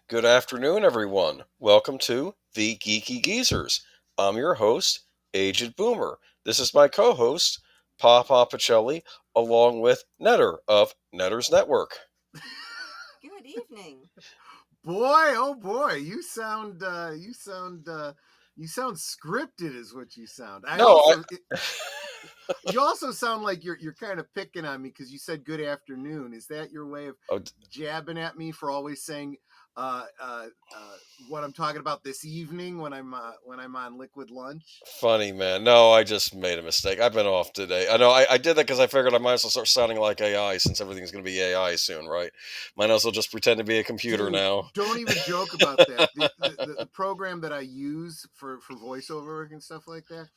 Good afternoon, everyone. Welcome to the Geeky Geezers. I'm your host, Aged Boomer. This is my co-host, Papa Pacelli, along with Netter of Netter's Network. Good evening. Boy, oh boy, you sound scripted, is what you sound. No, You also sound like you're kind of picking on me because you said good afternoon. Is that your way of oh, jabbing at me for always saying uh, uh, what I'm talking about this evening when I'm on liquid lunch? funny man. No, I just made a mistake. I've been off today. I know I did that because I figured I might as well start sounding like AI since everything's going to be AI soon, right? Might as well just pretend to be a computer Dude, now. don't even joke about that. The program that I use for voiceover work and stuff like that,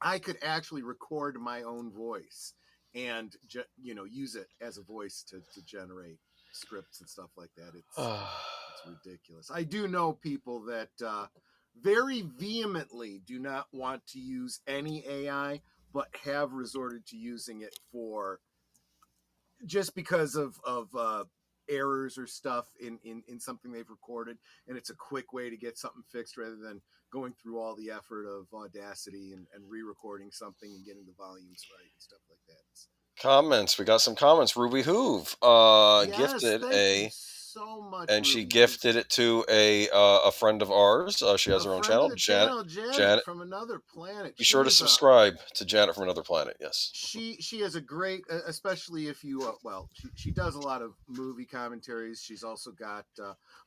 I could actually record my own voice and use it as a voice to generate scripts and stuff like that. It's ridiculous. I do know people that very vehemently do not want to use any AI, but have resorted to using it for just because of errors or stuff in something they've recorded, and it's a quick way to get something fixed rather than going through all the effort of Audacity and re-recording something and getting the volumes right and stuff like that. Comments. We got some comments. Ruby Hoove Yes, gifted thank you a so much, and she Ruby Hooves. gifted it to a friend of ours. She has A her own friend of channel, the Janet. channel, Janet Janet, from another planet. be sure She to is a subscribe to Janet from Another Planet. Yes. she has a great, especially if you she does a lot of movie commentaries. She's also got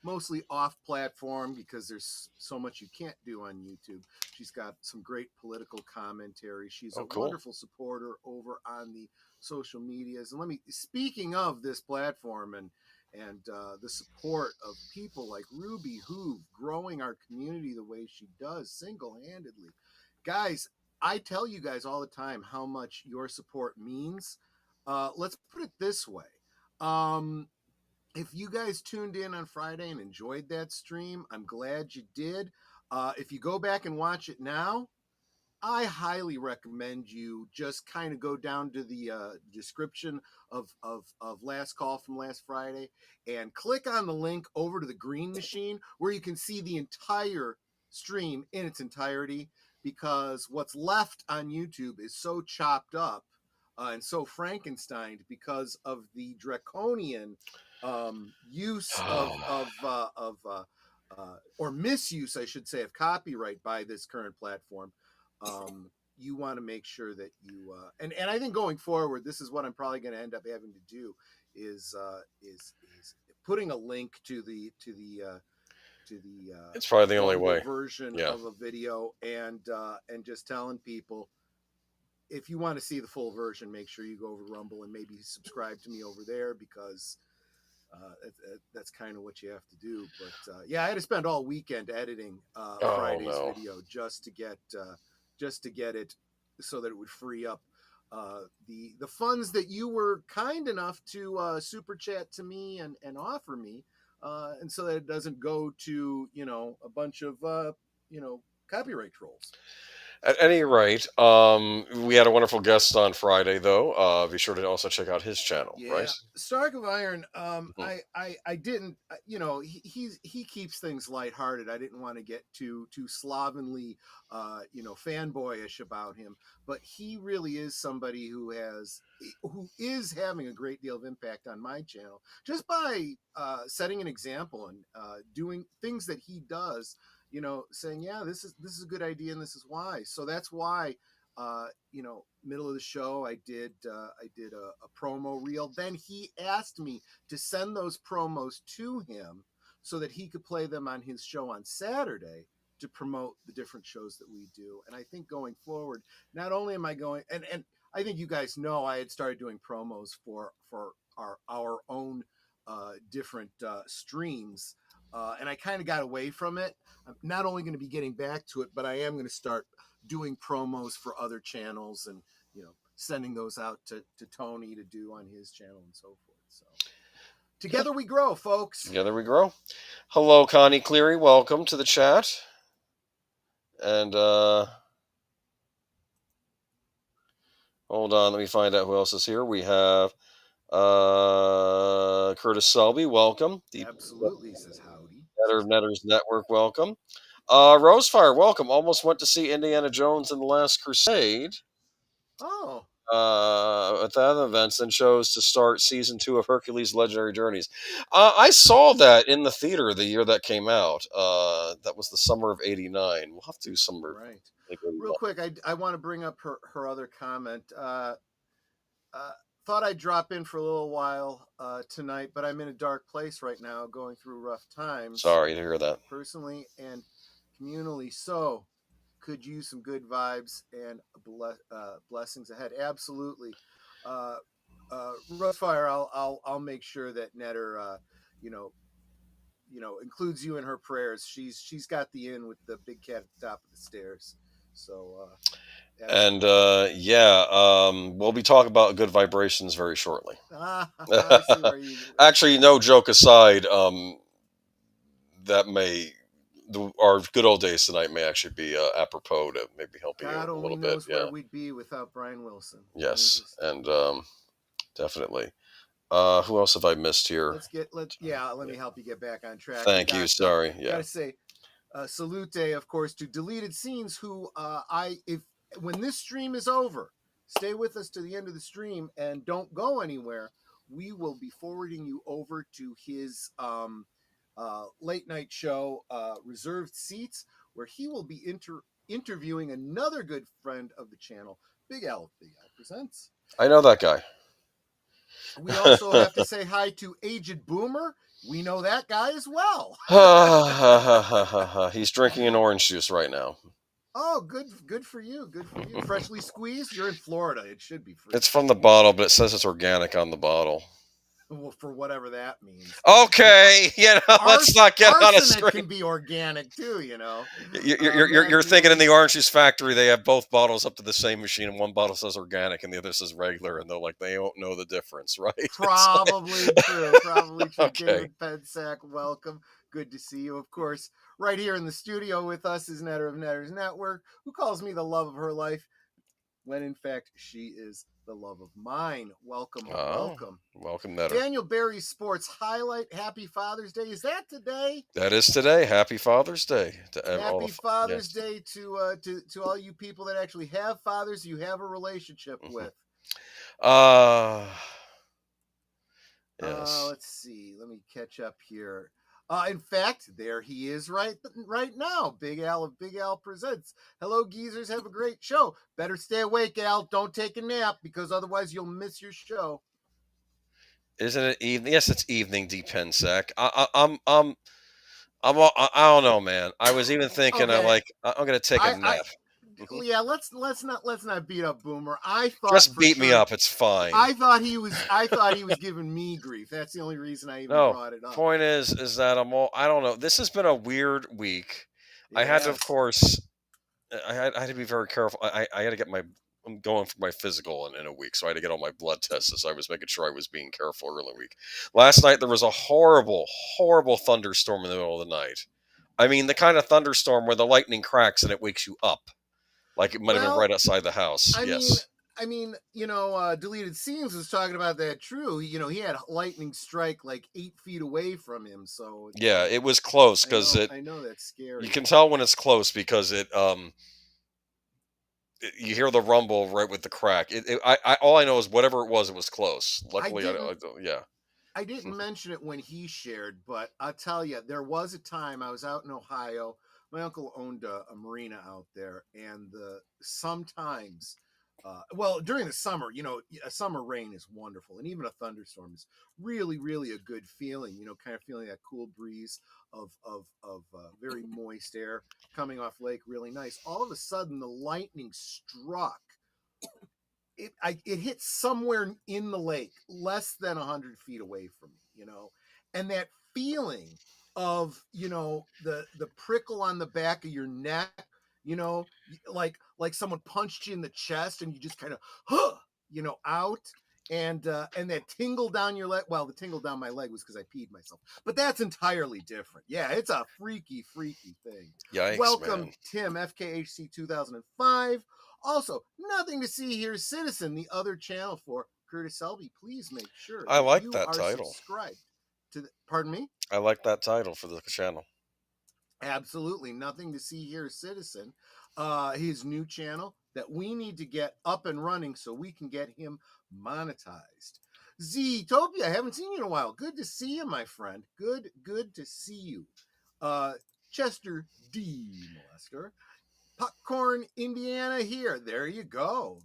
mostly off platform because there's so much you can't do on YouTube. She's got some great political commentary. She's Oh, a cool. wonderful supporter over on the social medias. And speaking of this platform and the support of people like Ruby Hoove growing our community the way she does single-handedly, guys, I tell you guys all the time how much your support means. Let's put it this way. Um, if you guys tuned in on Friday and enjoyed that stream, I'm glad you did. If you go back and watch it now, I highly recommend you just kind of go down to the description of Last Call from last Friday and click on the link over to the Green Machine where you can see the entire stream in its entirety, because what's left on YouTube is so chopped up and so Frankensteined because of the draconian use or misuse, I should say, of copyright by this current platform. You want to make sure that you and I think going forward, this is what I'm probably going to end up having to do is putting a link to the It's probably the only Rumble way. version Yeah. of a video, and just telling people, if you want to see the full version, make sure you go over to Rumble and maybe subscribe to me over there, because that's kind of what you have to do. But yeah, I had to spend all weekend editing Friday's video just to get it so that it would free up the funds that you were kind enough to super chat to me and offer me, and so that it doesn't go to a bunch of copyright trolls. At any rate, we had a wonderful guest on Friday, though. Be sure to also check out his channel, right? Yeah, Stark of Iron. Mhm. I didn't. He keeps things lighthearted. I didn't want to get too slovenly, fanboyish about him. But he really is somebody who is having a great deal of impact on my channel just by setting an example and doing things that he does. Saying, yeah, this is a good idea and this is why. So that's why middle of the show, I did a promo reel. Then he asked me to send those promos to him so that he could play them on his show on Saturday to promote the different shows that we do. And I think going forward, not only am I going, and I think you guys know I had started doing promos for our own different streams. And I kind of got away from it. I'm not only going to be getting back to it, but I am going to start doing promos for other channels and sending those out to Tony to do on his channel and so forth. So together we grow, folks. Together we grow. Hello, Connie Cleary. Welcome to the chat. And hold on, let me find out who else is here. We have Curtis Selby. Welcome. Absolutely, says howdy. Netter's Network, welcome. Rosefire, welcome. Almost went to see Indiana Jones and the Last Crusade. Oh, At the other events, and chose to start season 2 of Hercules' Legendary Journeys. I saw that in the theater the year that came out. That was the summer of '89. We'll have to do summer. right. Like Real quick, I want to bring up her other comment. Thought I'd drop in for a little while tonight, but I'm in a dark place right now, going through rough times. Sorry to hear that. Personally and communally, so could use some good vibes and blessings ahead. Absolutely. Rosefire, I'll make sure that Netter, includes you in her prayers. She's got the in with the big cat at the top of the stairs. So, and we'll be talking about good vibrations very shortly. I see where you... Actually, no joke aside, that our good old days tonight may actually be apropos to maybe helping you a little bit. God only knows where we'd be without Brian Wilson. Yes, and definitely. Who else have I missed here? Let me help you get back on track. Thank you. Sorry. Gotta say, salute, of course, to Deleted Scenes, who when this stream is over, stay with us to the end of the stream and don't go anywhere. We will be forwarding you over to his late night show, Reserved Seats, where he will be interviewing another good friend of the channel, Big Al. Big Al Presents. I know that guy. We also have to say hi to Aged Boomer. We know that guy as well. He's drinking an orange juice right now. Oh, good for you. Good for you. Freshly squeezed? You're in Florida. It should be free. It's from the bottle, but it says it's organic on the bottle. Well, for whatever that means. Okay, let's not get on a screen. It can be organic too, You're thinking in the orange juice factory they have both bottles up to the same machine, and one bottle says organic and the other says regular, and they don't know the difference, right? Probably true. Probably true. Okay. David Pensack, welcome. Good to see you. Of course, right here in the studio with us is Netter of Netter's Network, who calls me the love of her life, when in fact she is the love of mine. Welcome. Welcome, Netter. Daniel Berry's Sports Highlight. Happy Father's Day. Is that today? That is today. Happy Father's Day. Happy Father's Day to all you people that actually have fathers you have a relationship with. Yes. Let's see. Let me catch up here. In fact, there he is right now. Big Al of Big Al Presents. Hello, geezers. Have a great show. Better stay awake, Al. Don't take a nap, because otherwise you'll miss your show. Isn't it evening? Yes, it's evening, D. Pensack. I don't know, man. I was even thinking, okay. I'm gonna take a nap. Yeah, let's not beat up Boomer. I thought just beat me up. It's fine. I thought he was giving me grief. That's the only reason I even brought it up. Point is that I don't know. This has been a weird week. Yes. I had to, of course, I had to be very careful. I had to get I'm going for my physical in a week, so I had to get all my blood tests. So I was making sure I was being careful early week. Last night there was a horrible, horrible thunderstorm in the middle of the night. I mean, the kind of thunderstorm where the lightning cracks and it wakes you up. Like it might have been right outside the house. I mean, Deleted Scenes was talking about that. True. He had lightning strike like 8 feet away from him. So yeah, it was close because I know that's scary. You can tell when it's close because you hear the rumble right with the crack. All I know is whatever it was close. Luckily, I didn't mention it when he shared, but I'll tell you, there was a time I was out in Ohio. My uncle owned a marina out there, and sometimes, during the summer, a summer rain is wonderful, and even a thunderstorm is really, really a good feeling. Kind of feeling that cool breeze of very moist air coming off lake, really nice. All of a sudden, the lightning struck. It hit somewhere in the lake, less than 100 feet away from me. And that feeling of the prickle on the back of your neck, like someone punched you in the chest and you just kind of out, and that tingle down your leg. Well, the tingle down my leg was because I peed myself, but that's entirely different. Yeah, it's a freaky thing. Yikes, welcome, man. Tim, FKHC 2005. Also, nothing to see here, Citizen, the other channel for Curtis Selby. Please make sure I like you that are title. Subscribed to pardon me? I like that title for the channel. Absolutely. Nothing to see here, Citizen. His new channel that we need to get up and running so we can get him monetized. Ztopia, I haven't seen you in a while. Good to see you, my friend. Good to see you. Chester D. Molester. Popcorn, Indiana here. There you go.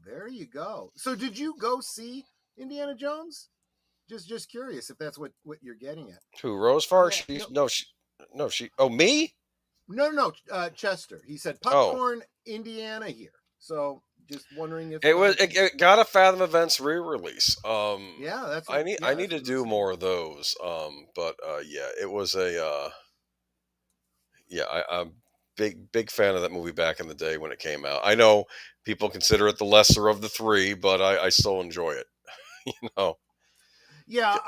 So did you go see Indiana Jones? Just curious if that's what you're getting at. Who, Rosefire? Yeah, She. Oh, me? No, Chester. He said Oh, Popcorn, Indiana here. So just wondering if it got a Fathom Events re-release. yeah, that's I what need yeah, I that's need to what it was do saying. more of those. But yeah, it was a yeah. I'm big fan of that movie back in the day when it came out. I know people consider it the lesser of the three, but I still enjoy it. You know, Yeah,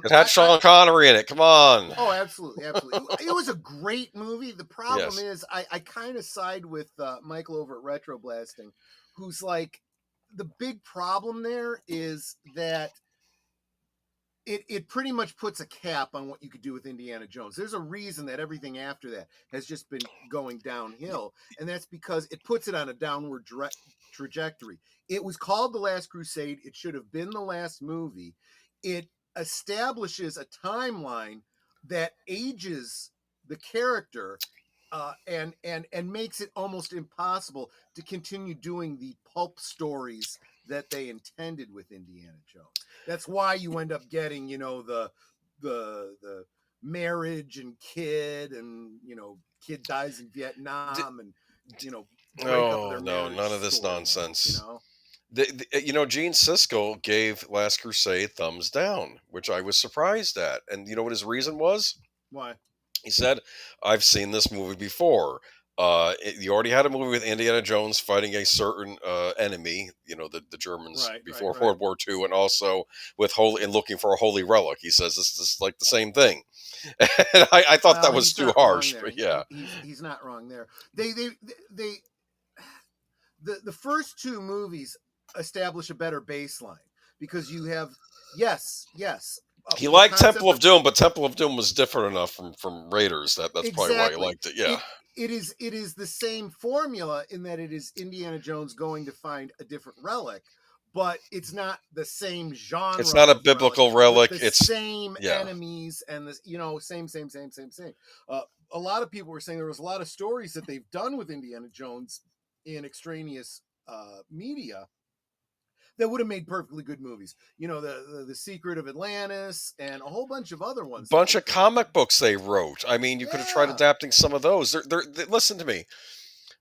it had Sean Connery in it. Come on. oh, absolutely. It was a great movie. The problem Yes. is I kind of side with Michael over at Retro Blasting, who's like the big problem there is that it pretty much puts a cap on what you could do with Indiana Jones. There's a reason that everything after that has just been going downhill, and that's because it puts it on a downward trajectory. It was called The Last Crusade. It should have been the last movie. It establishes a timeline that ages the character and makes it almost impossible to continue doing the pulp stories that they intended with Indiana Jones. That's why you end up getting, the marriage and kid, and kid dies in Vietnam, and break up of Oh their no, marriage none of this storyline. nonsense. Gene Siskel gave Last Crusade thumbs down, which I was surprised at. And you know what his reason was? Why? He said, "I've seen this movie before. You already had a movie with Indiana Jones fighting a certain enemy, the Germans before Right. World War II, and also with looking for a holy relic." He says this is like the same thing. And I thought Well, that was he's too not wrong harsh, there. but yeah. He's not wrong there. They the first two movies establish a better baseline because you have yes He the liked Temple concept of Doom, but Temple of Doom was different enough from Raiders. That's probably why he exactly liked it. Yeah. it is the same formula in that it is Indiana Jones going to find a different relic, but it's not the same genre. It's not a of biblical relic relic. with the It's same yeah. enemies and this same. A lot of people were saying there was a lot of stories that they've done with Indiana Jones in extraneous media that would have made perfectly good movies. The Secret of Atlantis and a whole bunch of other ones. Bunch of comic books they wrote. I mean, you could have tried Yeah. adapting some of those. Listen to me.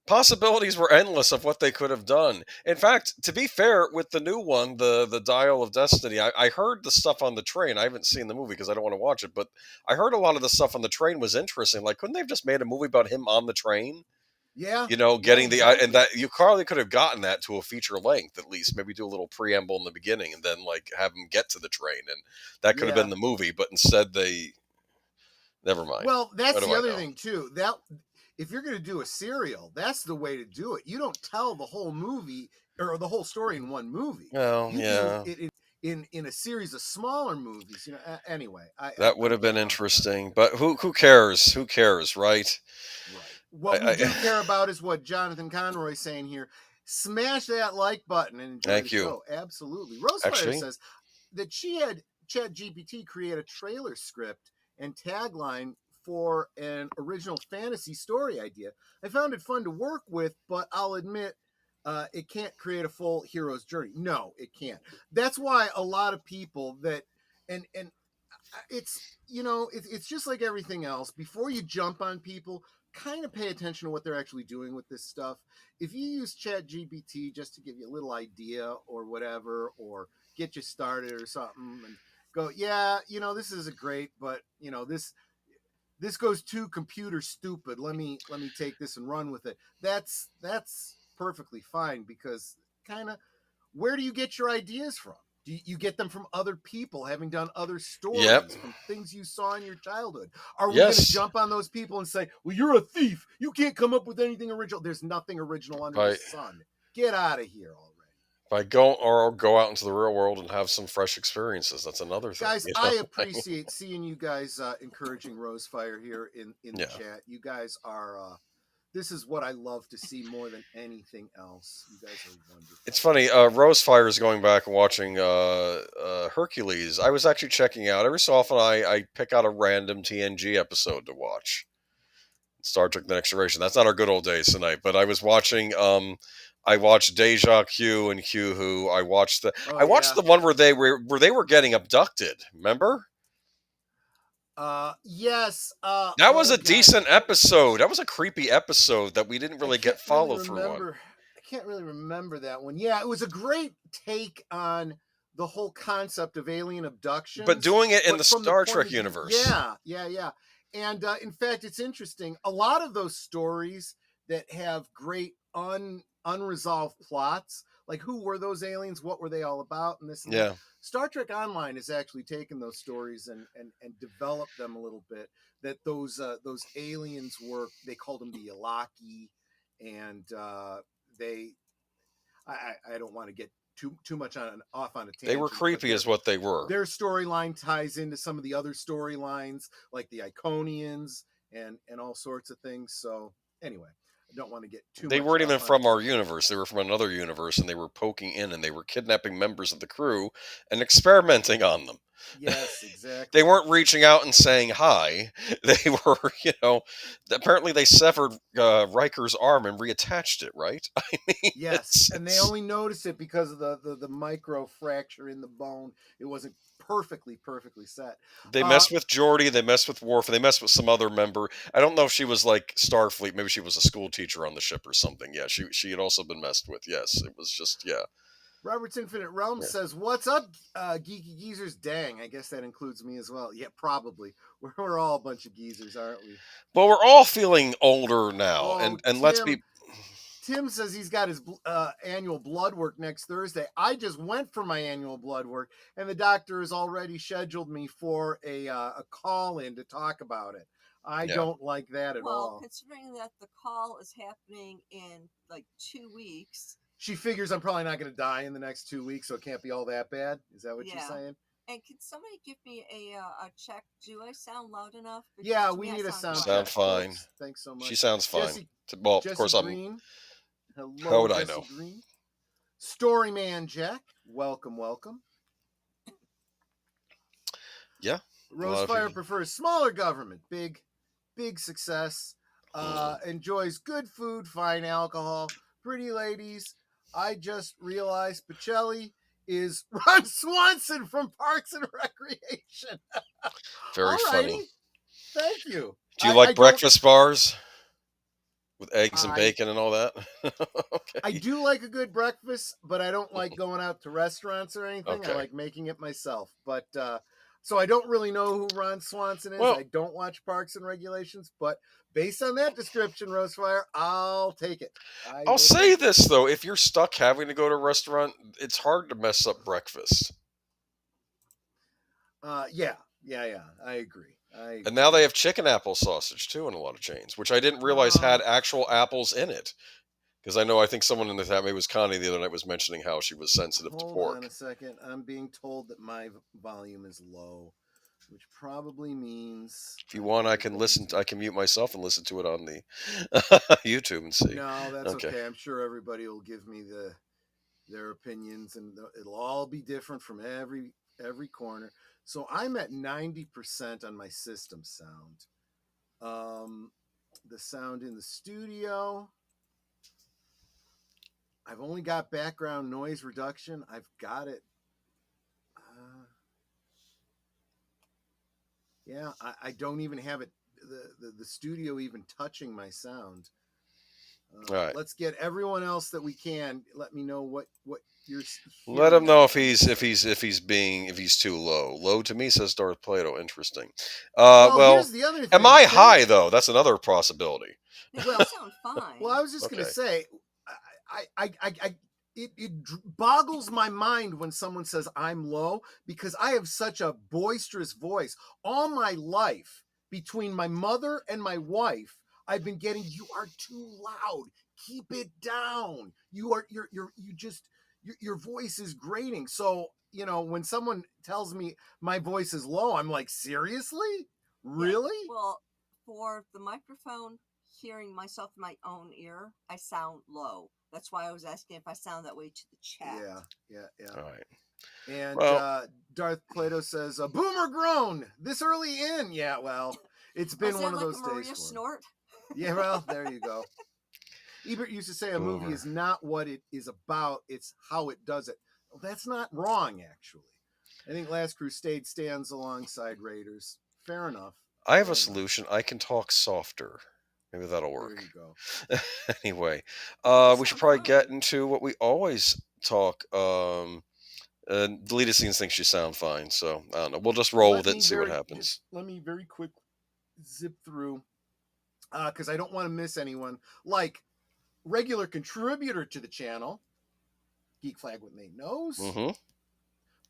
Possibilities were endless of what they could have done. In fact, to be fair, with the new one, the Dial of Destiny, I heard the stuff on the train. I haven't seen the movie because I don't want to watch it, but I heard a lot of the stuff on the train was interesting. Like, couldn't they have just made a movie about him on the train? Yeah. Getting exactly. and that you probably could have gotten that to a feature length at least. Maybe do a little preamble in the beginning and then like have him get to the train, and that could have been the movie. But instead, they never mind. Well, that's What do the I other know? thing too. That if you're going to do a serial, that's the way to do it. You don't tell the whole movie or the whole story in one movie. Well, You yeah. do it in a series of smaller movies. Anyway, That would have been interesting, but who cares? Who cares, right? Right. What we do care about is what Jonathan Conroy's saying here. Smash that like button and enjoy Thank the you. show. Absolutely. Rosefire Actually, says that she had ChatGPT create a trailer script and tagline for an original fantasy story idea. I found it fun to work with, but I'll admit it can't create a full hero's journey. No, it can't. That's why a lot of people that and it's it's just like everything else. Before you jump on people, kind of pay attention to what they're actually doing with this stuff. If you use ChatGPT just to give you a little idea or whatever, or get you started or something, and go, yeah, this is a great, but this goes too computer stupid. Let me take this and run with it. That's perfectly fine, because kind of where do you get your ideas from? Do you get them from other people having done other stories, from things you saw in your childhood? Are we going to jump on those people and say, well, you're a thief, you can't come up with anything original? There's nothing original under the sun. Get out of here already. By go out into the real world and have some fresh experiences. That's another thing. Guys, You I know? appreciate seeing you guys encouraging Rosefire here in the Yeah. chat. You guys are this is what I love to see more than anything else. You guys are wonderful. It's funny. Rosefire is going back and watching Hercules. I was actually checking out every so often. I pick out a random TNG episode to watch. Star Trek: The Next Generation. That's not our good old days tonight. But I was watching. I watched Deja Q and Q Who. I watched I watched the one where they were getting abducted. Remember? Yes. That was a decent episode. That was a creepy episode that we didn't really get follow through on. I can't really remember that one. Yeah, it was a great take on the whole concept of alien abduction, but doing it in the Star Trek universe. Yeah. And in fact, it's interesting. A lot of those stories that have great unresolved plots, like who were those aliens, what were they all about, and this and that. Star Trek Online has actually taken those stories and developed them a little bit. That those aliens were, they called them the Yalaki, and I don't want to get too much off on a tangent. They were creepy is what they were. Their storyline ties into some of the other storylines, like the Iconians and all sorts of things. So anyway, I don't want to get too much. They weren't even from our universe. They were from another universe, and they were poking in, and they were kidnapping members of the crew and experimenting on them. Yes, exactly. They weren't reaching out and saying hi. They were, apparently they severed Riker's arm and reattached it, right? I mean, yes, and they only noticed it because of the micro fracture in the bone. It wasn't perfectly set. They messed with Geordi, they messed with Worf, and they messed with some other member. I don't know if she was like Starfleet. Maybe she was a school teacher on the ship or something. Yeah, she had also been messed with. Yes, it was just, yeah. Robert's Infinite Realm says, "What's up, Geeky Geezers?" Dang, I guess that includes me as well. Yeah, probably. We're all a bunch of geezers, aren't we? Well, we're all feeling older now, and let's be. Tim says he's got his annual blood work next Thursday. I just went for my annual blood work, and the doctor has already scheduled me for a call-in to talk about it. I don't like that at all. Well, considering that the call is happening in like 2 weeks. She figures I'm probably not going to die in the next 2 weeks, so it can't be all that bad. Is that what you're saying? And can somebody give me a check? Do I sound loud enough? Because yeah, we need a sound. Sound fine. Folks. Thanks so much. She sounds fine. Jesse, well, Jesse of course Green. I'm. Hello, how would Jesse I know? Green. Storyman Jack, welcome. Yeah. Rosefire prefers smaller government, big success. Enjoys good food, fine alcohol, pretty ladies. I just realized Pacelli is Ron Swanson from Parks and Recreation. Very funny. Thank you. Do you like breakfast bars with eggs and bacon and all that? Okay. I do like a good breakfast, but I don't like going out to restaurants or anything. Okay. I like making it myself. But so I don't really know who Ron Swanson is. Well, I don't watch Parks and Regulations, but based on that description, Rosefire, I'll take it. I'll say this, though. If you're stuck having to go to a restaurant, it's hard to mess up breakfast. Yeah. I agree. And now they have chicken apple sausage, too, in a lot of chains, which I didn't realize had actual apples in it. Because I think someone in the chat, maybe it was Connie the other night, was mentioning how she was sensitive to pork. Hold on a second. I'm being told that my volume is low, which probably means... If you want, I can mute myself and listen to it on the YouTube and see. No, that's okay. I'm sure everybody will give me their opinions, and it'll all be different from every corner. So I'm at 90% on my system sound. The sound in the studio... I've only got background noise reduction. I've got it. Yeah, I don't even have it. The studio even touching my sound. All right. Let's get everyone else that we can. Let me know what you're. Let him know if he's too low. Low to me, says Darth Plato. Interesting. Well, here's the other thing. Am I high though? That's another possibility. Well, you sound fine. Well, I was just gonna say. It boggles my mind when someone says I'm low, because I have such a boisterous voice. All my life, between my mother and my wife, I've been getting, "You are too loud. Keep it down. You your voice is grating. So, you know, when someone tells me my voice is low, I'm like, seriously? Really? Yeah. Well, for the microphone, hearing myself in my own ear, I sound low. That's why I was asking if I sound that way to the chat. Yeah. All right. And Well, Darth Plato says, "Boomer groan this early in." Yeah, well, it's been one of like those a Maria days. snort? Yeah, well, there you go. Ebert used to say a movie Boomer. is not what it is about; it's how it does it. Well, that's not wrong, actually. I think Last Crusade stands alongside Raiders. Fair enough. I have Fair a enough. solution. I can talk softer. Maybe that'll There work. you go. Anyway, You we should sound probably get fine. into what we always talk. Deleted scenes thinks you sound fine, so I don't know. We'll just roll with it and see what happens. Let me very quick zip through because I don't want to miss anyone. Like regular contributor to the channel, Geek Flag with Nate knows. Mm-hmm.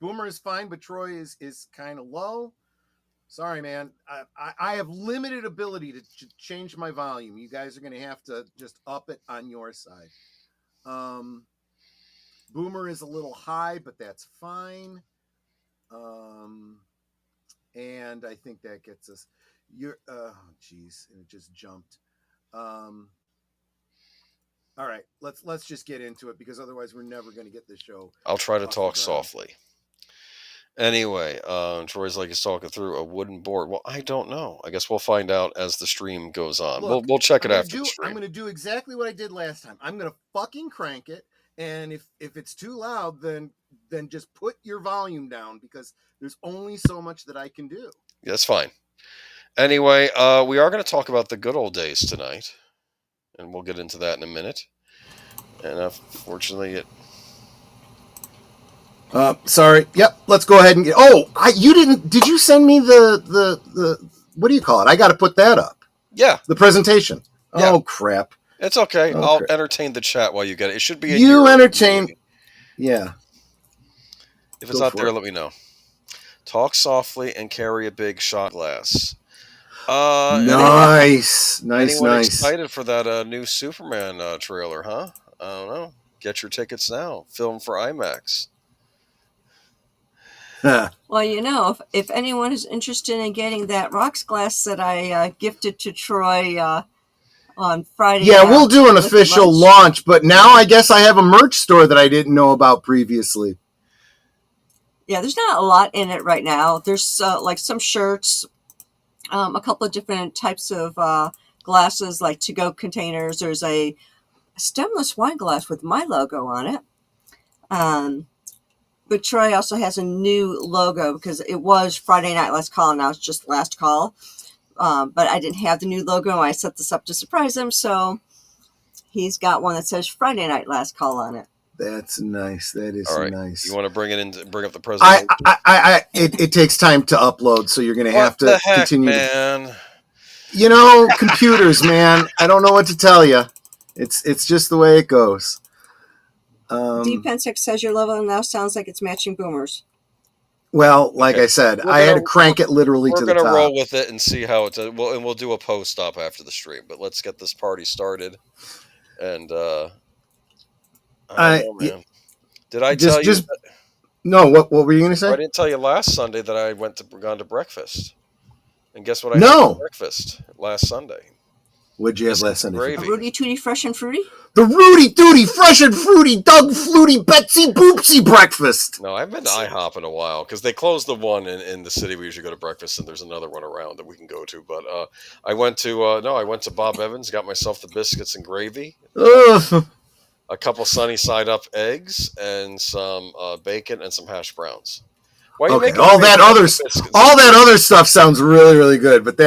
Boomer is fine, but Troy is kind of low. Sorry, man. I have limited ability to change my volume. You guys are going to have to just up it on your side. Boomer is a little high, but that's fine. And I think that gets us. You're geez, and it just jumped. All right, let's just get into it because otherwise we're never going to get this show. I'll try to off the talk ground. softly. Anyway, Troy's like he's talking through a wooden board. Well, I don't know. I guess we'll find out as the stream goes on. Look, We'll check it I'm after the stream. I'm going to do exactly what I did last time. I'm going to fucking crank it, and if it's too loud, then just put your volume down because there's only so much that I can do. Yeah, that's fine. Anyway, we are going to talk about the good old days tonight, and we'll get into that in a minute. And unfortunately, it. Sorry. Yep. Let's go ahead and get. Oh, you didn't. Did you send me the what do you call it? I got to put that up. Yeah. The presentation. Yeah. Oh crap. It's okay. I'll entertain the chat while you get it. It should be. You entertain. Yeah. If it's not there, let me know. Talk softly and carry a big shot glass. Nice. Anyone excited for that new Superman trailer, huh? I don't know. Get your tickets now. Film for IMAX. Well, you know, if anyone is interested in getting that rocks glass that I gifted to Troy on Friday. Yeah, we'll do an official launch, but now I guess I have a merch store that I didn't know about previously. Yeah, there's not a lot in it right now. There's like some shirts, a couple of different types of glasses, like to-go containers. There's a stemless wine glass with my logo on it. But Troy also has a new logo because it was Friday Night Last Call, and now it's just Last Call. But I didn't have the new logo. I set this up to surprise him, so he's got one that says Friday Night Last Call on it. That's nice. That is nice. You want to bring up the presentation? It takes time to upload, so you're going to have to continue. Man? You know, computers, man. I don't know what to tell you. It's just the way it goes. D-Pensix says your level now sounds like it's matching Boomer's. Well, like I said, I had to crank it literally to the top. We're going to roll with it and see how it's. We'll do a post-op after the stream, but let's get this party started. And I don't know, man. Did I tell you? No, what were you going to say? I didn't tell you last Sunday that I gone to breakfast. And guess what I had for breakfast last Sunday? What'd you have last Sunday? A Rudy Tooty Fresh and Fruity? The Rudy Tooty Fresh and Fruity Doug Flutie Betsy Boopsy breakfast. No, I've been to IHOP in a while because they closed the one in the city we usually go to breakfast, and there's another one around that we can go to. But I went to Bob Evans, got myself the biscuits and gravy, a couple sunny side up eggs, and some bacon and some hash browns. Okay, all that other stuff sounds really, really good, but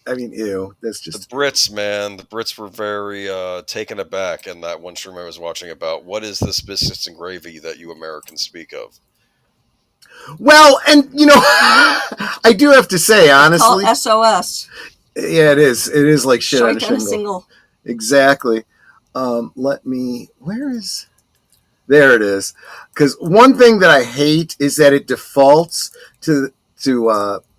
I mean, ew. That's just the Brits, man. The Brits were very taken aback in that one stream I was watching about what is this biscuits and gravy that you Americans speak of. Well, and you know, I do have to say, honestly, it's called SOS. Yeah, it is. It is like shit out of shingle. Exactly. There it is. Because one thing that I hate is that it defaults to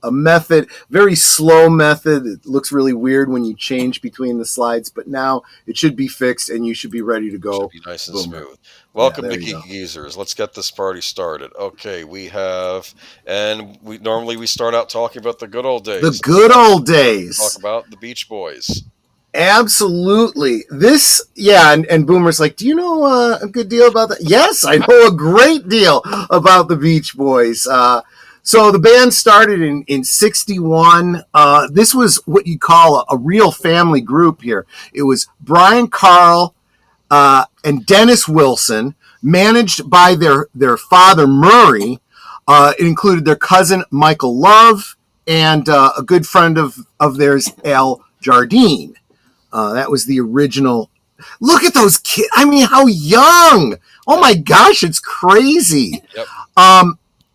a method, very slow method. It looks really weird when you change between the slides, but now it should be fixed and you should be ready to go. Should be nice and Boomer. smooth. Welcome to there you Geeky go. Geezers. Let's get this party started. Okay, we have, and we normally start out talking about the good old days. The good old days. Talk about the Beach Boys. Absolutely. This, yeah, and Boomer's like, do you know a good deal about that? Yes, I know a great deal about the Beach Boys. So the band started in 61. This was what you call a real family group here. It was Brian Carl and Dennis Wilson, managed by their father, Murray. It included their cousin, Michael Love, and a good friend of theirs, Al Jardine. That was the original. Look at those kids. I mean, how young. Oh, my gosh, it's crazy. Yep.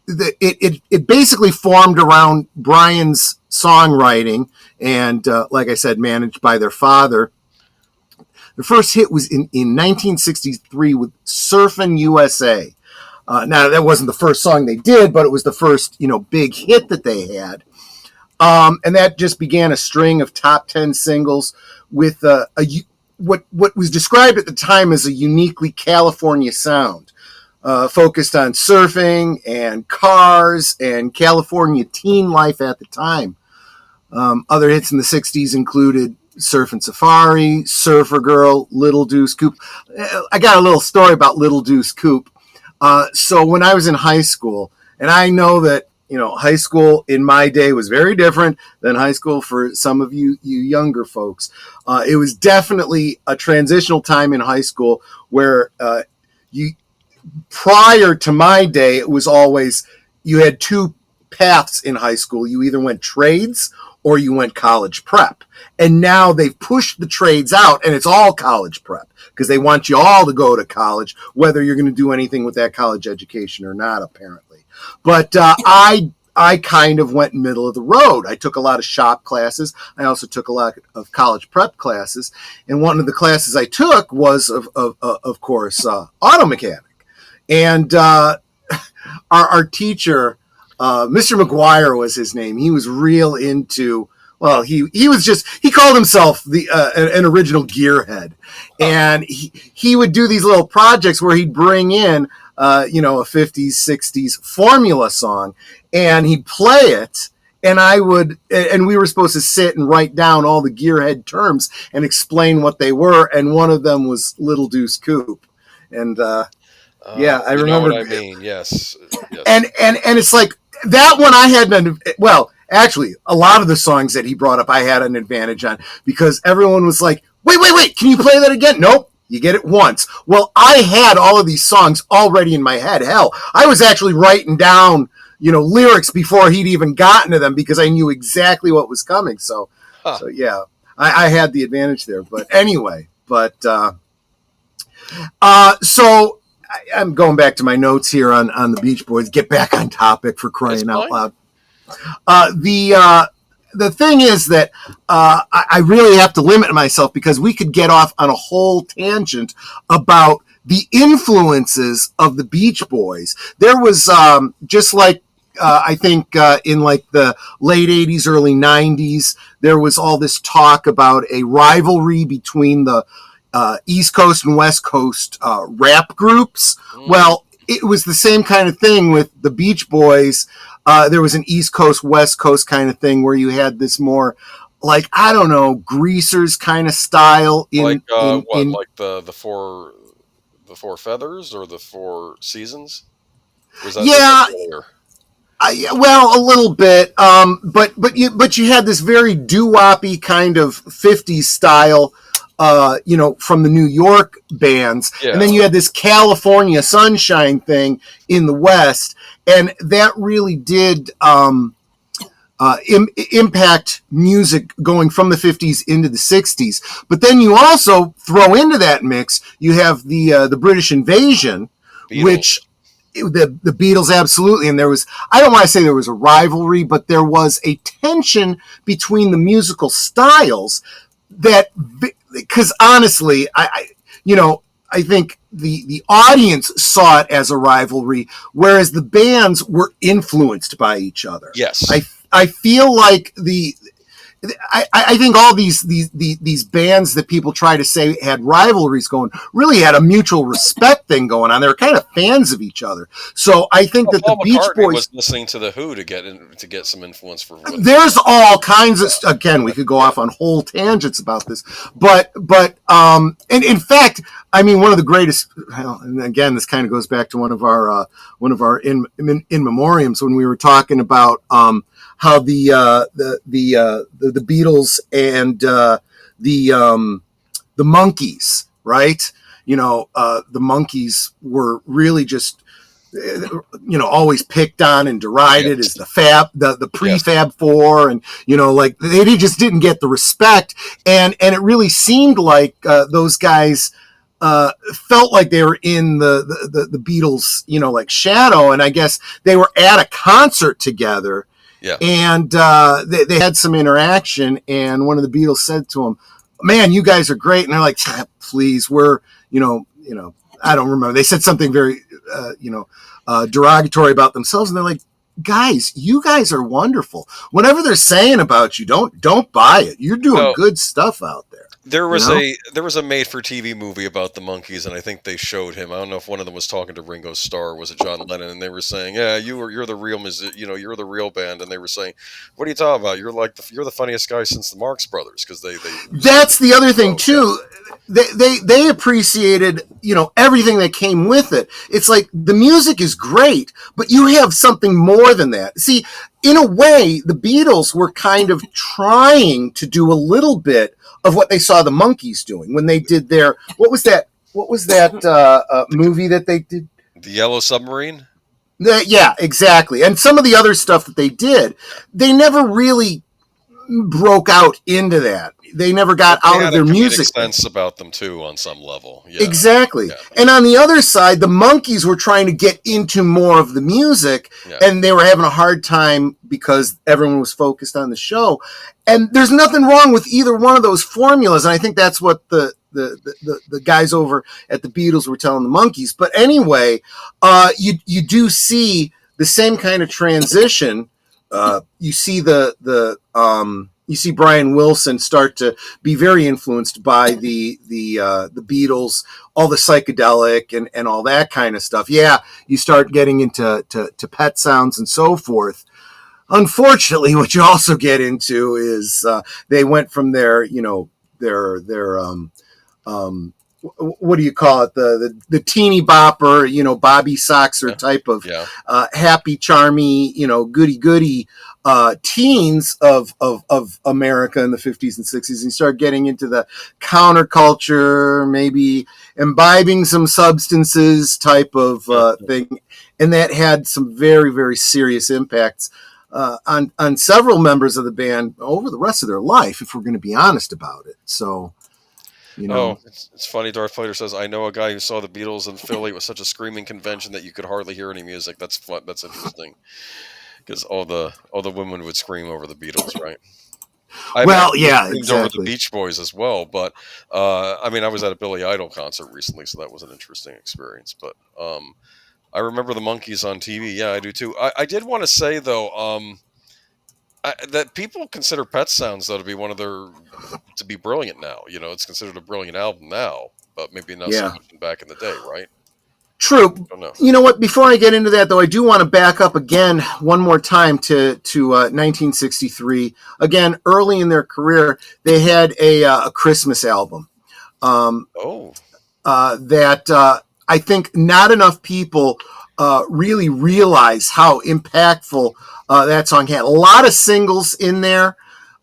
It basically formed around Brian's songwriting and, like I said, managed by their father. The first hit was in 1963 with Surfin' USA. Now, that wasn't the first song they did, but it was the first, big hit that they had. And that just began a string of top 10 singles with what was described at the time as a uniquely California sound. Focused on surfing and cars and California teen life at the time. Other hits in the 60s included Surfin' Safari, Surfer Girl, Little Deuce Coupe. I got a little story about Little Deuce Coupe. So when I was in high school, and I know that, high school in my day was very different than high school for some of you younger folks. It was definitely a transitional time in high school where prior to my day, it was always, you had two paths in high school. You either went trades or you went college prep. And now they've pushed the trades out and it's all college prep because they want you all to go to college, whether you're going to do anything with that college education or not, apparently. But I kind of went middle of the road. I took a lot of shop classes. I also took a lot of college prep classes. And one of the classes I took was, of course, auto mechanic. And our teacher, Mr. McGuire was his name. He was real into, well, he called himself an original gearhead. And he would do these little projects where he'd bring in, a 50s, 60s formula song, and he'd play it. And we were supposed to sit and write down all the gearhead terms and explain what they were. And one of them was Little Deuce Coupe. And, yeah, I remember. Know what I mean, yes. And it's like that one I had actually, a lot of the songs that he brought up I had an advantage on because everyone was like, wait, can you play that again? Nope, you get it once. Well, I had all of these songs already in my head. Hell, I was actually writing down, lyrics before he'd even gotten to them because I knew exactly what was coming. So yeah, I had the advantage there. But anyway, so I'm going back to my notes here on the Beach Boys. Get back on topic, for crying out loud. The thing is that I really have to limit myself because we could get off on a whole tangent about the influences of the Beach Boys. There was just like I think in like the late 80s, early 90s, there was all this talk about a rivalry between the East Coast and West Coast rap groups. Well, it was the same kind of thing with the Beach Boys. There was an East Coast, West Coast kind of thing where you had this more, like, I don't know, Greasers kind of style. Like the four feathers or the four seasons? Was that well, a little bit. But you had this very doo-woppy kind of 50s style. From the New York bands. Yeah. And then you had this California sunshine thing in the West. And that really did impact music going from the 50s into the 60s. But then you also throw into that mix, you have the British invasion, Beatles. Which the Beatles, absolutely. And there was, I don't want to say there was a rivalry, but there was a tension between the musical styles that, because honestly, I think the audience saw it as a rivalry, whereas the bands were influenced by each other. Yes. I feel like I think all these bands that people try to say had rivalries going really had a mutual respect thing going on. They were kind of fans of each other. So I think that Paul the Beach McCartney Boys was listening to the Who to get some influence for. There's all kinds of again. We could go off on whole tangents about this, but and in fact, I mean, one of the greatest. Well, and again, this kind of goes back to one of our in memoriams when we were talking about how the Beatles and the Monkees, right? You know, the Monkees were really just always picked on and derided as the prefab four, and like they just didn't get the respect, and it really seemed like those guys felt like they were in the Beatles, like shadow, and I guess they were at a concert together. Yeah. And they had some interaction, and one of the Beatles said to him, "Man, you guys are great." And they're like, "Please, we're, I don't remember." They said something very, derogatory about themselves, and they're like, "Guys, you guys are wonderful. Whatever they're saying about you, don't buy it. You're doing good stuff out there." There was a made-for-TV movie about the Monkees, and I think they showed him. I don't know if one of them was talking to Ringo Starr, or was it John Lennon? And they were saying, "Yeah, you're the real you're the real band." And they were saying, "What are you talking about? You're the funniest guy since the Marx Brothers." Because they that's the other thing too. They appreciated everything that came with it. It's like the music is great, but you have something more than that. See, in a way, the Beatles were kind of trying to do a little bit of what they saw the Monkees doing when they did their what was that movie that they did? The Yellow Submarine? Yeah, exactly. And some of the other stuff that they did, they never really broke out into that. They never got out of their music. Sense about them too on some level. Yeah. Exactly. Yeah. And on the other side, the Monkees were trying to get into more of the music, and they were having a hard time because everyone was focused on the show. And there's nothing wrong with either one of those formulas, and I think that's what the guys over at the Beatles were telling the Monkees. But anyway, you do see the same kind of transition. You see you see Brian Wilson start to be very influenced by the Beatles, all the psychedelic and all that kind of stuff. Yeah, you start getting into pet sounds and so forth. Unfortunately, what you also get into is they went from their what do you call it, the teeny bopper, Bobby Soxer type of happy, charmy, goody teens of America in the 50s and 60s, and you start getting into the counterculture, maybe imbibing some substances type of thing, and that had some very, very serious impacts on several members of the band over the rest of their life, if we're going to be honest about it. So. It's funny. Darth Vader says, "I know a guy who saw the Beatles in Philly. It was such a screaming convention that you could hardly hear any music." That's fun. That's interesting because all the women would scream over the Beatles, right? Exactly. Over the Beach Boys as well. But I was at a Billy Idol concert recently, so that was an interesting experience. But I remember the Monkees on TV. Yeah, I do too. I did want to say though. That people consider Pet Sounds though to be brilliant now. It's considered a brilliant album now, but maybe not so much back in the day, right? True. You know what? Before I get into that, though, I do want to back up again one more time to 1963. Again, early in their career, they had a Christmas album. That I think not enough people really realize how impactful that song had. A lot of singles in there,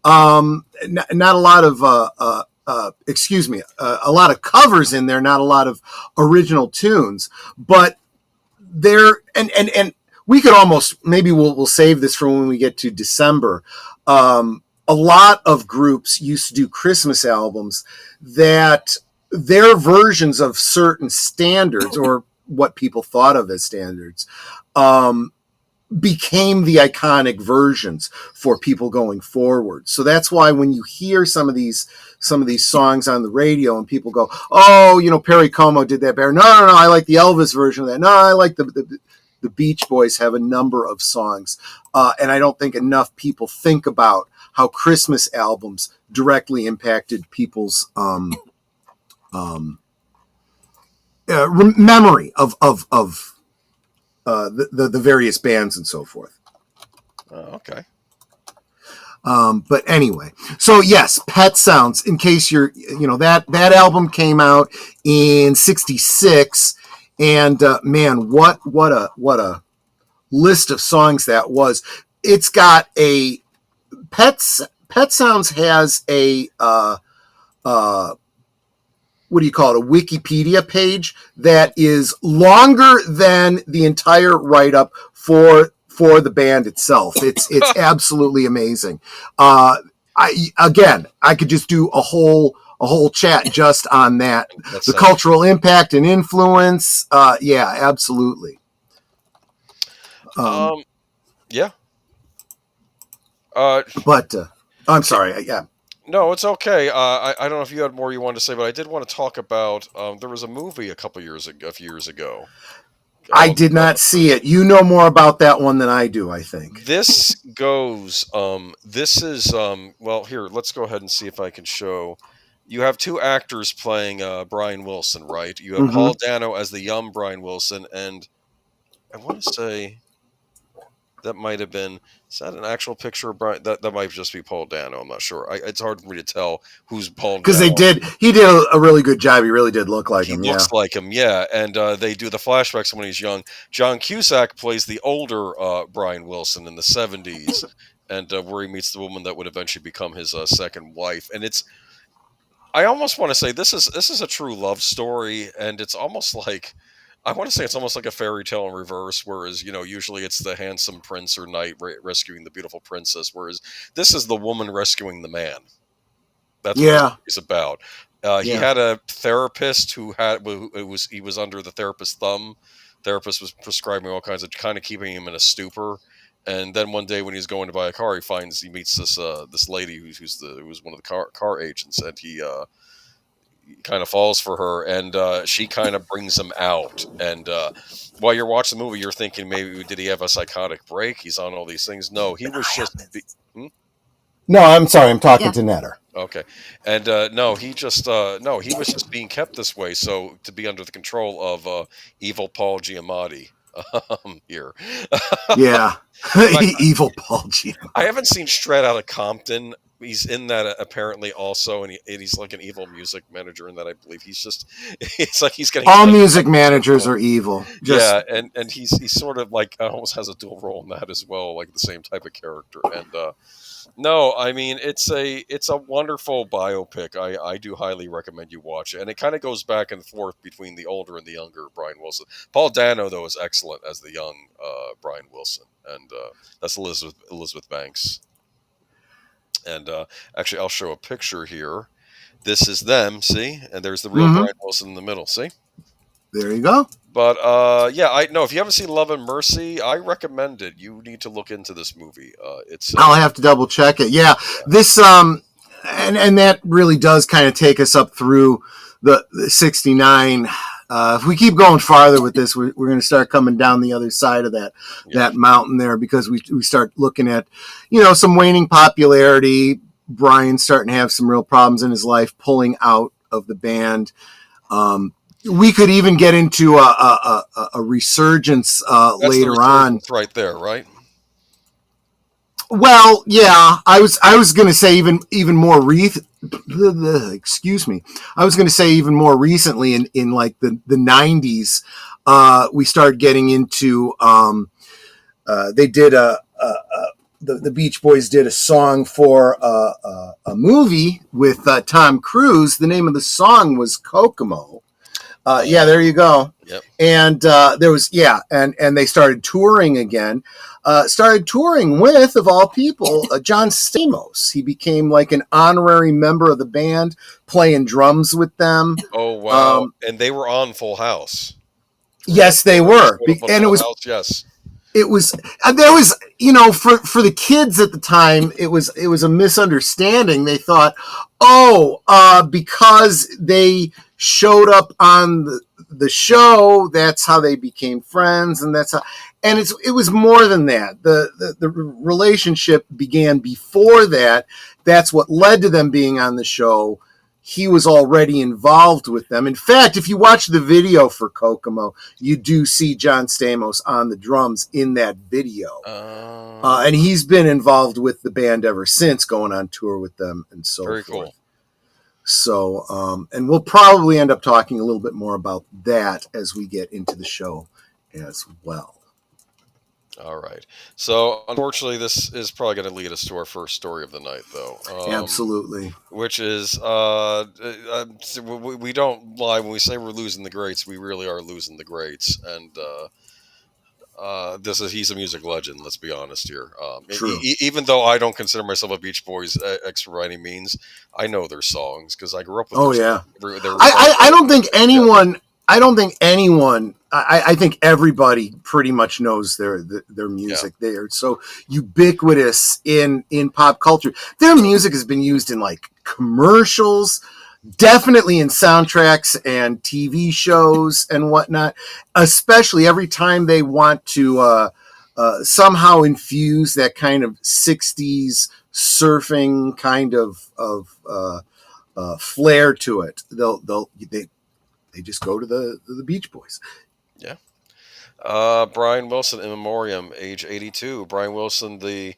not a lot of a lot of covers in there, not a lot of original tunes, but there and we could almost, maybe we'll save this for when we get to December. A lot of groups used to do Christmas albums that their versions of certain standards, or what people thought of as standards, became the iconic versions for people going forward. So that's why when you hear some of these songs on the radio and people go, "Oh, Perry Como did that better. No, I like the Elvis version of that. No, I like the the Beach Boys have a number of songs, and I don't think enough people think about how Christmas albums directly impacted people's memory of the various bands and so forth. Okay. But anyway, so yes, Pet Sounds, in case that album came out in '66, and man, what a list of songs that was. It's got a Pet Sounds has a what do you call it? A Wikipedia page that is longer than the entire write-up for the band itself. It's absolutely amazing. I could just do a whole chat just on that. The cultural impact and influence. Yeah, absolutely. Yeah. But I'm sorry. Yeah. No, it's okay. I don't know if you had more you wanted to say, but I did want to talk about. There was a movie a few years ago. I did not see it. You know more about that one than I do, I think. This goes. This is. Well, here. Let's go ahead and see if I can show. You have two actors playing Brian Wilson, right? You have Paul Dano as the young Brian Wilson, and I want to say that might have been. Is that an actual picture of Brian? That might just be Paul Dano. I'm not sure. It's hard for me to tell who's Paul Dano. Because he did a really good job. He really did look like him. He looks like him, yeah. And they do the flashbacks when he's young. John Cusack plays the older Brian Wilson in the 70s, and where he meets the woman that would eventually become his second wife. And I almost want to say this is a true love story, and it's almost like. I want to say it's almost like a fairy tale in reverse, whereas, usually it's the handsome prince or knight rescuing the beautiful princess, whereas this is the woman rescuing the man. That's what it's about. He had a therapist he was under the therapist's thumb. Therapist was prescribing all kinds of, kind of keeping him in a stupor. And then one day when he's going to buy a car, he meets this lady who was one of the car agents, and he kind of falls for her, and she kind of brings him out. And while you're watching the movie, you're thinking, maybe did he have a psychotic break? He's on all these things. No, he was just. No, I'm sorry. I'm talking to Netter. Okay, and no, he was just being kept this way, so to be under the control of evil Paul Giamatti here. Yeah, evil Paul Giamatti. I haven't seen Straight Outta Compton. He's in that apparently also, and he's like an evil music manager in that. I believe it's like he's getting all music managers are evil. Yeah, and he's sort of like almost has a dual role in that as well, like the same type of character. And no, I mean it's a wonderful biopic. I do highly recommend you watch it, and it kind of goes back and forth between the older and the younger Brian Wilson. Paul Dano though is excellent as the young Brian Wilson, and that's Elizabeth Banks. And actually, I'll show a picture here. This is them, see? And there's the real Brian Wilson in the middle, see? There you go. But, I know if you haven't seen Love and Mercy, I recommend it. You need to look into this movie. I'll have to double check it. Yeah. This, and that really does kind of take us up through the 69. If we keep going farther with this, we're going to start coming down the other side of that mountain there, because we start looking at, some waning popularity. Brian starting to have some real problems in his life, pulling out of the band. We could even get into a resurgence later on. Right there, right? Well, yeah, I was going to say even more excuse me. I was going to say even more recently in like the 90s, we started getting into they did the Beach Boys did a song for a movie with Tom Cruise. The name of the song was Kokomo. Yeah, there you go. Yep. And there was, and they started touring again. Started touring with, of all people, John Stamos. He became like an honorary member of the band, playing drums with them. Oh, wow. And they were on Full House. Yes, they were. And it was, yes. It was, there was, for the kids at the time, it was a misunderstanding. They thought, because they showed up on the show, that's how they became friends, and it was more than that. The relationship began before that. That's what led to them being on the show. He was already involved with them. In fact, if you watch the video for Kokomo, you do see John Stamos on the drums in that video. And he's been involved with the band ever since, going on tour with them and so very forth. Cool. So, and we'll probably end up talking a little bit more about that as we get into the show as well. All right. So, unfortunately, this is probably going to lead us to our first story of the night, though. Absolutely. Which is, we don't lie when we say we're losing the greats. We really are losing the greats. And he's a music legend, let's be honest here. True. Even though I don't consider myself a Beach Boys expert by any means, I know their songs because I grew up with their songs. I don't think anyone... Yeah. I think everybody pretty much knows their music. Yeah. They are so ubiquitous in pop culture. Their music has been used in like commercials, definitely in soundtracks and TV shows and whatnot, especially every time they want to somehow infuse that kind of 60s surfing kind of flair to it. They just go to the Beach Boys. Yeah. Brian Wilson, in memoriam, age 82. Brian Wilson, the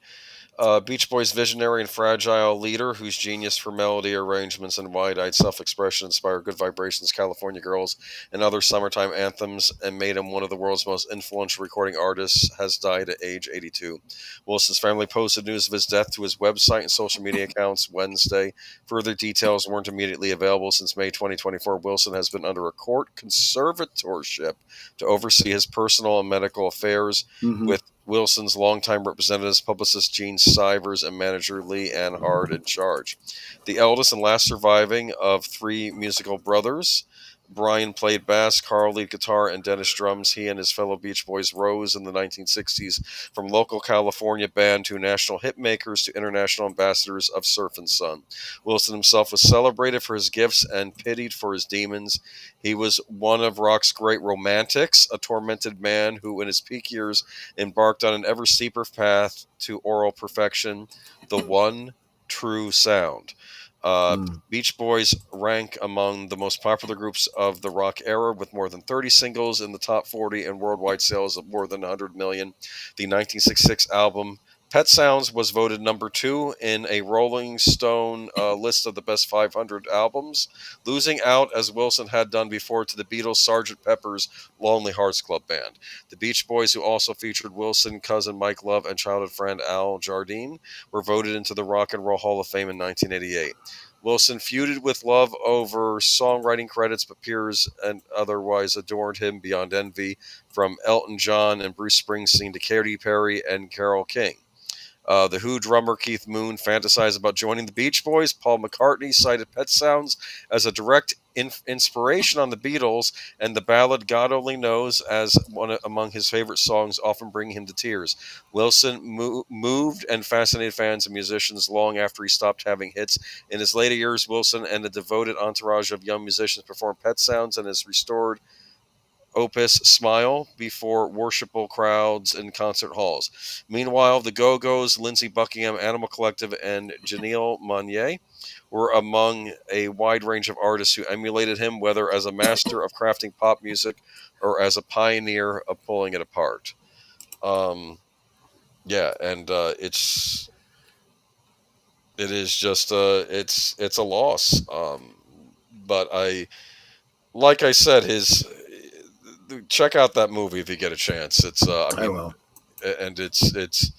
Beach Boys visionary and fragile leader whose genius for melody arrangements and wide-eyed self-expression inspired Good Vibrations, California Girls, and other summertime anthems and made him one of the world's most influential recording artists, has died at age 82. Wilson's family posted news of his death to his website and social media accounts Wednesday. Further details weren't immediately available. Since May 2024, Wilson has been under a court conservatorship to oversee his personal and medical affairs, with Wilson's longtime representatives, publicist Gene Sivers, and manager Lee Ann Hard in charge. The eldest and last surviving of three musical brothers, Brian played bass, Carl lead guitar, and Dennis drums. He and his fellow Beach Boys rose in the 1960s from local California band to national hit makers to international ambassadors of surf and sun. Wilson himself was celebrated for his gifts and pitied for his demons. He was one of rock's great romantics, a tormented man who in his peak years embarked on an ever steeper path to oral perfection, the one true sound. Beach Boys rank among the most popular groups of the rock era, with more than 30 singles in the top 40 and worldwide sales of more than 100 million. The 1966 album Pet Sounds was voted number 2 in a Rolling Stone list of the best 500 albums, losing out, as Wilson had done before, to the Beatles' Sgt. Pepper's Lonely Hearts Club Band. The Beach Boys, who also featured Wilson, cousin Mike Love, and childhood friend Al Jardine, were voted into the Rock and Roll Hall of Fame in 1988. Wilson feuded with Love over songwriting credits, but peers and otherwise adored him beyond envy, from Elton John and Bruce Springsteen to Katy Perry and Carole King. The Who drummer Keith Moon fantasized about joining the Beach Boys. Paul McCartney cited Pet Sounds as a direct inspiration on the Beatles, and the ballad God Only Knows as one among his favorite songs, often bringing him to tears. Wilson moved and fascinated fans and musicians long after he stopped having hits. In his later years, Wilson and a devoted entourage of young musicians performed Pet Sounds and his restored opus Smile before worshipful crowds in concert halls. Meanwhile, the Go-Go's, Lindsey Buckingham, Animal Collective, and Janelle Monáe were among a wide range of artists who emulated him, whether as a master of crafting pop music or as a pioneer of pulling it apart. It is just it's a loss. But like I said, check out that movie if you get a chance. I will. And it's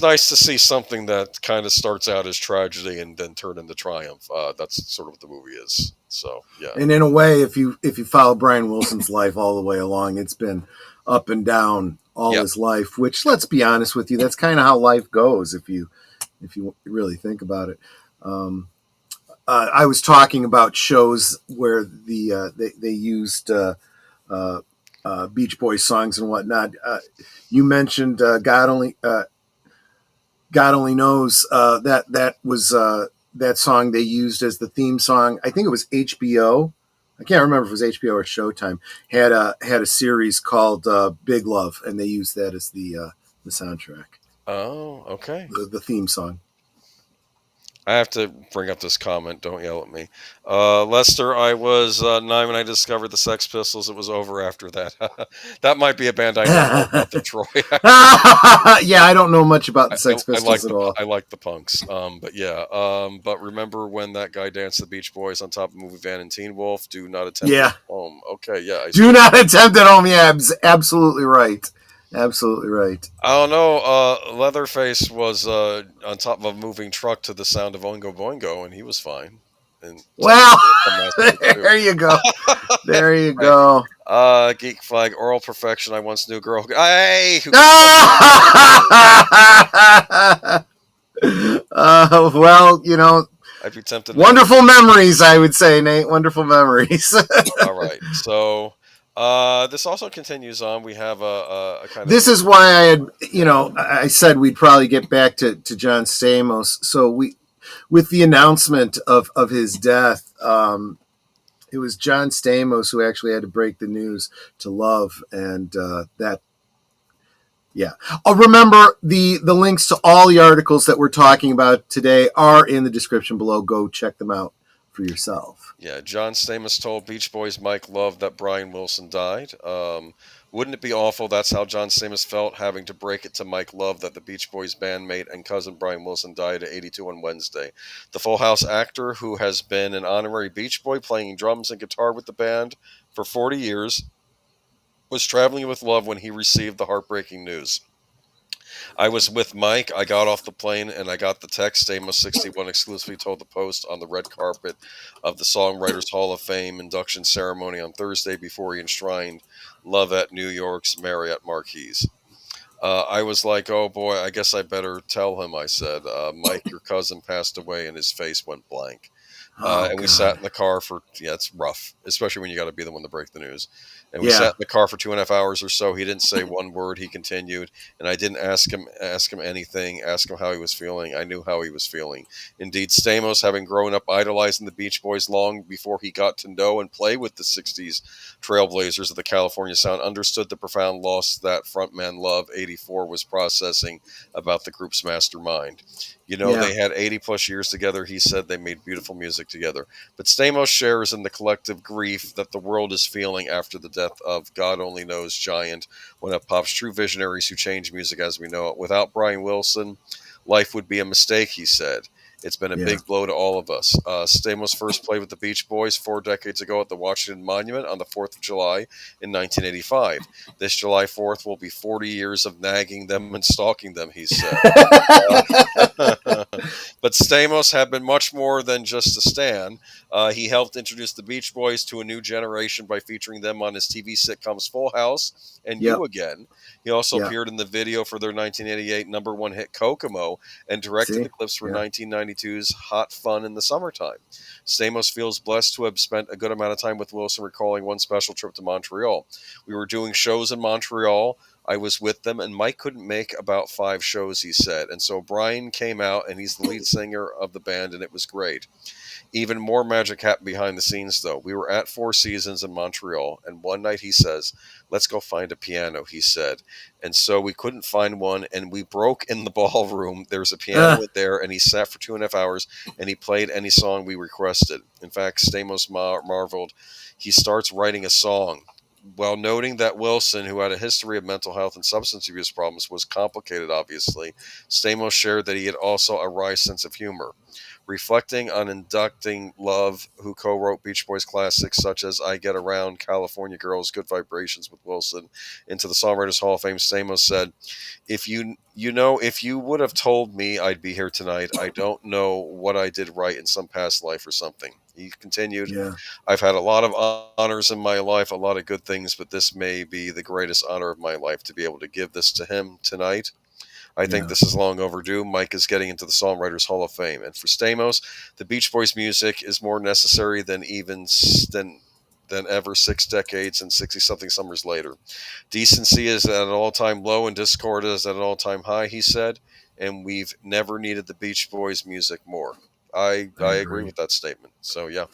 nice to see something that kind of starts out as tragedy and then turn into triumph. That's sort of what the movie is. So yeah. And in a way, if you follow Brian Wilson's life all the way along, it's been up and down all his life. Which, let's be honest with you, that's kind of how life goes if you really think about it. I was talking about shows where they used Beach Boys songs and whatnot. You mentioned God Only Knows. That was that song they used as the theme song. I think it was HBO. I can't remember if it was HBO or Showtime, had a series called Big Love, and they used that as the soundtrack. Oh, okay. The theme song. I have to bring up this comment. Don't yell at me. Lester, I was 9 when I discovered the Sex Pistols. It was over after that. That might be a band I don't know about, the Troy. Yeah, I don't know much about the Sex I like Pistols at all. I like the Punks. But yeah. But remember when that guy danced the Beach Boys on top of movie van and Teen Wolf? Do not attempt Yeah. it at home. Okay, yeah. Do not attempt at home. Yeah, absolutely right. Absolutely right. I don't know. Leatherface was on top of a moving truck to the sound of Oingo Boingo, and he was fine. And well, there you go. There you go. Geek Flag, Oral Perfection. I once knew a girl. Hey! Well, you know, I'd be tempted. Wonderful memories, I would say, Nate. Wonderful memories. All right. So this also continues on. We have a kind of. This is why I had, I said we'd probably get back to John Stamos. So with the announcement of his death, it was John Stamos who actually had to break the news to Love, and that. Yeah. Remember, the links to all the articles that we're talking about today are in the description below. Go check them out for yourself. Yeah, John Stamos told Beach Boys Mike Love that Brian Wilson died. Wouldn't it be awful? That's how John Stamos felt, having to break it to Mike Love that the Beach Boys bandmate and cousin Brian Wilson died at 82 on Wednesday. The Full House actor, who has been an honorary Beach Boy playing drums and guitar with the band for 40 years, was traveling with Love when he received the heartbreaking news. I was with Mike. I got off the plane and I got the text. Stamos 61 exclusively told the Post on the red carpet of the Songwriters Hall of Fame induction ceremony on Thursday before he enshrined Love at New York's Marriott Marquis. I was like, oh boy, I guess I better tell him, I said. Mike, your cousin passed away, and his face went blank. And we sat in the car for, it's rough, especially when you got to be the one to break the news. And we sat in the car for 2.5 hours or so. He didn't say one word. He continued, and I didn't ask him anything, ask him how he was feeling. I knew how he was feeling. Indeed, Stamos, having grown up idolizing the Beach Boys long before he got to know and play with the 60s trailblazers of the California sound, understood the profound loss that frontman Love 84 was processing about the group's mastermind. They had 80-plus years together. He said they made beautiful music together. But Stamos shares in the collective grief that the world is feeling after the death of God only knows giant, one of pop's true visionaries who changed music as we know it. Without Brian Wilson, life would be a mistake, he said. It's been a big blow to all of us. Stamos first played with the Beach Boys 4 decades ago at the Washington Monument on the 4th of July in 1985. This July 4th will be 40 years of nagging them and stalking them, he said. But Stamos had been much more than just a stan. He helped introduce the Beach Boys to a new generation by featuring them on his TV sitcoms Full House and You Again. He also appeared in the video for their 1988 #1 hit Kokomo and directed the clips for 1992's Hot Fun in the Summertime. Stamos feels blessed to have spent a good amount of time with Wilson, recalling one special trip to Montreal. We were doing shows in Montreal. I was with them, and Mike couldn't make about 5 shows, he said. And so Brian came out, and he's the lead singer of the band, and it was great. Even more magic happened behind the scenes, though. We were at Four Seasons in Montreal, and one night he says, let's go find a piano, he said. And so we couldn't find one, and we broke in the ballroom. There was a piano there, and he sat for 2.5 hours, and he played any song we requested. In fact, Stamos marveled. He starts writing a song. While noting that Wilson, who had a history of mental health and substance abuse problems, was complicated, obviously, Stamos shared that he had also a wry sense of humor. Reflecting on inducting Love, who co-wrote Beach Boys classics such as I Get Around, California Girls, Good Vibrations with Wilson, into the Songwriters Hall of Fame, Stamos said, if you would have told me I'd be here tonight, I don't know what I did right in some past life or something. He continued, I've had a lot of honors in my life, a lot of good things, but this may be the greatest honor of my life to be able to give this to him tonight. I think this is long overdue. Mike is getting into the Songwriters Hall of Fame. And for Stamos, the Beach Boys music is more necessary than ever 6 decades and 60-something summers later. Decency is at an all-time low and discord is at an all-time high, he said, and we've never needed the Beach Boys music more. I agree with that statement. So, yeah.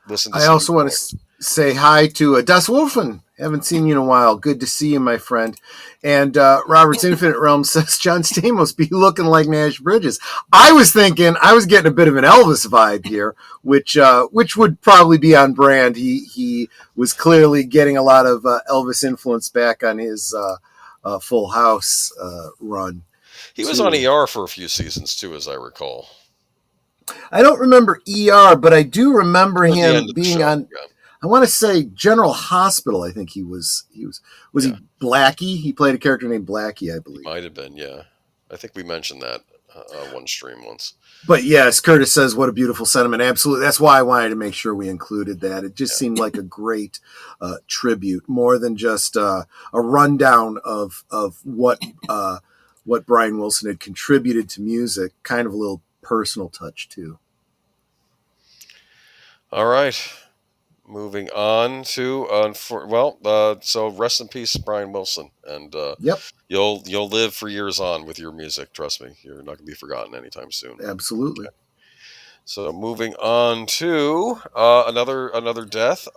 Listen to I also want to say hi to Das Wolfen. Haven't seen you in a while. Good to see you, my friend. And Robert's Infinite Realm says John Stamos be looking like Nash Bridges. I was getting a bit of an Elvis vibe here, which would probably be on brand. He was clearly getting a lot of Elvis influence back on his Full House run. He was on ER for a few seasons too, as I recall. I don't remember ER, but I do remember him being on. Yeah. I want to say General Hospital. I think he was. He Blackie? He played a character named Blackie, I believe. Might have been, yeah. I think we mentioned that one stream once. But yes, Curtis says, "What a beautiful sentiment." Absolutely, that's why I wanted to make sure we included that. It just seemed like a great tribute, more than just a rundown of what Brian Wilson had contributed to music. Kind of a little personal touch too. All right. Moving on to so rest in peace, Brian Wilson, and yep, you'll live for years on with your music. Trust me, you're not going to be forgotten anytime soon. Absolutely. Okay. So moving on to another death.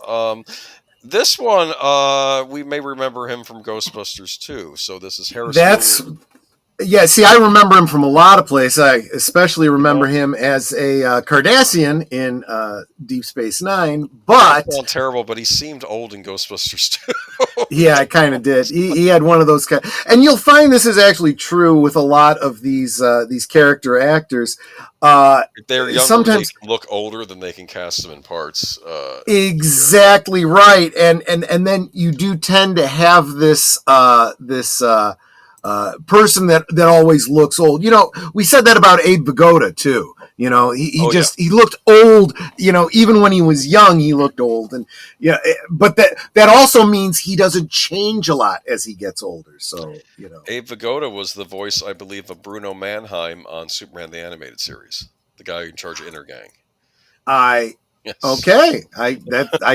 This one we may remember him from Ghostbusters 2. So this is Harrison. Yeah, see, I remember him from a lot of places. I especially remember him as a Cardassian in Deep Space Nine. But sound terrible, but he seemed old in Ghostbusters too. Yeah, I kind of did. He had one of those kind, and you'll find this is actually true with a lot of these character actors. They're younger, sometimes they look older than they can cast them in parts. Exactly right, and then you do tend to have this person that always looks old. You know, we said that about Abe Vigoda too. You know, he looked old. You know, even when he was young, he looked old. And but that also means he doesn't change a lot as he gets older. So Abe Vigoda was the voice, I believe, of Bruno Mannheim on Superman the Animated Series, the guy in charge of Intergang. Yes. Okay, I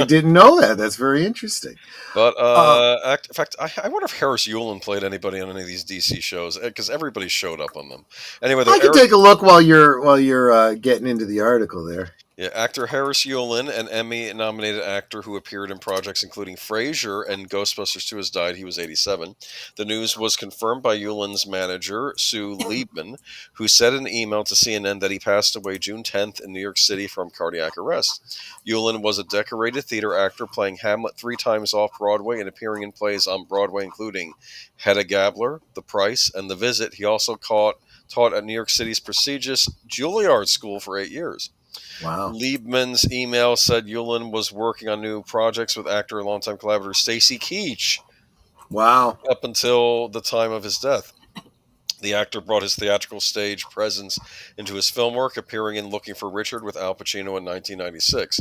didn't know that. That's very interesting. But in fact, I wonder if Harris Yulin played anybody on any of these DC shows, because everybody showed up on them. Anyway, I can take a look while you're getting into the article there. Yeah, actor Harris Yulin, an Emmy-nominated actor who appeared in projects including Frasier and Ghostbusters 2, has died. He was 87. The news was confirmed by Yulin's manager, Sue Liebman, who said in an email to CNN that he passed away June 10th in New York City from cardiac arrest. Yulin was a decorated theater actor, playing Hamlet 3 times off-Broadway and appearing in plays on Broadway, including Hedda Gabler, The Price, and The Visit. He also taught at New York City's prestigious Juilliard School for 8 years. Wow. Liebman's email said Yulin was working on new projects with actor and longtime collaborator Stacy Keach. Wow. Up until the time of his death. The actor brought his theatrical stage presence into his film work, appearing in Looking for Richard with Al Pacino in 1996.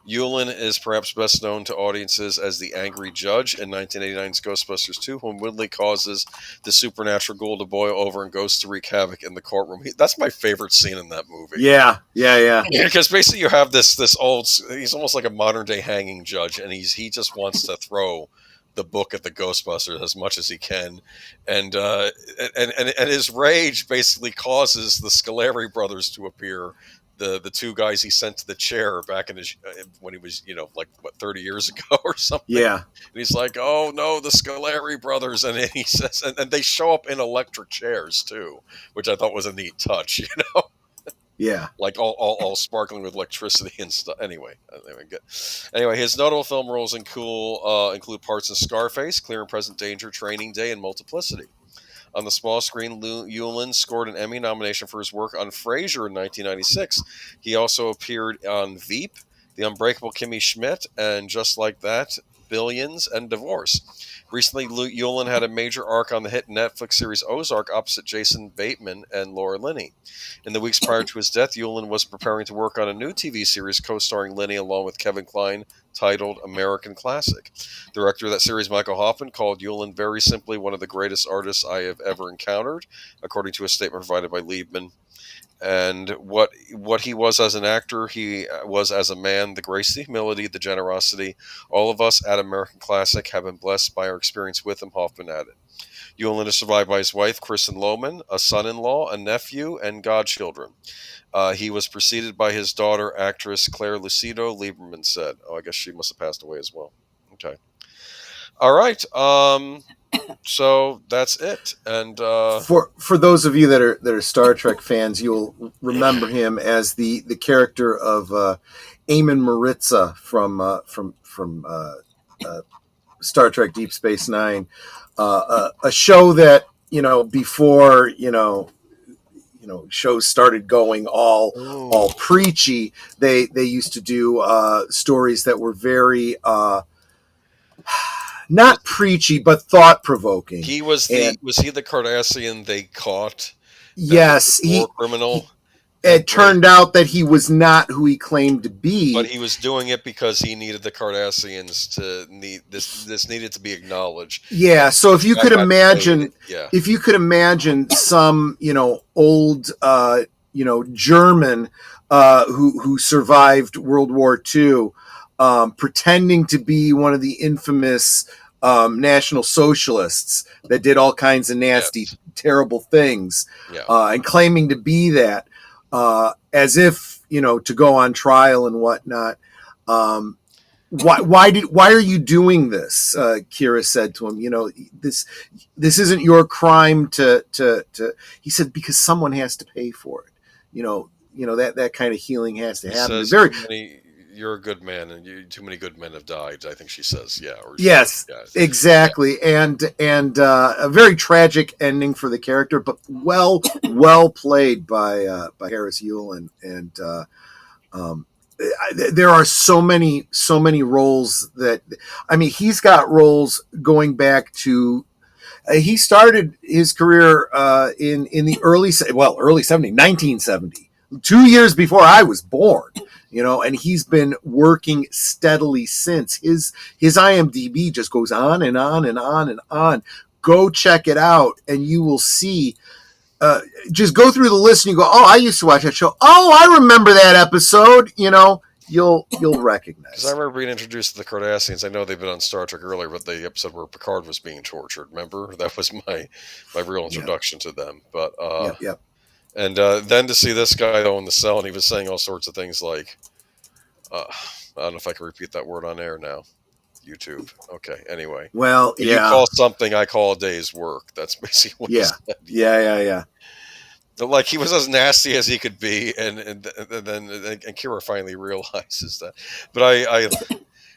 Yulin is perhaps best known to audiences as the angry judge in 1989's Ghostbusters 2, whom wittingly causes the supernatural ghoul to boil over and goes to wreak havoc in the courtroom. That's my favorite scene in that movie. Yeah. Because basically you have this old, he's almost like a modern day hanging judge, and he just wants to throw the book at the Ghostbusters as much as he can, and his rage basically causes the Scoleri brothers to appear. The 2 guys he sent to the chair back in his when he was 30 years ago or something. Yeah, and he's like, "Oh no, the Scoleri brothers," and he says, and they show up in electric chairs too, which I thought was a neat touch. Yeah, like all sparkling with electricity and stuff. Anyway, his notable film roles include parts in Scarface, Clear and Present Danger, Training Day, and Multiplicity. On the small screen, Yulin scored an Emmy nomination for his work on Frasier in 1996. He also appeared on Veep, The Unbreakable Kimmy Schmidt, and Just Like That, Billions, and Divorce. Recently, Yulin had a major arc on the hit Netflix series Ozark opposite Jason Bateman and Laura Linney. In the weeks prior to his death, Yulin was preparing to work on a new TV series co-starring Linney along with Kevin Kline, titled American Classic. Director of that series, Michael Hoffman, called Yulin very simply one of the greatest artists I have ever encountered, according to a statement provided by Liebman. And what he was as an actor, he was as a man, the grace, the humility, the generosity. All of us at American Classic have been blessed by our experience with him, Hoffman added. Yulin is survived by his wife, Kristen Lohman, a son-in-law, a nephew, and godchildren. He was preceded by his daughter, actress Claire Lucido, Lieberman said. Oh, I guess she must have passed away as well. Okay. All right. So that's it. And for those of you that are Star Trek fans, you'll remember him as the character of Eamon Maritza from Star Trek Deep Space Nine, a show that before shows started going all preachy. They used to do stories that were very not preachy but thought provoking. He was was he the Cardassian they caught? Yes, war criminal. It turned out that he was not who he claimed to be. But he was doing it because he needed the Cardassians to need this needed to be acknowledged. Yeah, so if you could imagine some, old German who survived World War II, pretending to be one of the infamous National Socialists that did all kinds of nasty, terrible things, and claiming to be that, as if to go on trial and whatnot. Why are you doing this? Kira said to him. This isn't your crime to. He said, because someone has to pay for it. That kind of healing has to happen. You're a good man, and too many good men have died. I think she says, yes, exactly, and a very tragic ending for the character, but well played by Harris Yulin, and there are so many roles that, he's got roles going back to. He started his career in the early 70s, 1970, 2 years before I was born. And he's been working steadily since. His IMDb just goes on and on and on and on. Go check it out, and you will see. Just go through the list, and you go, "Oh, I used to watch that show. Oh, I remember that episode." You'll recognize. Because I remember being introduced to the Cardassians. I know they've been on Star Trek earlier, but the episode where Picard was being tortured. Remember, that was my real introduction to them. But yep. And then to see this guy though in the cell, and he was saying all sorts of things like, I don't know if I can repeat that word on air now. YouTube. Okay. Anyway. Well, you call something, I call a day's work. That's basically what he said. Yeah. Like, he was as nasty as he could be, and then Kira finally realizes that. But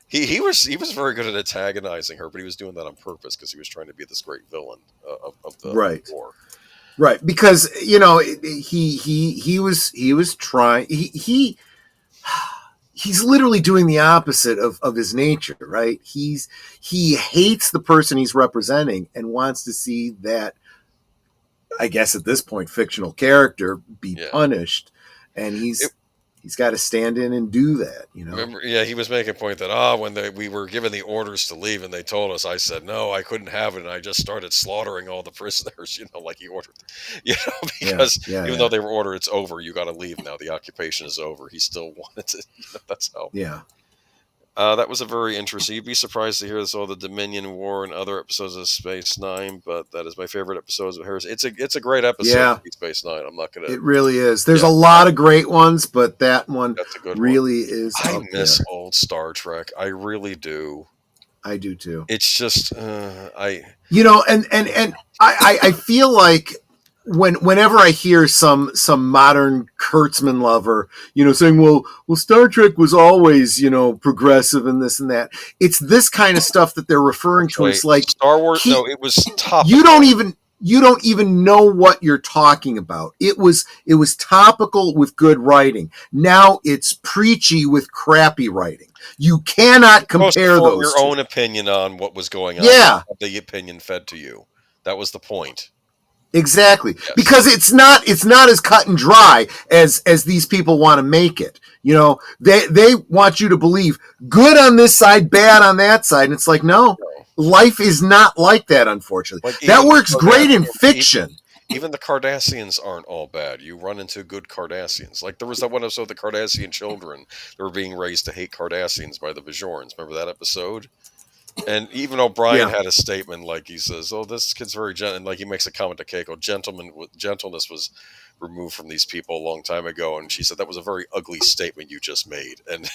he was very good at antagonizing her, but he was doing that on purpose because he was trying to be this great villain of the war. Right, because he was trying. He's literally doing the opposite of his nature, right? He hates the person he's representing and wants to see that, I guess at this point, fictional character be punished, and he's got to stand in and do that. Remember, he was making a point that when we were given the orders to leave and they told us, I said no, I couldn't have it, and I just started slaughtering all the prisoners. Like he ordered, because even though they were ordered, it's over. You got to leave now. The occupation is over. He still wanted to. That's how. Yeah. That was a very interesting. You'd be surprised to hear this, all the Dominion War and other episodes of Space Nine, but that is my favorite episodes of Harris. It's a great episode of Space Nine. I'm not gonna. It really is. There's a lot of great ones, but that one really is. I miss old Star Trek. I really do. I do too. It's just and I feel like whenever I hear some modern Kurtzman lover, saying, well, Star Trek was always, progressive and this and that. It's this kind of stuff that they're referring to. It's like Star Wars. No, it was topical. You don't even know what you're talking about. It was topical with good writing. Now it's preachy with crappy writing. You cannot compare those. Your own opinion on what was going on. Yeah, the opinion fed to you. That was the point. Exactly, because it's not as cut and dry as these people want to make it. They want you to believe good on this side, bad on that side, and it's like, no, life is not like that. Unfortunately, that works great in fiction. Even the Cardassians aren't all bad. You run into good Cardassians. Like there was that one episode, the Cardassian children, that were being raised to hate Cardassians by the Bajorans. Remember that episode? And even O'Brien Yeah. had a statement, like he says, "Oh, this kid's very gentle." And like he makes a comment to Keiko, gentleness was removed from these people a long time ago. And she said that was a very ugly statement you just made. And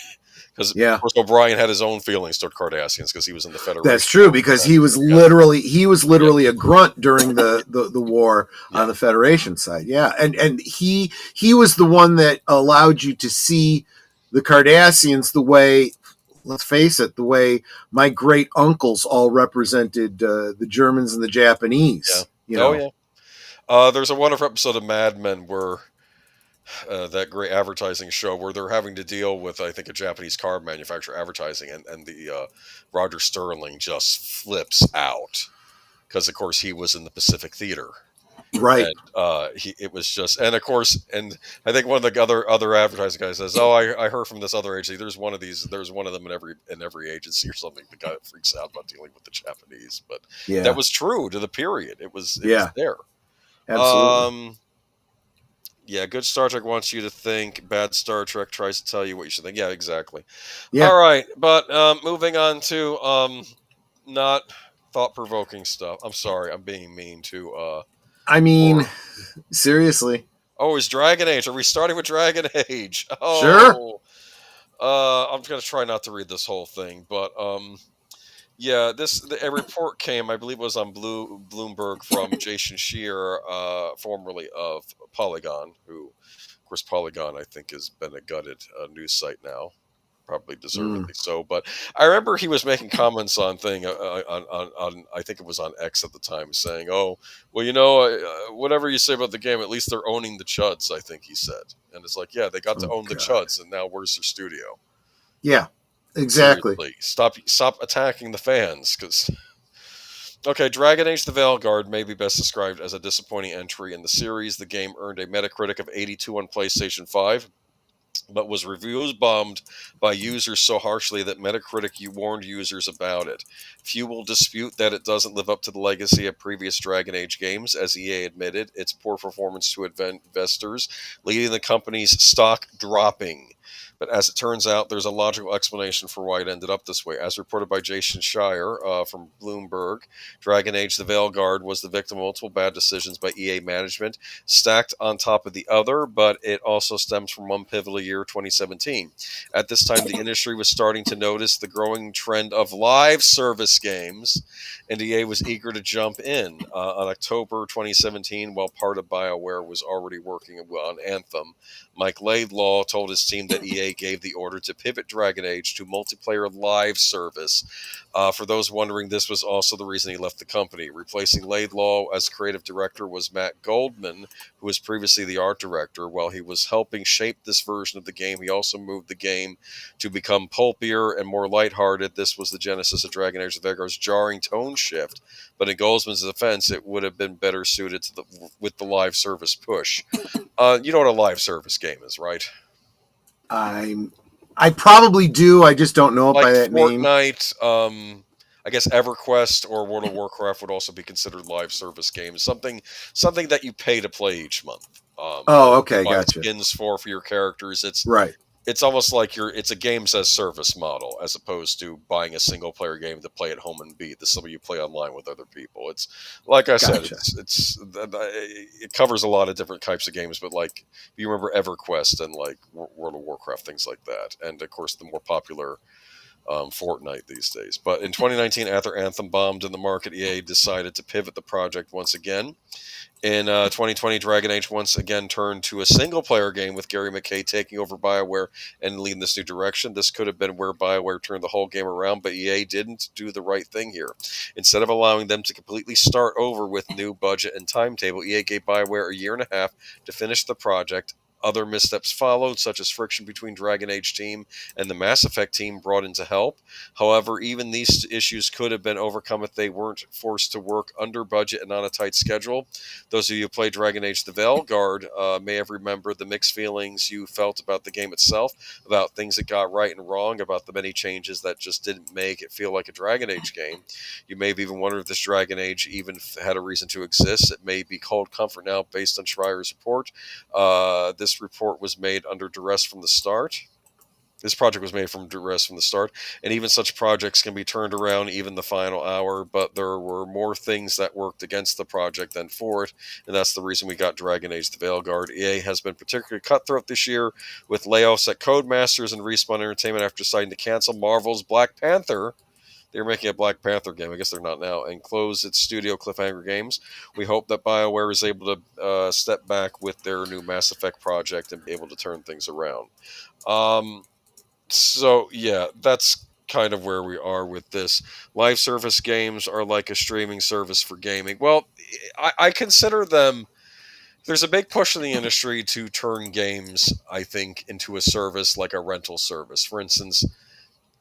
because of Yeah. course O'Brien had his own feelings toward Cardassians because he was in the Federation. That's true, because he was literally a grunt during the war on the Federation side. Yeah, and he was the one that allowed you to see the Cardassians the way, let's face it, the way my great uncles all represented the Germans and the Japanese. There's a wonderful episode of Mad Men where that great advertising show where they're having to deal with, I think, a Japanese car manufacturer advertising, and the Roger Sterling just flips out because, of course, he was in the Pacific Theater. Right. And it was just, and of course, and I think one of the other advertising guys says, "Oh, I heard from this other agency. There's one of them in every agency or something." The guy that freaks out about dealing with the Japanese, but that was true to the period. It was there. Absolutely. Yeah, good Star Trek wants you to think. Bad Star Trek tries to tell you what you should think. Yeah, exactly. Yeah. All right, but moving on to not thought-provoking stuff. I'm sorry, I'm being mean to. I mean, seriously. Oh, is Dragon Age? Are we starting with Dragon Age? Oh, sure. I'm gonna try not to read this whole thing, but yeah, a report came, I believe it was on Bloomberg from Jacen Shear, formerly of Polygon, who, of course, Polygon I think has been a gutted news site now, probably deservedly so. But I remember he was making comments on on I think it was on X at the time, saying, "Oh, well, whatever you say about the game, at least they're owning the chuds." I think he said, and it's like, yeah, they got to own the chuds, and now where's their studio? Yeah. Exactly. Seriously, stop attacking the fans, because okay, Dragon Age: The Veilguard may be best described as a disappointing entry in the series. The game earned a Metacritic of 82 on PlayStation 5, but was reviews bombed by users so harshly that Metacritic warned users about it. Few will dispute that it doesn't live up to the legacy of previous Dragon Age games, as EA admitted its poor performance to investors, leading the company's stock dropping. But as it turns out, there's a logical explanation for why it ended up this way. As reported by Jacen Shire from Bloomberg, Dragon Age: The Veilguard was the victim of multiple bad decisions by EA management, stacked on top of the other, but it also stems from one pivotal year, 2017. At this time, the industry was starting to notice the growing trend of live service games, and EA was eager to jump in. On October 2017, while part of BioWare was already working on Anthem, Mike Laidlaw told his team that EA gave the order to pivot Dragon Age to multiplayer live service. For those wondering, this was also the reason he left the company. Replacing Laidlaw as creative director was Matt Goldman, who was previously the art director. While he was helping shape this version of the game, he also moved the game to become pulpier and more lighthearted. This was the genesis of Dragon Age: The Veilguard's jarring tone shift, but in Goldman's defense, it would have been better suited to with the live service push. You know what a live service game is, right? I probably do. I just don't know it by that name. Fortnite, I guess EverQuest or World of Warcraft would also be considered live service games. Something that you pay to play each month. Okay, buy gotcha. Skins for your characters. It's right. It's almost like it's a games as service model, as opposed to buying a single player game to play at home and beat. This is something you play online with other people. It's like I said, it covers a lot of different types of games. But like, if you remember EverQuest and like World of Warcraft, things like that, and of course the more popular Fortnite these days. But in 2019, after Anthem bombed in the market, EA decided to pivot the project once again. In 2020, Dragon Age once again turned to a single-player game with Gary McKay taking over BioWare and leading this new direction. This could have been where BioWare turned the whole game around, but EA didn't do the right thing here. Instead of allowing them to completely start over with new budget and timetable, EA gave BioWare a year and a half to finish the project. Other missteps followed, such as friction between Dragon Age team and the Mass Effect team brought in to help. However, even these issues could have been overcome if they weren't forced to work under budget and on a tight schedule. Those of you who play Dragon Age: The Veilguard may have remembered the mixed feelings you felt about the game itself, about things it got right and wrong, about the many changes that just didn't make it feel like a Dragon Age game. You may have even wondered if this Dragon Age even had a reason to exist. It may be called comfort now based on Schreier's report. This report was made under duress from the start. This project was made from duress from the start, and even such projects can be turned around even the final hour, but there were more things that worked against the project than for it, and that's the reason we got Dragon Age the Veilguard. EA has been particularly cutthroat this year, with layoffs at Codemasters and Respawn Entertainment after deciding to cancel Marvel's Black Panther. They were making a Black Panther game, I guess they're not now, and close its studio Cliffhanger Games. We hope that BioWare is able to step back with their new Mass Effect project and be able to turn things around. So, yeah, that's kind of where we are with this. Live service games are like a streaming service for gaming. Well, I consider them. There's a big push in the industry to turn games, I think, into a service like a rental service. For instance,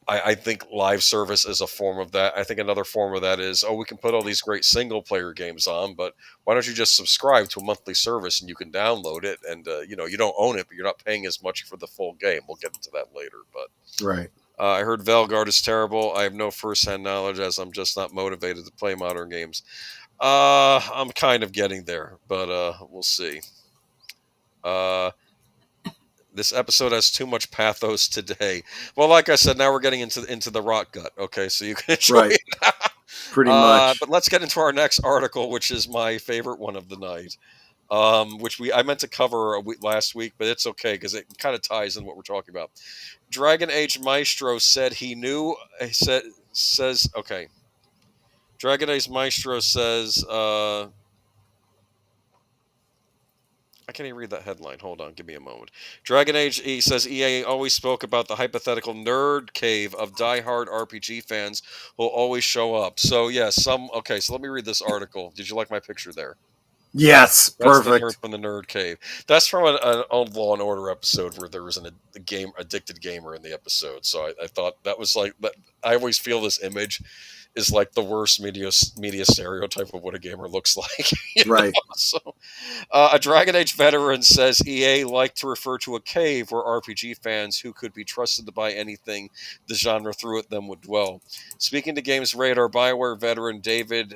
I think live service is a form of that. I think another form of that is, we can put all these great single player games on, but why don't you just subscribe to a monthly service and you can download it, and you don't own it, but you're not paying as much for the full game. We'll get into that later, but Right. I heard Veilguard is terrible. I have no first-hand knowledge, as I'm just not motivated to play modern games. I'm kind of getting there, but we'll see. This episode has too much pathos today. Well, like I said, now we're getting into the rot gut. Okay, so you can enjoy it. Pretty much. But let's get into our next article, which is my favorite one of the night. Which I meant to cover last week, but it's okay because it kind of ties in what we're talking about. Dragon Age Maestro said he knew. Says okay. Dragon Age Maestro says. I can't even read that headline. Hold on, give me a moment. Dragon Age, he says EA always spoke about the hypothetical nerd cave of diehard RPG fans who will always show up. So yeah, so let me read this article. Did you like my picture there? Yes, That's perfect. the nerd from the nerd cave. That's from an old Law and Order episode where there was a addicted gamer in the episode. So I thought that was like, I always feel this image is like the worst media stereotype of what a gamer looks like. Right. So, a Dragon Age veteran says EA liked to refer to a cave where RPG fans who could be trusted to buy anything the genre threw at them would dwell. Speaking to Games Radar, BioWare veteran David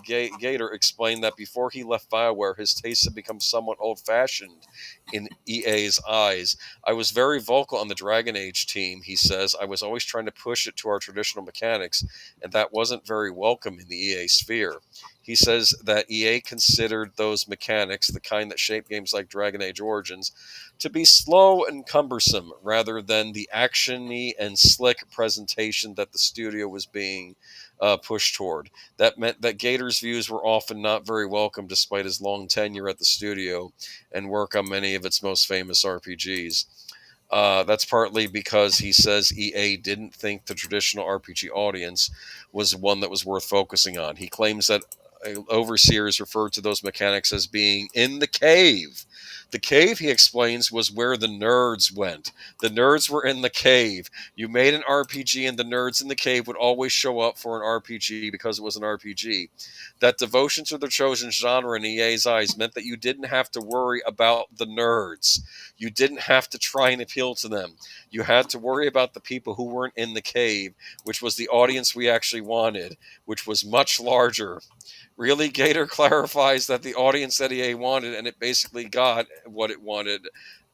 Gator explained that before he left BioWare, his tastes had become somewhat old-fashioned in EA's eyes. I was very vocal on the Dragon Age team, he says. I was always trying to push it to our traditional mechanics, and that wasn't very welcome in the EA sphere. He says that EA considered those mechanics, the kind that shape games like Dragon Age Origins, to be slow and cumbersome rather than the actiony and slick presentation that the studio was being pushed toward. That meant that Gator's views were often not very welcome despite his long tenure at the studio and work on many of its most famous RPGs. That's partly because he says EA didn't think the traditional RPG audience was one that was worth focusing on. He claims that overseers referred to those mechanics as being in the cave. The cave, he explains, was where the nerds went. The nerds were in the cave. You made an RPG and the nerds in the cave would always show up for an RPG because it was an RPG. That devotion to the chosen genre in EA's eyes meant that you didn't have to worry about the nerds. You didn't have to try and appeal to them. You had to worry about the people who weren't in the cave, which was the audience we actually wanted, which was much larger. Really, Gator clarifies that the audience that EA wanted, and it basically got what it wanted.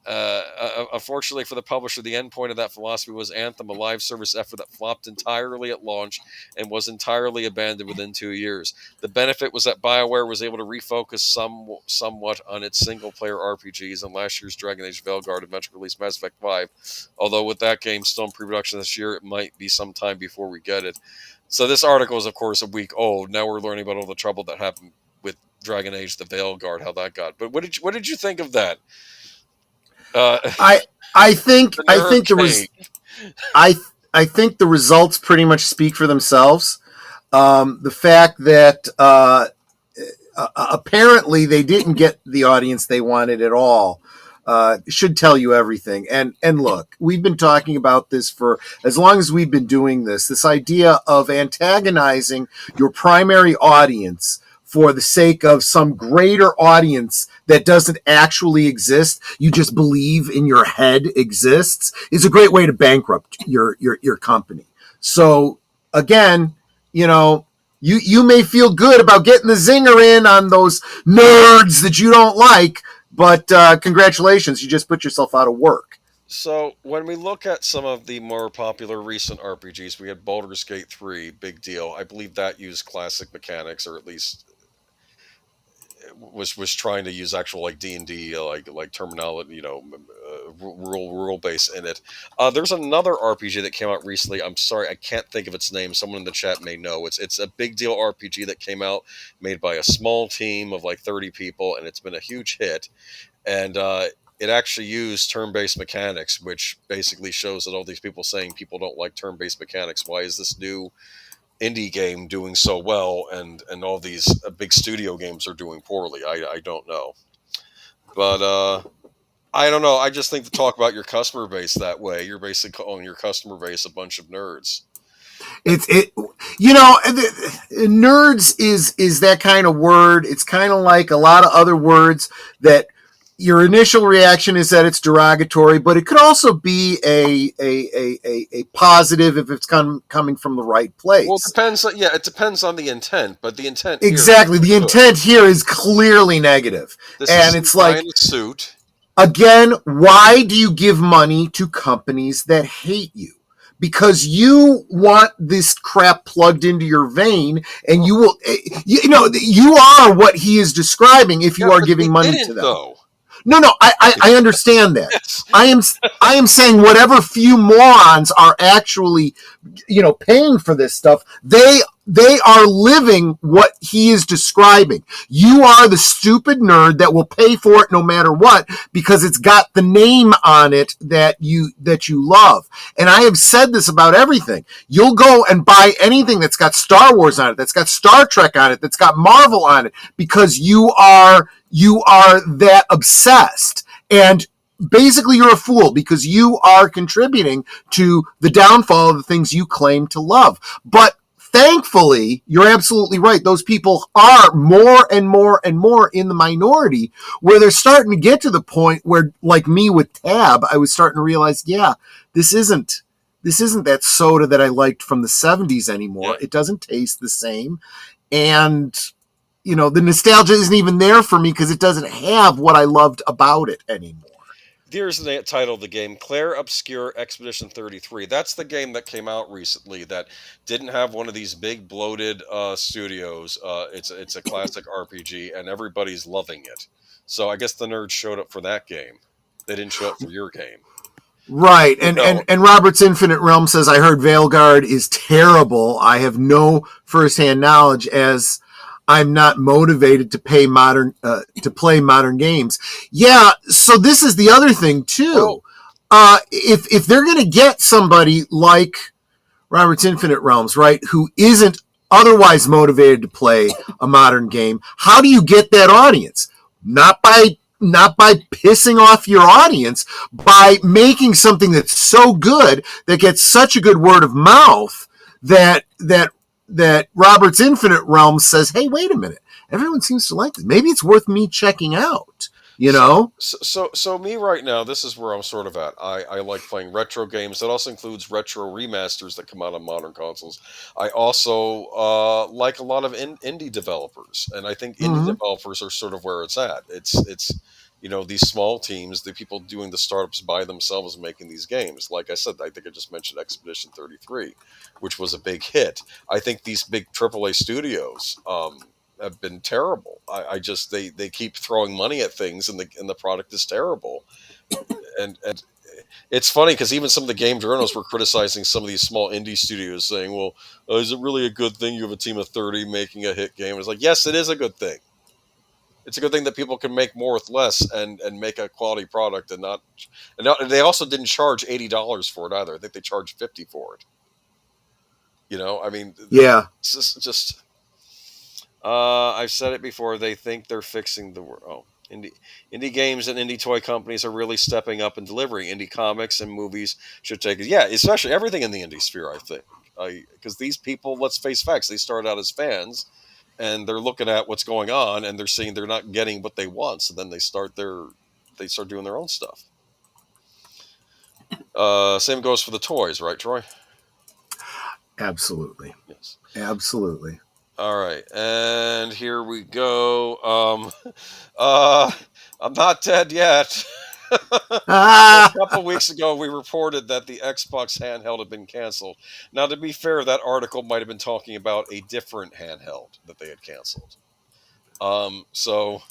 Unfortunately for the publisher, the end point of that philosophy was Anthem, a live service effort that flopped entirely at launch and was entirely abandoned within 2 years. The benefit was that BioWare was able to refocus somewhat on its single-player RPGs, and last year's Dragon Age Veilguard eventually released Mass Effect 5. Although with that game still in pre-production this year, it might be some time before we get it. So this article is, of course, a week old. Now we're learning about all the trouble that happened with Dragon Age: The Veilguard, how that got. But what did you think of that? I think the results pretty much speak for themselves. The fact that apparently they didn't get the audience they wanted at all should tell you everything. And look, we've been talking about this for as long as we've been doing this idea of antagonizing your primary audience for the sake of some greater audience that doesn't actually exist, you just believe in your head exists, is a great way to bankrupt your company. So again, you may feel good about getting the zinger in on those nerds that you don't like, but congratulations, you just put yourself out of work. So when we look at some of the more popular recent RPGs, we had Baldur's Gate 3, big deal. I believe that used classic mechanics, or at least was trying to use actual like D&D like terminology, rule base in it. There's another RPG that came out recently. I'm sorry, I can't think of its name. Someone in the chat may know. It's a big deal RPG that came out, made by a small team of like 30 people, and it's been a huge hit. And it actually used turn-based mechanics, which basically shows that all these people saying people don't like turn-based mechanics. Why is this new indie game doing so well, and all these big studio games are doing poorly? I don't know, but I don't know. I just think to talk about your customer base that way, you're basically calling your customer base a bunch of nerds. It's it, you know, nerds is that kind of word. It's kind of like a lot of other words that your initial reaction is that it's derogatory, but it could also be a positive if it's coming from the right place. Well, it depends. Yeah, it depends on the intent, but the intent exactly. The intent here is clearly negative, and it's like a suit. Again, why do you give money to companies that hate you? Because you want this crap plugged into your vein, and you will, you are what he is describing if you are giving money to them. Though. No, I understand that. Yes. I am saying whatever few morons are actually, paying for this stuff, they are living what he is describing. You are the stupid nerd that will pay for it no matter what because it's got the name on it that you love. And I have said this about everything. You'll go and buy anything that's got Star Wars on it, that's got Star Trek on it, that's got Marvel on it, because you are that obsessed. And basically you're a fool because you are contributing to the downfall of the things you claim to love. But thankfully, you're absolutely right. Those people are more and more and more in the minority, where they're starting to get to the point where, like me with Tab, I was starting to realize, this isn't that soda that I liked from the 70s anymore. Yeah. It doesn't taste the same. And the nostalgia isn't even there for me because it doesn't have what I loved about it anymore. Here's the title of the game, Claire Obscure Expedition 33. That's the game that came out recently that didn't have one of these big bloated studios. It's a classic RPG, and everybody's loving it. So I guess the nerds showed up for that game. They didn't show up for your game. Right, and Robert's Infinite Realm says, I heard Veilguard is terrible. I have no firsthand knowledge as I'm not motivated to play modern games. Yeah, so this is the other thing too. If they're going to get somebody like Robert's Infinite Realms, right, who isn't otherwise motivated to play a modern game, how do you get that audience? Not by pissing off your audience, by making something that's so good that gets such a good word of mouth that Robert's Infinite Realm says, hey, wait a minute, everyone seems to like this. Maybe it's worth me checking out, So me right now, this is where I'm sort of at. I like playing retro games. That also includes retro remasters that come out on modern consoles. I also like a lot of indie developers, and I think indie developers are sort of where it's at. It's these small teams, the people doing the startups by themselves making these games. Like I said, I think I just mentioned Expedition 33, which was a big hit. I think these big AAA studios have been terrible. I just they keep throwing money at things, and the product is terrible. And it's funny because even some of the game journals were criticizing some of these small indie studios, saying, "Well, is it really a good thing you have a team of 30 making a hit game?" It's like, yes, it is a good thing. It's a good thing that people can make more with less and make a quality product and they also didn't charge $80 for it either. I think they charged $50 for it. I mean, yeah, it's just I've said it before. They think they're fixing the world. Oh, indie games and indie toy companies are really stepping up and delivering. Indie comics and movies should take it. Yeah, especially everything in the indie sphere, I think. Because these people, let's face facts, they start out as fans, and they're looking at what's going on, and they're seeing they're not getting what they want, so then they start doing their own stuff. Same goes for the toys, right, Troy? Absolutely. Yes. Absolutely. All right, and here we go. I'm not dead yet. A Ah, couple weeks ago, we reported that the Xbox handheld had been canceled. Now, to be fair, that article might have been talking about a different handheld that they had canceled. So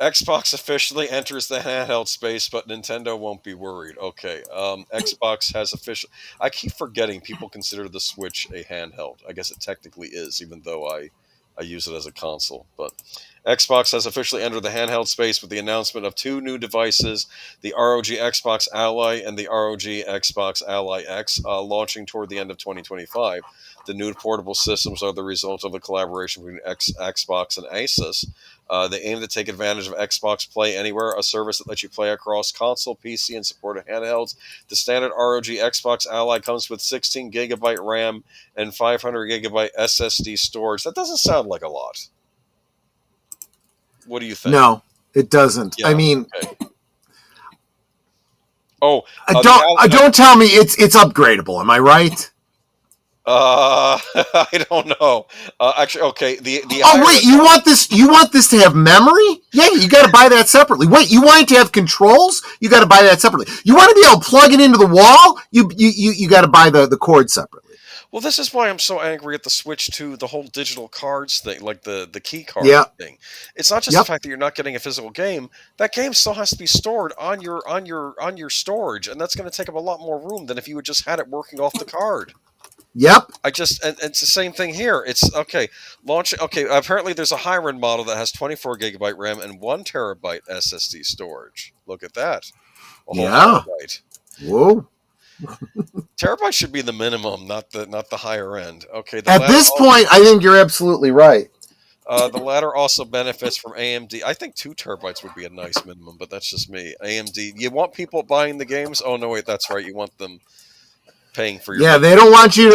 Xbox officially enters the handheld space, but Nintendo won't be worried. Okay, Xbox has official. I keep forgetting people consider the Switch a handheld. I guess it technically is, even though I use it as a console. But Xbox has officially entered the handheld space with the announcement of two new devices, the ROG Xbox Ally and the ROG Xbox Ally X, launching toward the end of 2025. The new portable systems are the result of a collaboration between Xbox and Asus. They aim to take advantage of Xbox Play Anywhere, a service that lets you play across console, PC, and supported handhelds. The standard ROG Xbox Ally comes with 16 gigabyte RAM and 500 gigabyte SSD storage. That doesn't sound like a lot. What do you think? no, it doesn't. I Yeah. mean, Okay. Oh, don't tell me it's upgradable. Am I right? I don't know. Actually, okay. The Oh wait, you want this? You want this to have memory? Yeah, you got to buy that separately. Wait, you want it to have controls? You got to buy that separately. You want to be able to plug it into the wall? You got to buy the cord separately. Well, this is why I'm so angry at the switch to the whole digital cards thing, like the key card Yeah. thing. It's not just the fact that you're not getting a physical game. That game still has to be stored on your storage, and that's going to take up a lot more room than if you had just had it working off the card. Yep. And it's the same thing here. It's okay. Apparently there's a Herrin model that has 24 gigabyte RAM and 1 terabyte SSD storage. Look at that. A whole terabyte. Whoa. Terabyte should be the minimum, not the higher end. Okay. At this point, I think you're absolutely right. The latter also benefits from AMD. I think 2 terabytes would be a nice minimum, but that's just me. AMD. You want people buying the games? Oh no, wait, that's right. You want them paying for your. Yeah, they don't want you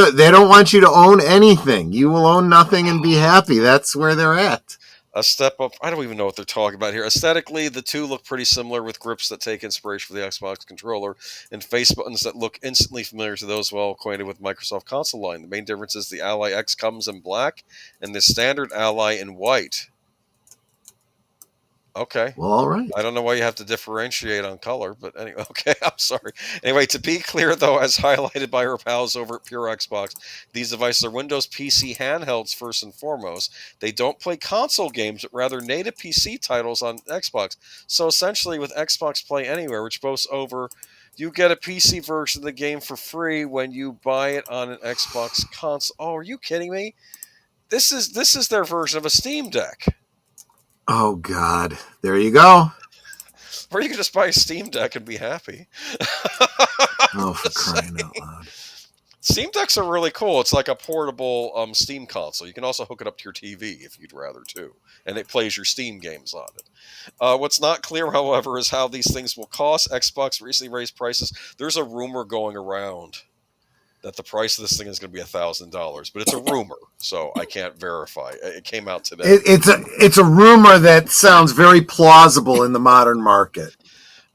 to own anything. You will own nothing and be happy. That's where they're at. A step up. I don't even know what they're talking about here. Aesthetically, the two look pretty similar, with grips that take inspiration from the Xbox controller and face buttons that look instantly familiar to those well acquainted with Microsoft console line. The main difference is the Ally X comes in black and the standard Ally in white. Okay. Well, all right. I don't know why you have to differentiate on color, but anyway, okay, I'm sorry. Anyway, to be clear, though, as highlighted by our pals over at Pure Xbox, these devices are Windows PC handhelds first and foremost. They don't play console games, but rather native PC titles on Xbox. So essentially, with Xbox Play Anywhere, which boasts over, you get a PC version of the game for free when you buy it on an Xbox console. Oh, are you kidding me? This is their version of a Steam Deck. Oh, God. There you go. Or you can just buy a Steam Deck and be happy. Oh, for crying out loud. Steam Decks are really cool. It's like a portable Steam console. You can also hook it up to your TV if you'd rather, too. And it plays your Steam games on it. What's not clear, however, is how these things will cost. Xbox recently raised prices. There's a rumor going around that the price of this thing is going to be $1,000, but it's a rumor, so I can't verify. It came out today. It's a rumor that sounds very plausible in the modern market.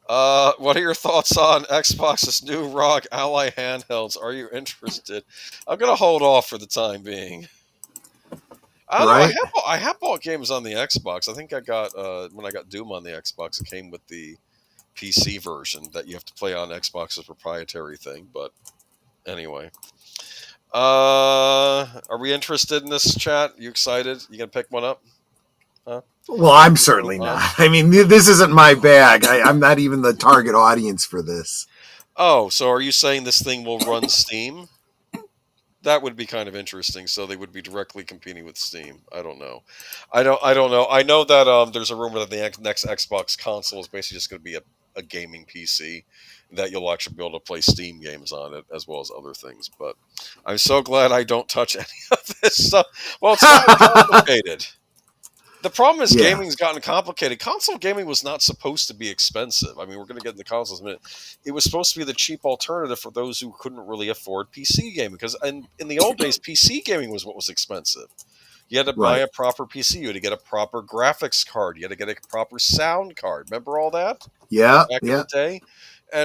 What are your thoughts on Xbox's new ROG Ally handhelds? Are you interested? I'm going to hold off for the time being. I have bought games on the Xbox. I think I got when I got Doom on the Xbox, it came with the PC version that you have to play on Xbox's proprietary thing, but anyway, are we interested in this, chat? You excited? You gonna pick one up? Huh? Well, I'm certainly not. I mean, this isn't my bag. I'm not even the target audience for this. Oh, so are you saying this thing will run Steam? That would be kind of interesting. So they would be directly competing with Steam. I don't know. I don't know. I know that there's a rumor that the next Xbox console is basically just going to be a gaming PC that you'll actually be able to play Steam games on it as well as other things. But I'm so glad I don't touch any of this stuff. Well, it's gotten complicated. The problem is gaming's gotten complicated. Console gaming was not supposed to be expensive. I mean, we're going to get into consoles in a minute. It was supposed to be the cheap alternative for those who couldn't really afford PC gaming. Because in the old days, PC gaming was what was expensive. You had to buy a proper PC. You had to get a proper graphics card. You had to get a proper sound card. Remember all that? Yeah. Back in the day?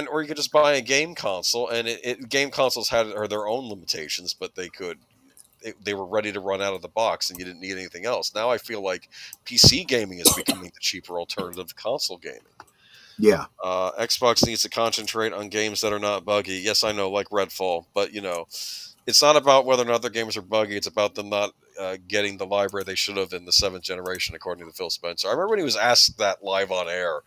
Or you could just buy a game console. And game consoles had their own limitations, but they were ready to run out of the box and you didn't need anything else. Now I feel like PC gaming is becoming the cheaper alternative to console gaming. Yeah. Xbox needs to concentrate on games that are not buggy. Yes, I know, like Redfall, but it's not about whether or not their games are buggy. It's about them not getting the library they should have in the 7th generation, according to Phil Spencer. I remember when he was asked that live on air,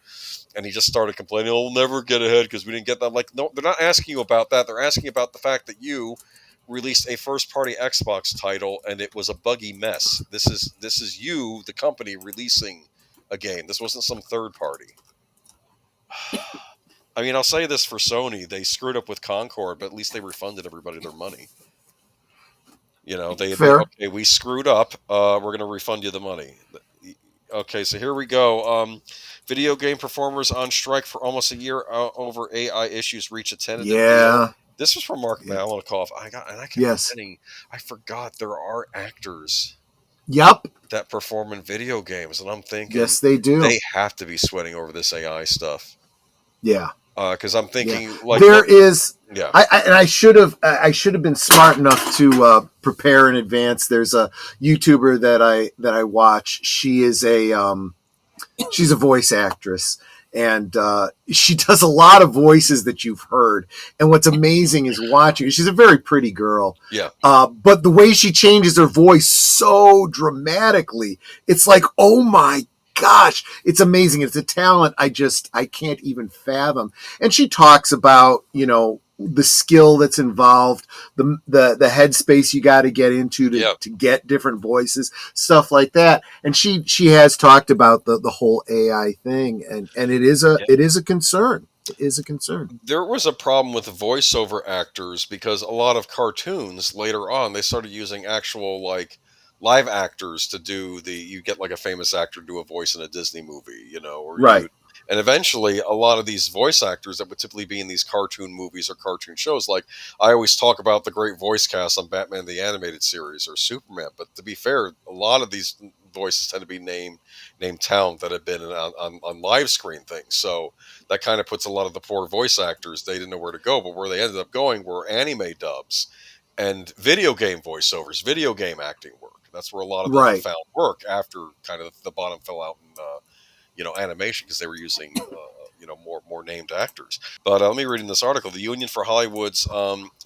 and he just started complaining, "Oh, we'll never get ahead because we didn't get that." I'm like, no, they're not asking you about that. They're asking about the fact that you released a first-party Xbox title and it was a buggy mess. This is you, the company, releasing a game. This wasn't some third party. I mean, I'll say this for Sony: they screwed up with Concord, but at least they refunded everybody their money. They Fair. okay, we screwed up. We're going to refund you the money. Okay, so here we go. Video game performers on strike for almost a year over AI issues reach a tentative deal. Yeah. This was from Marc Malnekoff. I kept forgetting. I forgot there are actors. Yep. That perform in video games, and I'm thinking, yes, they do. They have to be sweating over this AI stuff. Yeah. Because I'm thinking, there is. Yeah. I should have been smart enough to prepare in advance. There's a YouTuber that I watch. She is she's a voice actress, and she does a lot of voices that you've heard. And what's amazing is watching. She's a very pretty girl. Yeah. But the way she changes her voice so dramatically, it's like, oh my gosh, it's amazing. It's a talent I can't even fathom. And she talks about, the skill that's involved, the headspace you got to get into to get different voices, stuff like that. And she has talked about the whole AI thing, and it is a concern. It is a concern. There was a problem with the voiceover actors because a lot of cartoons later on, they started using actual live actors to do you get a famous actor do a voice in a Disney movie, right. And eventually a lot of these voice actors that would typically be in these cartoon movies or cartoon shows, I always talk about the great voice cast on Batman the Animated Series or Superman, but to be fair, a lot of these voices tend to be named talent that have been on live screen things. So that kind of puts a lot of the poor voice actors, they didn't know where to go, but where they ended up going were anime dubs and video game voiceovers, video game acting work. That's where a lot of them found work after kind of the bottom fell out in animation because they were using more named actors. But let me read in this article. The Union for Hollywood's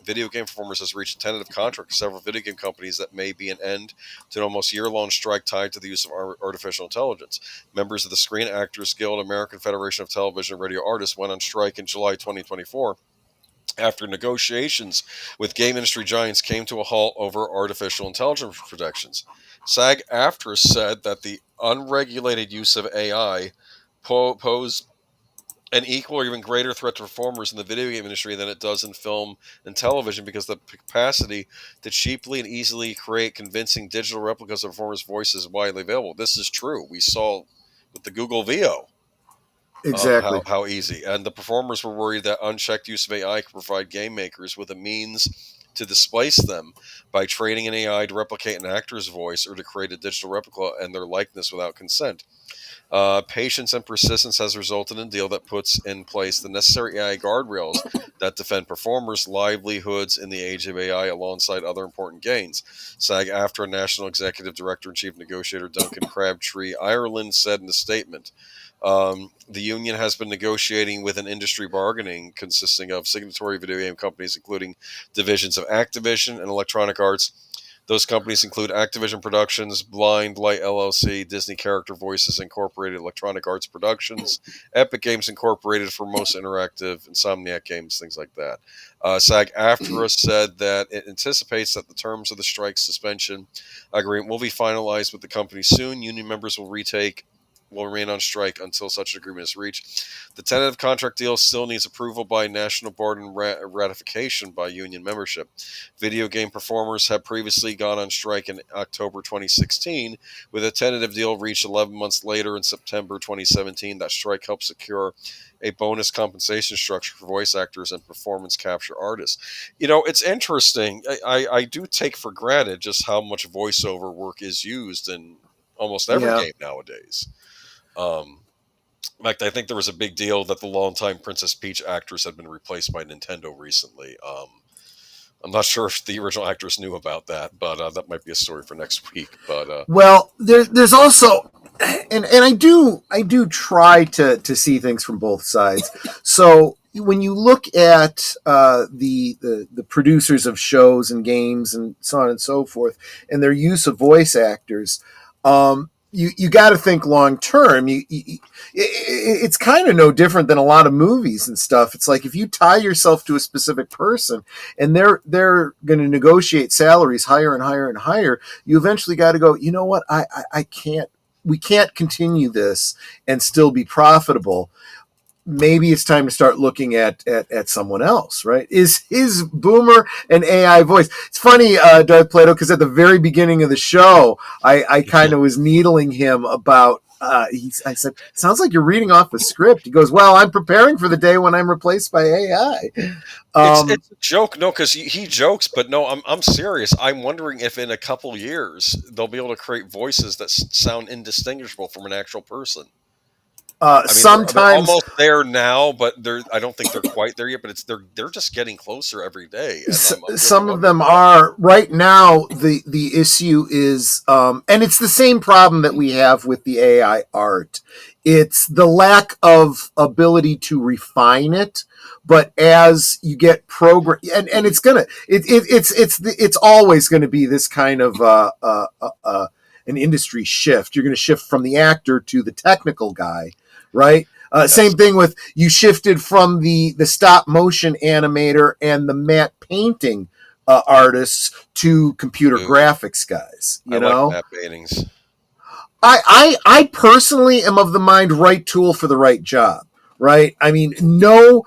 video game performers has reached a tentative contract with several video game companies that may be an end to an almost year-long strike tied to the use of artificial intelligence. Members of the Screen Actors Guild, American Federation of Television and Radio Artists went on strike in July 2024. After negotiations with game industry giants came to a halt over artificial intelligence protections. SAG-AFTRA said that the unregulated use of AI pose an equal or even greater threat to performers in the video game industry than it does in film and television because the capacity to cheaply and easily create convincing digital replicas of performers' voices is widely available. This is true. We saw with the Google VO. Exactly. How easy. And the performers were worried that unchecked use of AI could provide game makers with a means to displace them by training an AI to replicate an actor's voice or to create a digital replica and their likeness without consent. Patience and persistence has resulted in a deal that puts in place the necessary AI guardrails that defend performers' livelihoods in the age of AI alongside other important gains. SAG-AFTRA National Executive Director and Chief Negotiator Duncan Crabtree Ireland said in a statement, the union has been negotiating with an industry bargaining consisting of signatory video game companies, including divisions of Activision and Electronic Arts. Those companies include Activision Productions, Blind Light LLC, Disney Character Voices Incorporated, Electronic Arts Productions, Epic Games Incorporated for most interactive, Insomniac Games, things like that. SAG-AFTRA said that it anticipates that the terms of the strike suspension agreement will be finalized with the company soon. Union members will remain on strike until such an agreement is reached. The tentative contract deal still needs approval by National Board and ratification by union membership. Video game performers have previously gone on strike in October 2016, with a tentative deal reached 11 months later in September 2017. That strike helped secure a bonus compensation structure for voice actors and performance capture artists. It's interesting. I do take for granted just how much voiceover work is used in almost every game nowadays. In fact, I think there was a big deal that the longtime Princess Peach actress had been replaced by Nintendo recently. I'm not sure if the original actress knew about that, but that might be a story for next week. But well, there's also and I do try to see things from both sides. So when you look at the producers of shows and games and so on and so forth, and their use of voice actors, you got to think long term. It's kind of no different than a lot of movies and stuff. It's like if you tie yourself to a specific person and they're going to negotiate salaries higher and higher and higher, you eventually got to go, you know what, I can't. We can't continue this and still be profitable. Maybe it's time to start looking at someone else, right? Is Boomer an AI voice? It's funny, Darth Plato, because at the very beginning of the show, I kind of was needling him about. I said, "Sounds like you're reading off a script." He goes, "Well, I'm preparing for the day when I'm replaced by AI." It's a joke, no, because he jokes, but no, I'm serious. I'm wondering if in a couple years they'll be able to create voices that sound indistinguishable from an actual person. I mean, they're Sometimes almost there now, but I don't think they're quite there yet. But they're just getting closer every day. And I'm really some of wondering. them are right now. The issue is, and it's the same problem that we have with the AI art. It's the lack of ability to refine it. But as you get program, and it's always gonna be this kind of an industry shift. You're gonna shift from the actor to the technical guy, right? Yes. Same thing with you shifted from the stop motion animator and the matte painting artists to computer graphics guys. You know, like matte paintings. I personally am of the mind right tool for the right job. Right? I mean, no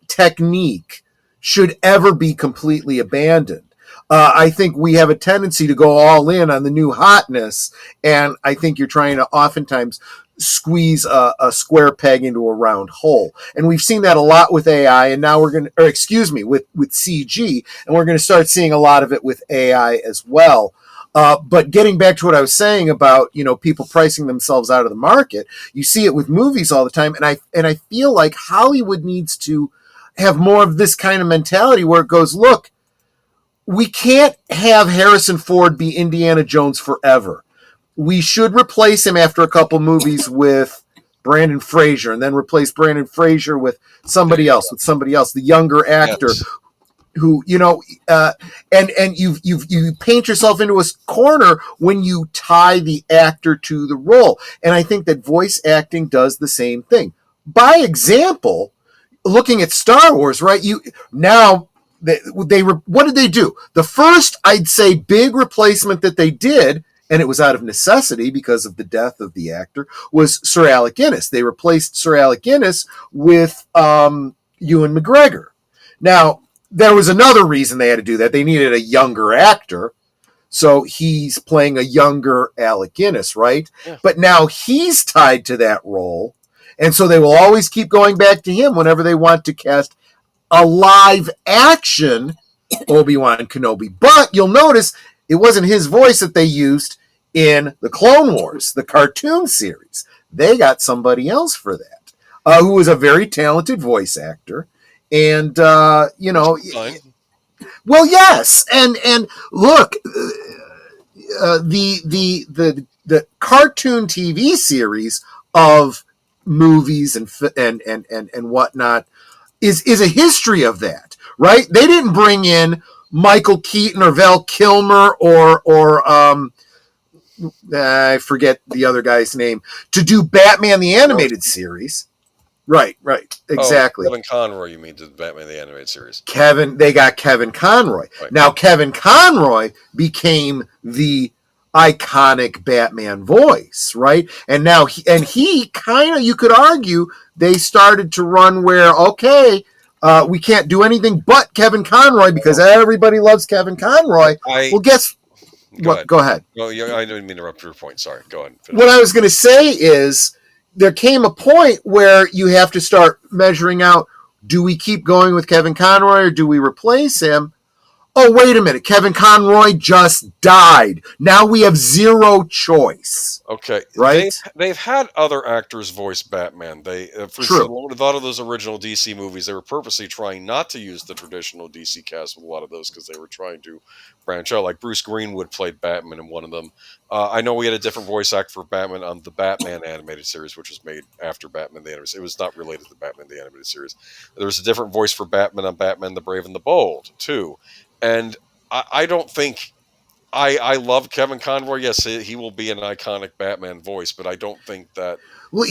technique should ever be completely abandoned. I think we have a tendency to go all in on the new hotness, and I think you're trying to oftentimes squeeze a square peg into a round hole. And we've seen that a lot with AI, and now we're going to, or excuse me, with CG, and we're going to start seeing a lot of it with AI as well. But getting back to what I was saying about, you know, people pricing themselves out of the market, you see it with movies all the time, and I feel like Hollywood needs to have more of this kind of mentality where it goes, look, we can't have Harrison Ford be Indiana Jones forever. We should replace him after a couple movies with Brandon Fraser, and then replace Brandon Fraser with somebody else, the younger actor. Yes. Who, you know, and you paint yourself into a corner when you tie the actor to the role. And I think that voice acting does the same thing. By example, looking at Star Wars, right? What did they do? The first, I'd say, big replacement that they did, and it was out of necessity because of the death of the actor, was Sir Alec Guinness. They replaced Sir Alec Guinness with Ewan McGregor. Now, there was another reason they had to do that. They needed a younger actor. So he's playing a younger Alec Guinness, right? Yeah. But now he's tied to that role. And so they will always keep going back to him whenever they want to cast a live action Obi-Wan Kenobi. But you'll notice it wasn't his voice that they used in the Clone Wars, the cartoon series. They got somebody else for that, who was a very talented voice actor. And you know, well, yes, and look, the cartoon TV series of movies and whatnot is a history of that, right? They didn't bring in Michael Keaton or Val Kilmer or I forget the other guy's name to do Batman the Animated Series. Right, exactly. Kevin Conroy, you mean, the Batman the Animated Series? They got Kevin Conroy. Right. Now, Kevin Conroy became the iconic Batman voice, right? And now he kind of, you could argue, they started to run where, okay, we can't do anything but Kevin Conroy because everybody loves Kevin Conroy. Well, guess what? Go ahead. No, I didn't mean to interrupt your point. Sorry. Go ahead. What I was going to say is, there came a point where you have to start measuring out, do we keep going with Kevin Conroy or do we replace him? Oh, wait a minute. Kevin Conroy just died. Now we have zero choice. Okay. Right? They've had other actors voice Batman. For a lot of those original DC movies, they were purposely trying not to use the traditional DC cast with a lot of those because they were trying to branch out. Like Bruce Greenwood played Batman in one of them. I know we had a different voice actor for Batman on the Batman animated series, which was made after Batman the animated. It was not related to Batman the animated series. There was a different voice for Batman on Batman the Brave and the Bold too, and I don't think. I love Kevin Conroy. Yes, he will be an iconic Batman voice, but I don't think that. Well,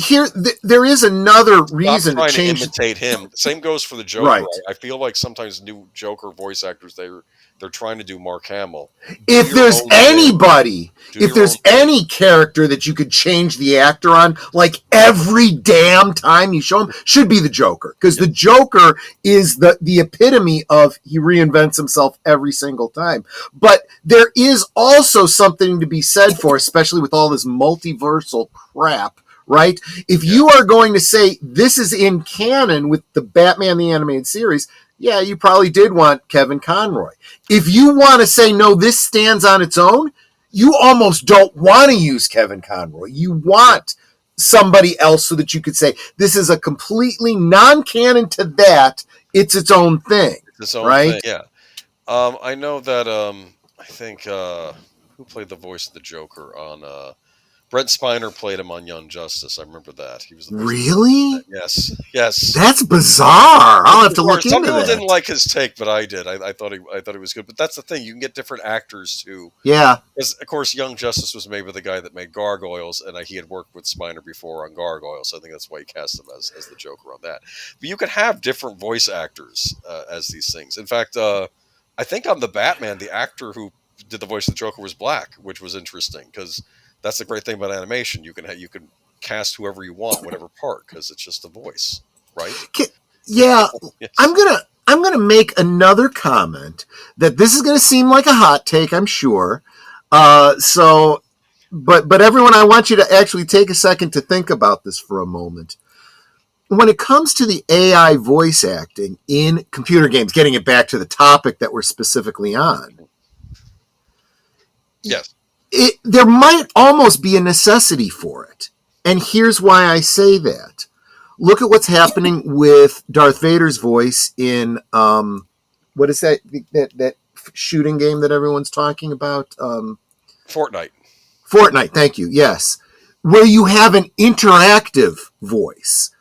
there is another Stop reason to trying to change. imitate him. Same goes for the Joker. Right. I feel like sometimes new Joker voice actors they're trying to do Mark Hamill. If there's anybody, if there's any character that you could change the actor on, like every damn time you show him, should be the Joker. Because the Joker is the epitome of he reinvents himself every single time. But there is also something to be said for, especially with all this multiversal crap, right? If you are going to say this is in canon with the Batman the Animated Series, yeah, you probably did want Kevin Conroy. If you want to say, no, this stands on its own, you almost don't want to use Kevin Conroy. You want somebody else so that you could say, this is a completely non-canon to that. It's its own thing. It's its own right? thing, yeah. I know that, I think, who played the voice of the Joker on... Brent Spiner played him on Young Justice. I remember that. He was the really? Yes. That's bizarre. I'll have to look into that. Some people didn't like his take, but I did. I thought he was good. But that's the thing. You can get different actors too. Yeah. Because of course, Young Justice was made by the guy that made Gargoyles, and he had worked with Spiner before on Gargoyles. So I think that's why he cast him as the Joker on that. But you can have different voice actors as these things. In fact, I think on the Batman, the actor who did the voice of the Joker was black, which was interesting because. That's the great thing about animation. You can cast whoever you want, whatever part, because it's just a voice, right? Yeah, yes. I'm gonna make another comment that this is gonna seem like a hot take, I'm sure. But everyone, I want you to actually take a second to think about this for a moment. When it comes to the AI voice acting in computer games, getting it back to the topic that we're specifically on. Yes. There might almost be a necessity for it. And here's why I say that. Look at what's happening with Darth Vader's voice in, what is that shooting game that everyone's talking about? Fortnite, thank you, yes. Where you have an interactive voice.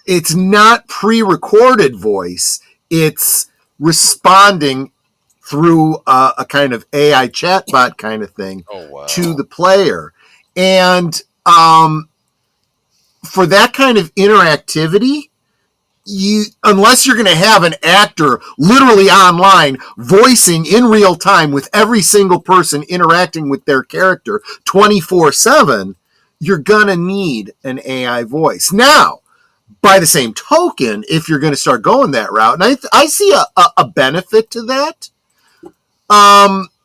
It's not pre-recorded voice. It's responding through a kind of AI chatbot kind of thing to the player. And for that kind of interactivity, unless you're going to have an actor literally online voicing in real time with every single person interacting with their character 24/7, you're going to need an AI voice. Now, by the same token, if you're going to start going that route, and I see a benefit to that,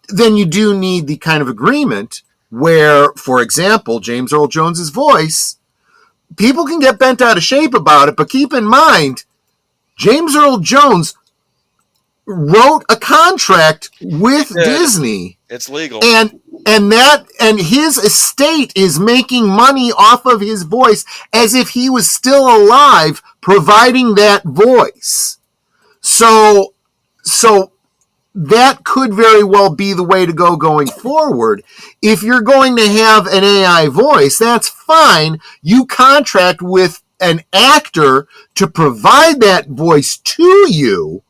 then you do need the kind of agreement where, for example, James Earl Jones's voice, people can get bent out of shape about it, but keep in mind, James Earl Jones wrote a contract with Disney. It's legal. And his estate is making money off of his voice as if he was still alive, providing that voice. So that could very well be the way to go going forward. If you're going to have an AI voice, that's fine. You contract with an actor to provide that voice to you.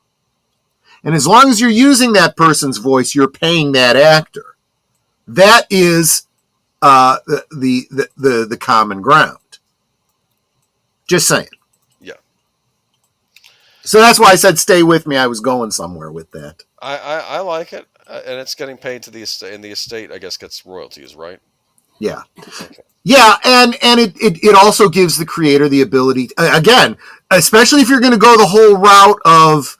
And as long as you're using that person's voice, you're paying that actor. That is the common ground. Just saying. Yeah. So that's why I said stay with me. I was going somewhere with that. I like it, and it's getting paid to the estate, and the estate, I guess, gets royalties, right? Yeah. Okay. Yeah, and it also gives the creator the ability, again, especially if you're going to go the whole route of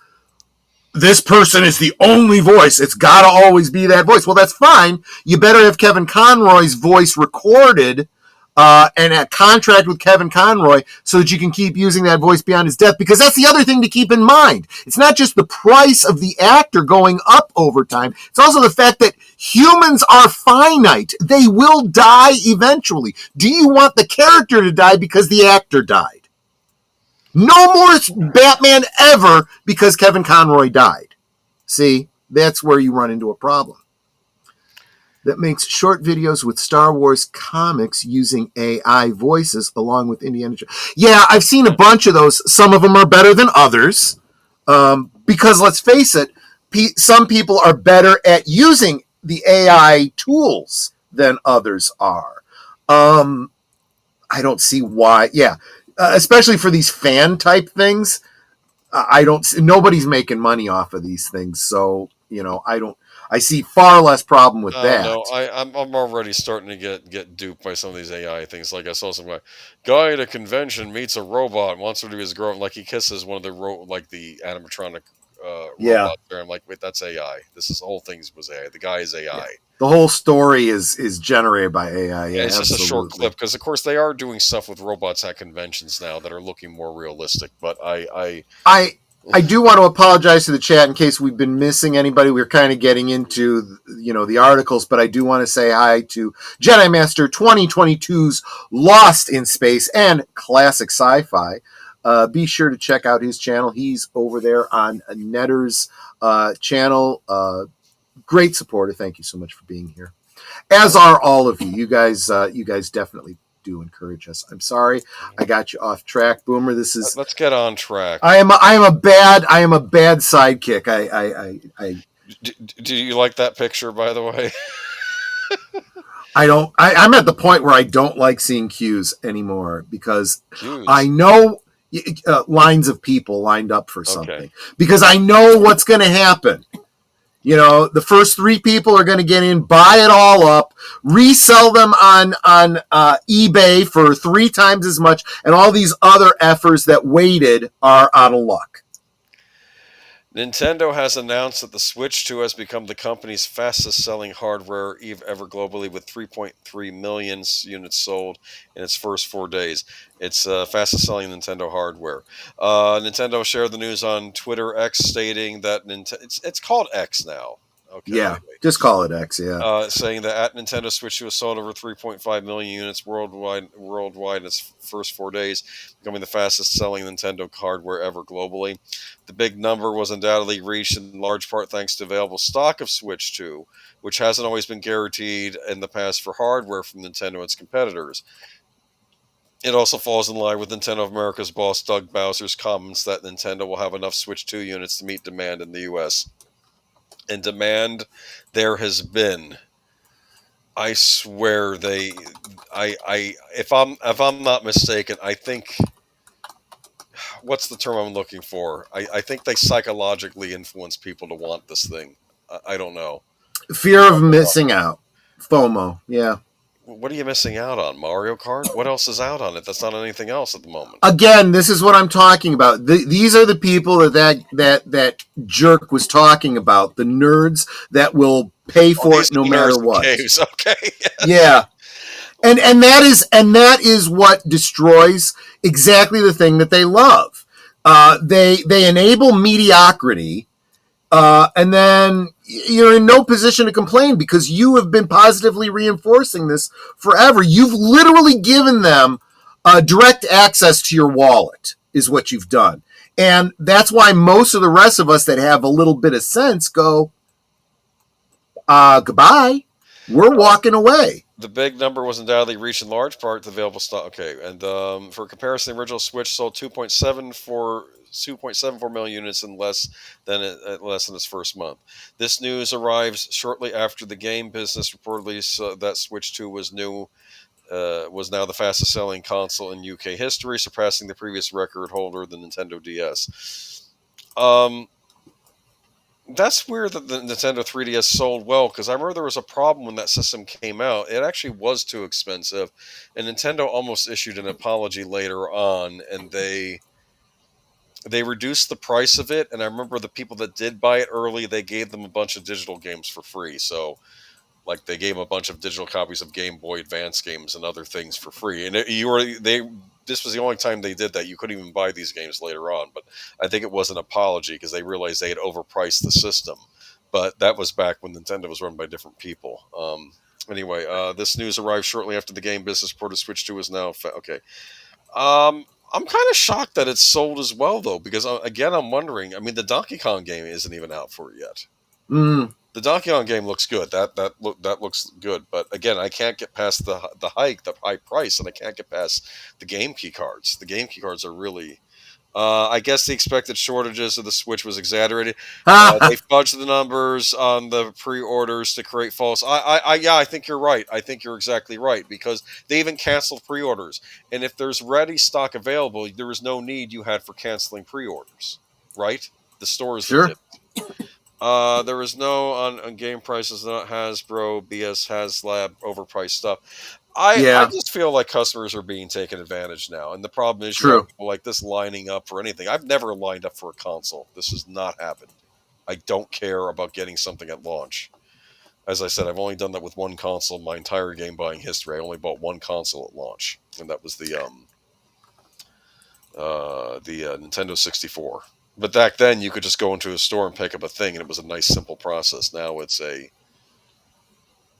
this person is the only voice, it's got to always be that voice. Well, that's fine. You better have Kevin Conroy's voice recorded and a contract with Kevin Conroy so that you can keep using that voice beyond his death, because that's the other thing to keep in mind. It's not just the price of the actor going up over time. It's also the fact that humans are finite. They will die eventually. Do you want the character to die because the actor died? No more Batman ever because Kevin Conroy died. See, that's where you run into a problem. that makes short videos with Star Wars comics using AI voices along with Indiana Jones. Yeah, I've seen a bunch of those. Some of them are better than others. Because let's face it, some people are better at using the AI tools than others are. I don't see why. Yeah, especially for these fan type things. Nobody's making money off of these things, so I see far less problem with that. No, I'm already starting to get duped by some of these AI things. Like I saw some guy at a convention meets a robot, wants her to be his girlfriend, like he kisses one of the animatronic robots there. I'm like, wait, that's AI. This whole thing was AI. The guy is AI. Yeah. The whole story is generated by AI. Yeah, it's absolutely. Just a short clip because, of course, they are doing stuff with robots at conventions now that are looking more realistic. But I do want to apologize to the chat in case we've been missing anybody. We're kind of getting into the articles, but I do want to say hi to Jedi Master 2022's Lost in Space and Classic Sci-Fi. Be sure to check out his channel. He's over there on Netter's channel. Great supporter. Thank you so much for being here. As are all of you. You guys definitely do encourage us. I'm sorry I got you off track, Boomer. Let's get on track. I am a bad sidekick. Do you like that picture, by the way? I'm at the point where I don't like seeing cues anymore because Cues. I know lines of people lined up for something because I know what's going to happen. The first 3 people are going to get in, buy it all up, resell them on eBay for 3 times as much, and all these other effers that waited are out of luck. Nintendo has announced that the Switch 2 has become the company's fastest-selling hardware ever globally, with 3.3 million units sold in its first 4 days. It's fastest-selling Nintendo hardware. Nintendo shared the news on Twitter X, stating that it's called X now. Okay, yeah, anyway. Just call it X, yeah. Saying that at Nintendo Switch 2 has sold over 3.5 million units worldwide in its first 4 days, becoming the fastest-selling Nintendo hardware ever globally. The big number was undoubtedly reached in large part thanks to available stock of Switch 2, which hasn't always been guaranteed in the past for hardware from Nintendo and its competitors. It also falls in line with Nintendo of America's boss Doug Bowser's comments that Nintendo will have enough Switch 2 units to meet demand in the U.S. And demand there has been. I swear if I'm not mistaken, I think, what's the term I'm looking for? I think they psychologically influence people to want this thing. I don't know. Fear of missing out. FOMO, yeah. What are you missing out on? Mario Kart? What else is out on it? That's not anything else at the moment. Again, this is what I'm talking about. These are the people that jerk was talking about. The nerds that will pay for it no matter what. Caves. Okay. Yeah. And that is what destroys exactly the thing that they love. They enable mediocrity, and then you're in no position to complain because you have been positively reinforcing this forever. You've literally given them direct access to your wallet is what you've done. And that's why most of the rest of us that have a little bit of sense go, goodbye. We're walking away. The big number was undoubtedly reached in large part the available stock. Okay, and for comparison, the original Switch sold 2.74 million units in less than its first month. This news arrives shortly after the game business reportedly that Switch 2 was now the fastest-selling console in UK history, surpassing the previous record holder, the Nintendo DS. That's weird that the Nintendo 3DS sold well, because I remember there was a problem when that system came out. It actually was too expensive, and Nintendo almost issued an apology later on, and they reduced the price of it. And I remember the people that did buy it early, they gave them a bunch of digital games for free. So, like, they gave them a bunch of digital copies of Game Boy Advance games and other things for free. And this was the only time they did that. You couldn't even buy these games later on. But I think it was an apology because they realized they had overpriced the system. But that was back when Nintendo was run by different people. Anyway, this news arrived shortly after the game business report of Switch 2 is now... okay. I'm kind of shocked that it's sold as well, though, because, again, I'm wondering... I mean, the Donkey Kong game isn't even out for it yet. The Donkey Kong game looks good. That looks good. But again, I can't get past the high price, and I can't get past the game key cards. The game key cards are really. I guess the expected shortages of the Switch was exaggerated. They fudged the numbers on the pre-orders to create false. Yeah, I think you're right. I think you're exactly right because they even canceled pre-orders. And if there's ready stock available, there was no need you had for canceling pre-orders, right? The stores that Sure. did. There was no on game prices, not Hasbro, BS, HasLab, overpriced stuff. I Yeah. just feel like customers are being taken advantage now, and the problem is you have True. people like this lining up for anything. I've never lined up for a console. This has not happened. I don't care about getting something at launch. As I said, I've only done that with one console in my entire game buying history. I only bought one console at launch, and that was the Nintendo 64. But back then, you could just go into a store and pick up a thing, and it was a nice, simple process. Now it's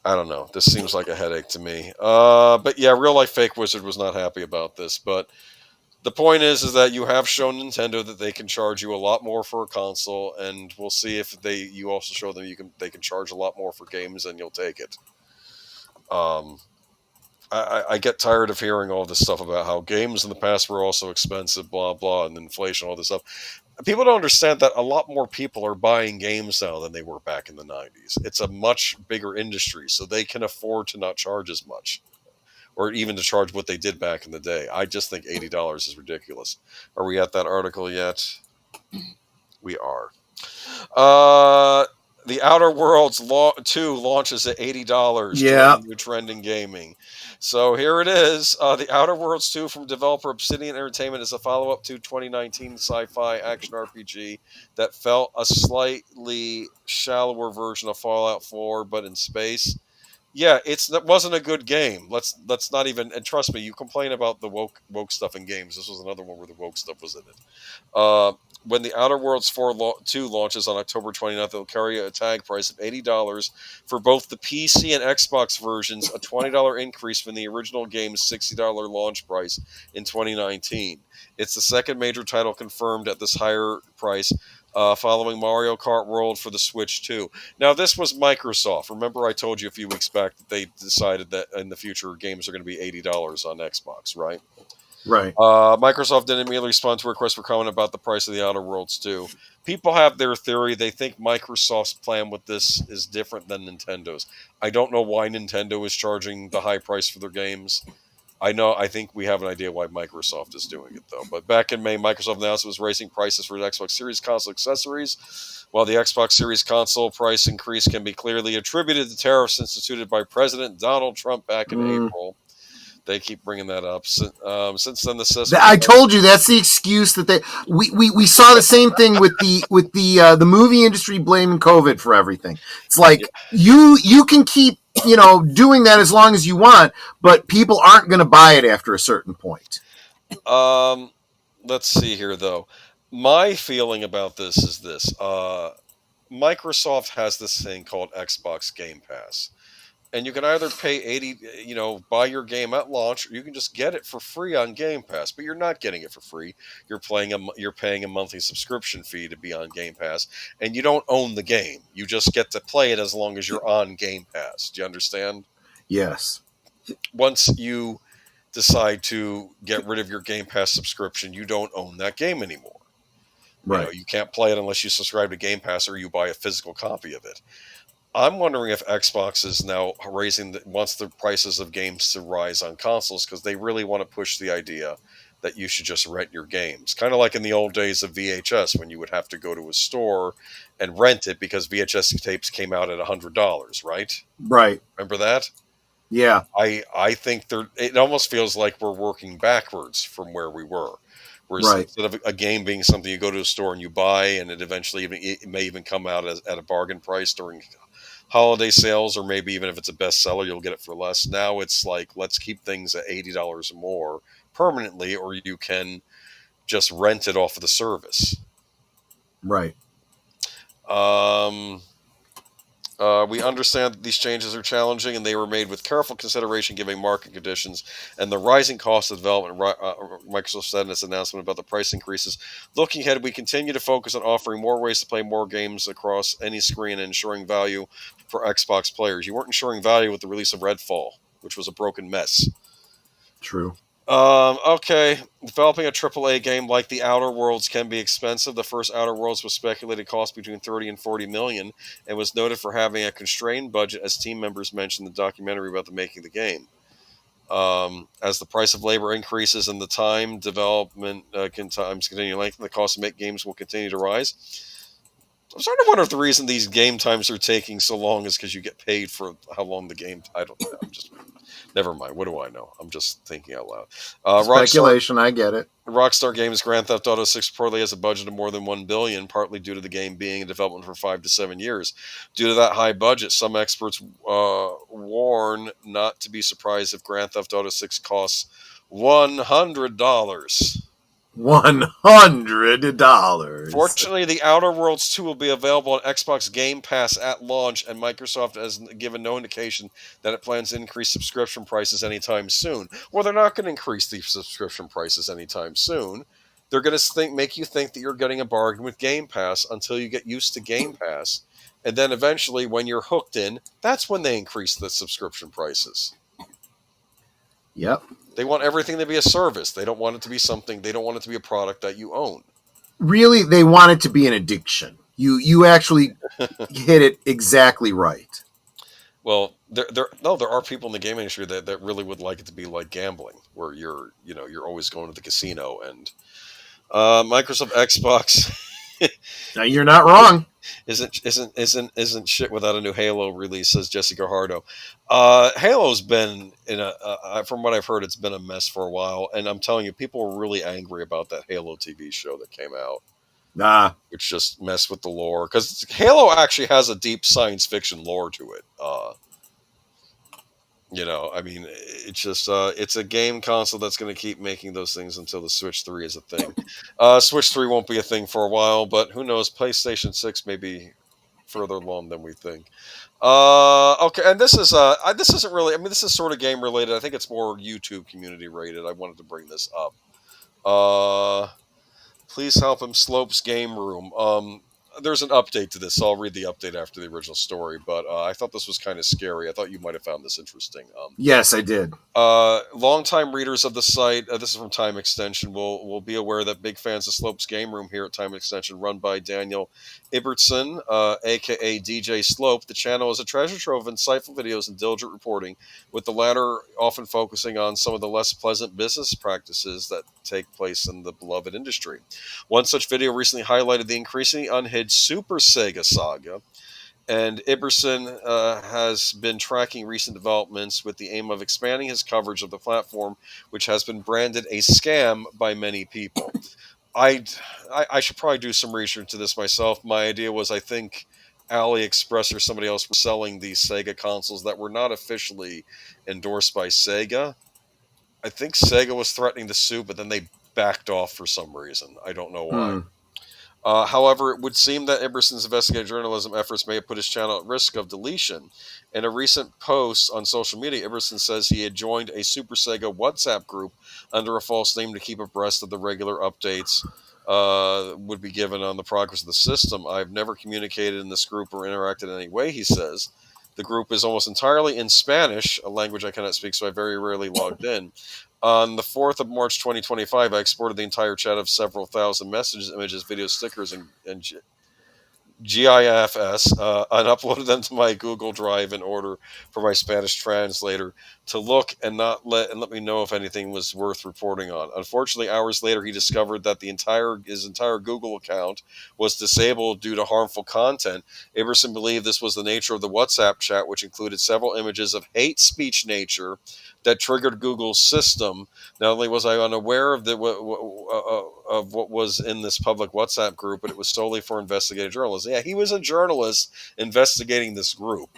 I don't know. This seems like a headache to me. But yeah, Real Life Fake Wizard was not happy about this. But the point is that you have shown Nintendo that they can charge you a lot more for a console, and we'll see if you also show them they can charge a lot more for games, and you'll take it. I get tired of hearing all this stuff about how games in the past were also expensive, blah blah, and inflation, all this stuff. People don't understand that a lot more people are buying games now than they were back in the 90s. It's a much bigger industry, so they can afford to not charge as much, or even to charge what they did back in the day. I just think $80 is ridiculous. Are we at that article yet? We are. The Outer Worlds 2 launches at $80. Yeah. Joining new trend in gaming. So here it is. The Outer Worlds 2 from developer Obsidian Entertainment is a follow-up to 2019 sci-fi action RPG that felt a slightly shallower version of Fallout 4, but in space. Yeah, it wasn't a good game. Let's not even. And trust me, you complain about the woke stuff in games. This was another one where the woke stuff was in it. When the Outer Worlds 2 launches on October 29th, it'll carry a tag price of $80 for both the PC and Xbox versions, a $20 increase from the original game's $60 launch price in 2019. It's the second major title confirmed at this higher price, following Mario Kart World for the Switch 2. Now, this was Microsoft. Remember I told you a few weeks back that they decided that in the future games are going to be $80 on Xbox, right? Right. Microsoft didn't immediately respond to a request for comment about the price of the Outer Worlds 2. People have their theory. They think Microsoft's plan with this is different than Nintendo's. I don't know why Nintendo is charging the high price for their games. I think we have an idea why Microsoft is doing it, though. But back in May, Microsoft announced it was raising prices for the Xbox Series console accessories. While the Xbox Series console price increase can be clearly attributed to tariffs instituted by President Donald Trump back in April. They keep bringing that up. Since then, the system. I told you that's the excuse that we saw the same thing with the movie industry blaming COVID for everything. It's like you can keep doing that as long as you want, but people aren't going to buy it after a certain point. Let's see here though. My feeling about this is this: Microsoft has this thing called Xbox Game Pass. And you can either pay $80, buy your game at launch, or you can just get it for free on Game Pass. But you're not getting it for free. You're paying a monthly subscription fee to be on Game Pass, and you don't own the game. You just get to play it as long as you're on Game Pass. Do you understand? Yes. Once you decide to get rid of your Game Pass subscription, you don't own that game anymore. Right. You can't play it unless you subscribe to Game Pass or you buy a physical copy of it. I'm wondering if Xbox is now wants the prices of games to rise on consoles because they really want to push the idea that you should just rent your games. Kind of like in the old days of VHS when you would have to go to a store and rent it because VHS tapes came out at $100, right? Right. Remember that? Yeah. I think it almost feels like we're working backwards from where we were. Whereas instead of a game being something you go to a store and you buy, and it may even come out at a bargain price during holiday sales, or maybe even if it's a bestseller, you'll get it for less. Now it's like, let's keep things at $80 or more permanently, or you can just rent it off of the service. Right. We understand that these changes are challenging, and they were made with careful consideration given market conditions and the rising cost of development. Microsoft said in its announcement about the price increases. Looking ahead, we continue to focus on offering more ways to play more games across any screen and ensuring value for Xbox players. You weren't ensuring value with the release of Redfall, which was a broken mess. True. Okay, developing a AAA game like The Outer Worlds can be expensive. The first Outer Worlds was speculated to cost between 30 and 40 million and was noted for having a constrained budget, as team members mentioned in the documentary about the making of the game. As the price of labor increases and the time development times continue to lengthen, the cost to make games will continue to rise. I'm starting to wonder if the reason these game times are taking so long is because you get paid for how long the game. I don't know. Never mind. What do I know? I'm just thinking out loud. Speculation. I get it. Rockstar Games' Grand Theft Auto 6 reportedly has a budget of more than $1 billion, partly due to the game being in development for 5 to 7 years. Due to that high budget, some experts warn not to be surprised if Grand Theft Auto 6 costs $100. $100. Fortunately, The Outer Worlds 2 will be available on Xbox Game Pass at launch, and Microsoft has given no indication that it plans to increase subscription prices anytime soon. Well, they're not going to increase the subscription prices anytime soon. They're going to make you think that you're getting a bargain with Game Pass until you get used to Game Pass. And then eventually, when you're hooked in, that's when they increase the subscription prices. Yep. They want everything to be a service. They don't want it to be something. They don't want it to be a product that you own. Really, they want it to be an addiction. You actually hit it exactly right. Well, there are people in the game industry that really would like it to be like gambling, where you're always going to the casino. And Microsoft Xbox. Now, you're not wrong. Isn't shit without a new Halo release, says Jesse Gajardo. Halo's been from what I've heard, it's been a mess for a while, and I'm telling you, people were really angry about that Halo TV show that came out. Nah, which just messed with the lore, because Halo actually has a deep science fiction lore to it. I mean, it's just it's a game console that's going to keep making those things until the Switch 3 is a thing. Switch 3 won't be a thing for a while, but who knows? PlayStation 6 may be further along than we think. Okay, and this isn't really. I mean, this is sort of game related. I think it's more YouTube community rated. I wanted to bring this up. Please help him, Slopes Game Room. There's an update to this, so I'll read the update after the original story, but I thought this was kind of scary. I thought you might have found this interesting. Yes, I did. Longtime readers of the site, this is from Time Extension, will be aware that big fans of Slopes Game Room here at Time Extension, run by Daniel Ibertson, a.k.a. DJ Slope. The channel is a treasure trove of insightful videos and diligent reporting, with the latter often focusing on some of the less pleasant business practices that take place in the beloved industry. One such video recently highlighted the increasingly unhinged Super Sega saga, and Iberson has been tracking recent developments with the aim of expanding his coverage of the platform, which has been branded a scam by many people. I should probably do some research into this myself. My idea was, I think AliExpress or somebody else was selling these Sega consoles that were not officially endorsed by Sega. I think Sega was threatening to sue, but then they backed off for some reason. I don't know why. However, it would seem that Iberson's investigative journalism efforts may have put his channel at risk of deletion. In a recent post on social media, Iberson says he had joined a Super Sega WhatsApp group under a false name to keep abreast of the regular updates would be given on the progress of the system. I've never communicated in this group or interacted in any way, he says. The group is almost entirely in Spanish, a language I cannot speak, so I very rarely logged in. On the 4th of March 2025, I exported the entire chat of several thousand messages, images, videos, stickers, and GIFs, and uploaded them to my Google Drive in order for my Spanish translator to look and let me know if anything was worth reporting on. Unfortunately, hours later, he discovered that his entire Google account was disabled due to harmful content. Iberson believed this was the nature of the WhatsApp chat, which included several images of hate speech nature that triggered Google's system. Not only was I unaware of what was in this public WhatsApp group, but it was solely for investigative journalism. Yeah, he was a journalist investigating this group.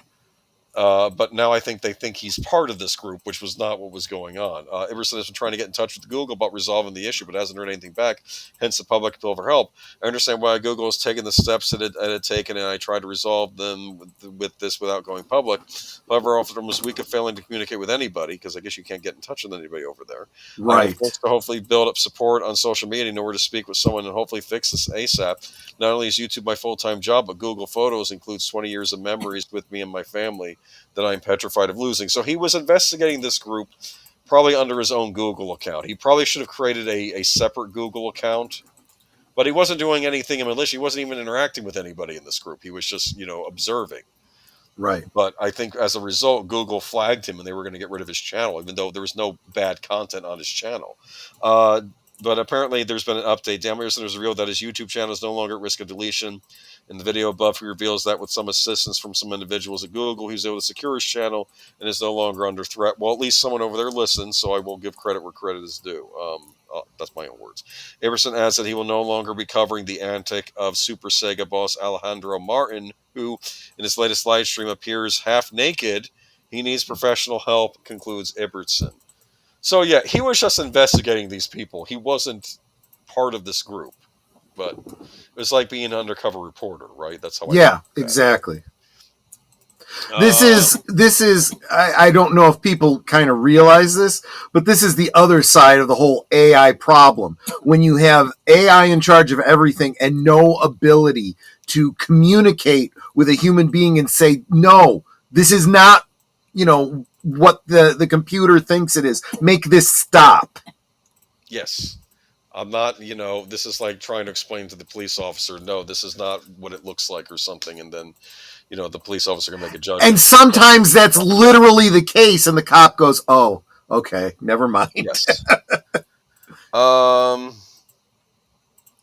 But now I think they think he's part of this group, which was not what was going on. Iverson has been trying to get in touch with Google about resolving the issue, but hasn't heard anything back, hence the public appeal for help. I understand why Google has taken the steps it had taken, and I tried to resolve them with this without going public. However, often was weak of failing to communicate with anybody, because I guess you can't get in touch with anybody over there. Right. To hopefully build up support on social media, know where to speak with someone, and hopefully fix this ASAP. Not only is YouTube my full-time job, but Google Photos includes 20 years of memories with me and my family that I'm petrified of losing. So he was investigating this group probably under his own Google account. He probably should have created a separate Google account, but he wasn't doing anything malicious. He wasn't even interacting with anybody in this group. He was just, observing. Right. But I think as a result, Google flagged him and they were going to get rid of his channel, even though there was no bad content on his channel. But apparently there's been an update. Dan Emerson has revealed that his YouTube channel is no longer at risk of deletion. In the video above, he reveals that with some assistance from some individuals at Google, he's able to secure his channel and is no longer under threat. Well, at least someone over there listens, so I will give credit where credit is due. That's my own words. Emerson adds that he will no longer be covering the antic of Super Sega boss Alejandro Martin, who in his latest live stream appears half naked. He needs professional help, concludes Ibbotson. So yeah, he was just investigating these people. He wasn't part of this group, but it was like being an undercover reporter, right? That's how. Yeah, exactly. This is. I don't know if people kind of realize this, but this is the other side of the whole AI problem. When you have AI in charge of everything and no ability to communicate with a human being and say, no, this is not, what the computer thinks it is. Make this stop. Yes. I'm not, this is like trying to explain to the police officer, no, this is not what it looks like or something. And then, the police officer can make a judgment. And sometimes that's literally the case. And the cop goes, oh, okay, never mind. Yes.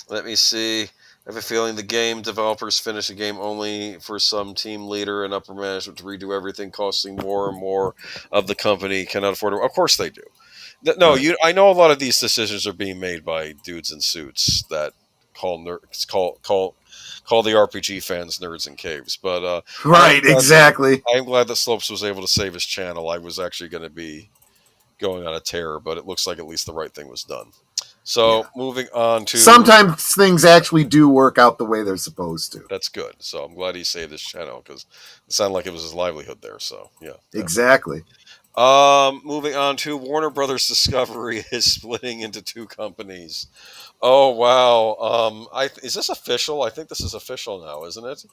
Let me see. I have a feeling the game developers finish a game only for some team leader and upper management to redo everything, costing more and more of the company cannot afford it. Of course they do. No, I know a lot of these decisions are being made by dudes in suits that call the RPG fans nerds in caves. But right, exactly. I'm glad that Slopes was able to save his channel. I was actually going to be going on a tear, but it looks like at least the right thing was done. So moving on to... Sometimes things actually do work out the way they're supposed to. That's good. So I'm glad he saved his channel because it sounded like it was his livelihood there. So, yeah. Exactly. Moving on to Warner Brothers Discovery is splitting into two companies. Oh, wow. Is this official? I think this is official now, isn't it?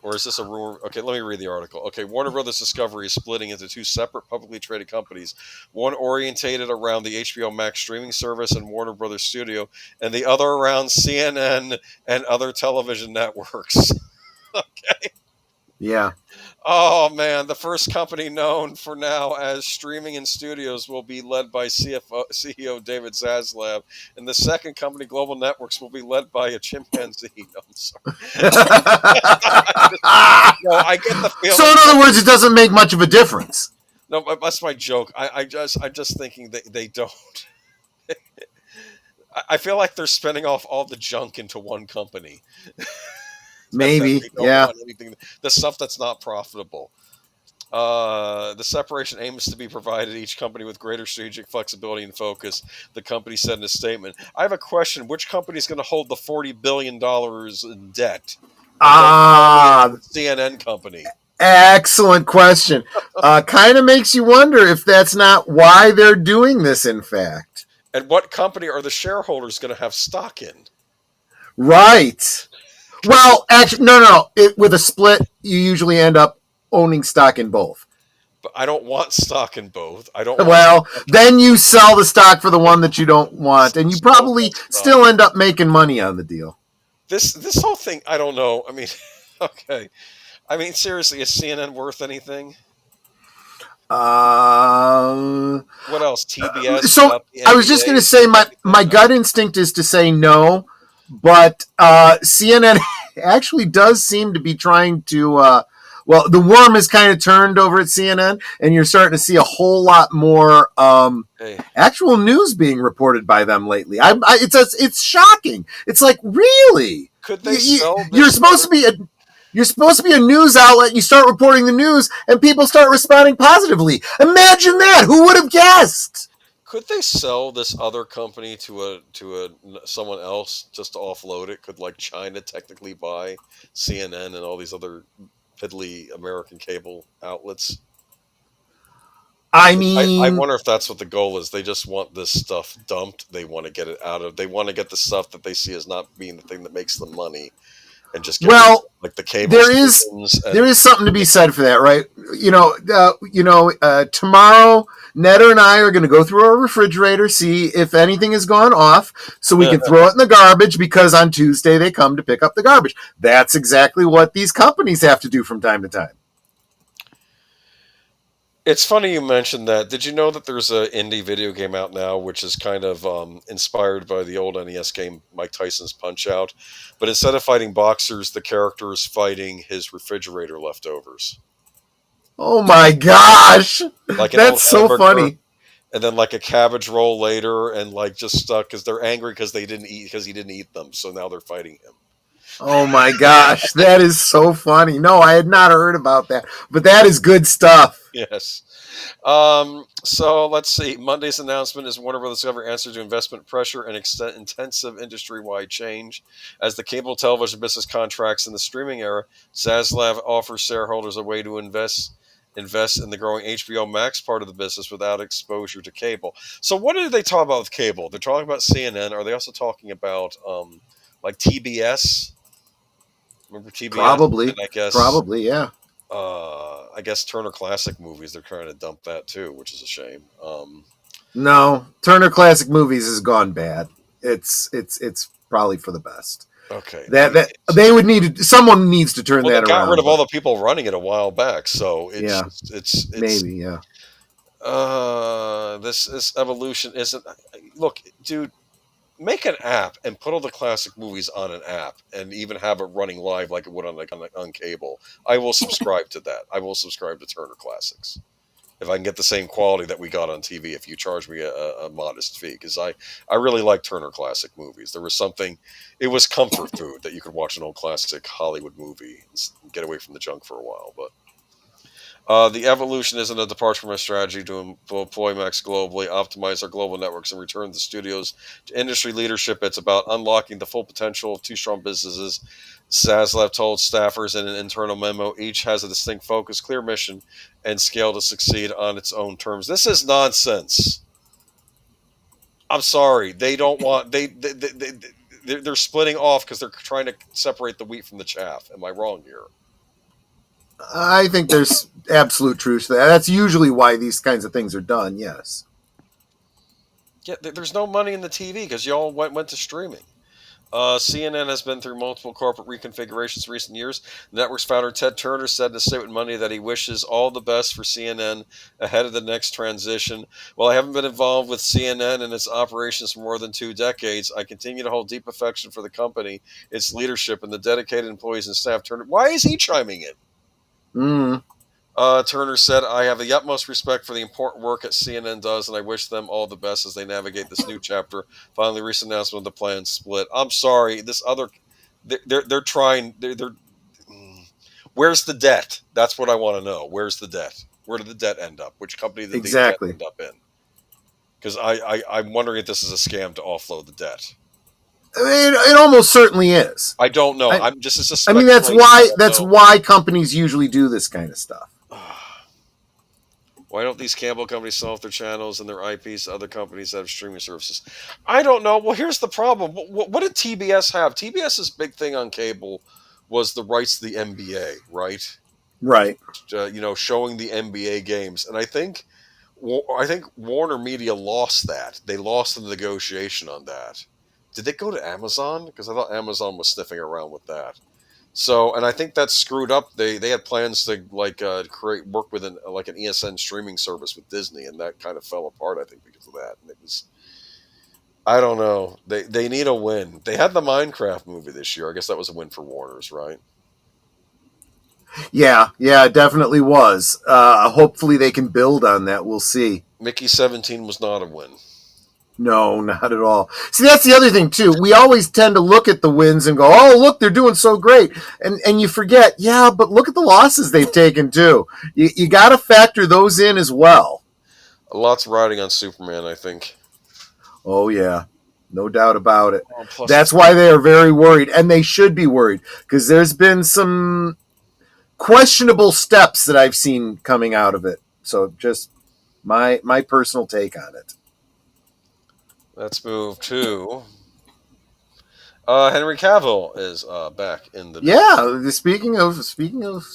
Or is this a rumor? Okay, let me read the article. Okay, Warner Brothers Discovery is splitting into two separate publicly traded companies, one orientated around the HBO Max streaming service and Warner Brothers Studio, and the other around CNN and other television networks. Okay. Yeah. Oh, man. The first company known for now as Streaming and Studios will be led by CEO David Zaslav. And the second company, Global Networks, will be led by a chimpanzee. No, I'm sorry. I get the feeling. So in other words, it doesn't make much of a difference. No, that's my joke. I'm just thinking they don't. I feel like they're spinning off all the junk into one company. Maybe, yeah. The stuff that's not profitable. The separation aims to be provided each company with greater strategic flexibility and focus, the company said in a statement. I have a question. Which company is going to hold the $40 billion in debt? CNN company. Excellent question. Kind of makes you wonder if that's not why they're doing this, in fact. And what company are the shareholders going to have stock in? Right. Well, actually, no. With a split, you usually end up owning stock in both. But I don't want stock in both. Then you sell the stock for the one that you don't want, and you probably still end up making money on the deal. This whole thing, I don't know. I mean, okay. I mean, seriously, is CNN worth anything? What else? TBS? So I was just going to say my gut instinct is to say no. But CNN actually does seem to be trying to, the worm is kind of turned over at CNN, and you're starting to see a whole lot more actual news being reported by them lately. It's shocking. It's like, really? Could they sell this? You're supposed to be You're supposed to be a news outlet. You start reporting the news, and people start responding positively. Imagine that. Who would have guessed? Could they sell this other company to someone else just to offload it? Could like China technically buy CNN and all these other piddly American cable outlets? I I mean, wonder if that's what the goal is. They just want this stuff dumped. They want to get it out of. They want to get the stuff that they see as not being the thing that makes them money, and just get rid of, well, like the cable there stations. is something to be said for that, right? Tomorrow, Netta and I are going to go through our refrigerator, see if anything has gone off, so we can throw it in the garbage, because on Tuesday they come to pick up the garbage. That's exactly what these companies have to do from time to time. It's funny you mentioned that. Did you know that there's an indie video game out now which is kind of inspired by the old NES game Mike Tyson's Punch-Out? But instead of fighting boxers, the character is fighting his refrigerator leftovers. Oh my gosh! Like that's so funny. And then like a cabbage roll later, and like just stuck because they're angry because he didn't eat them. So now they're fighting him. Oh my gosh, that is so funny. No, I had not heard about that, but that is good stuff. Yes. So let's see. Monday's announcement is Warner Bros. Discovery answer to investment pressure and intensive industry-wide change. As the cable television business contracts in the streaming era, Zaslav offers shareholders a way to invest in the growing HBO Max part of the business without exposure to cable. So what do they talk about with cable? They're talking about CNN. Are they also talking about like TBS? Remember TBS? Probably. And I guess, probably, yeah. I guess Turner Classic Movies, they're trying to dump that too, which is a shame. No, Turner Classic Movies has gone bad. It's probably for the best. Okay. That they would need to, someone needs to turn that around. They got rid of all the people running it a while back, so it's maybe, yeah. This evolution isn't. Look, dude, make an app and put all the classic movies on an app, and even have it running live like it would on cable. I will subscribe to that. I will subscribe to Turner Classics if I can get the same quality that we got on TV. If you charge me a modest fee, because I really like Turner Classic Movies. There was something. It was comfort food that you could watch an old classic Hollywood movie and get away from the junk for a while, but. The evolution isn't a departure from our strategy to employ Max globally, optimize our global networks, and return the studios to industry leadership. It's about unlocking the full potential of two strong businesses. Zaslav told staffers in an internal memo, each has a distinct focus, clear mission, and scale to succeed on its own terms. This is nonsense. I'm sorry. They don't want... They're splitting off because they're trying to separate the wheat from the chaff. Am I wrong here? I think there's absolute truth to that. That's usually why these kinds of things are done, yes. Yeah, there's no money in the TV because y'all went to streaming. CNN has been through multiple corporate reconfigurations in recent years. The network's founder, Ted Turner, said in a statement Monday that he wishes all the best for CNN ahead of the next transition. While I haven't been involved with CNN and its operations for more than 2 decades, I continue to hold deep affection for the company, its leadership, and the dedicated employees and staff. Turner, why is he chiming in? Turner said, I have the utmost respect for the important work that CNN does, and I wish them all the best as they navigate this new chapter. Finally, recent announcement of the planned split. I'm sorry, they're trying, where's the debt? That's what I want to know. Where's the debt? Where did the debt end up? Which company did the debt end up in? Because I'm wondering if this is a scam to offload the debt. I mean, it almost certainly is. I don't know. I'm just as a speculation. That's why companies usually do this kind of stuff. Why don't these cable companies sell off their channels and their IPs to other companies that have streaming services? I don't know. Well, here's the problem. What did TBS have? TBS's big thing on cable was the rights to the NBA, right? Right. Showing the NBA games, and I think Warner Media lost that. They lost the negotiation on that. Did they go to Amazon? Because I thought Amazon was sniffing around with that. So, and I think that screwed up. They had plans to work with an ESN streaming service with Disney, and that kind of fell apart. I think because of that. And it was, I don't know. They need a win. They had the Minecraft movie this year. I guess that was a win for Warner's, right? Yeah, it definitely was. Hopefully they can build on that. We'll see. Mickey 17 was not a win. No, not at all. See, that's the other thing too. We always tend to look at the wins and go, "Oh, look, they're doing so great," and you forget, yeah, but look at the losses they've taken too. You got to factor those in as well. A lot's riding on Superman, I think. Oh yeah, no doubt about it. Plus That's why they are very worried, and they should be worried because there's been some questionable steps that I've seen coming out of it. So just my personal take on it. Let's move to Henry Cavill is back in the news. Speaking of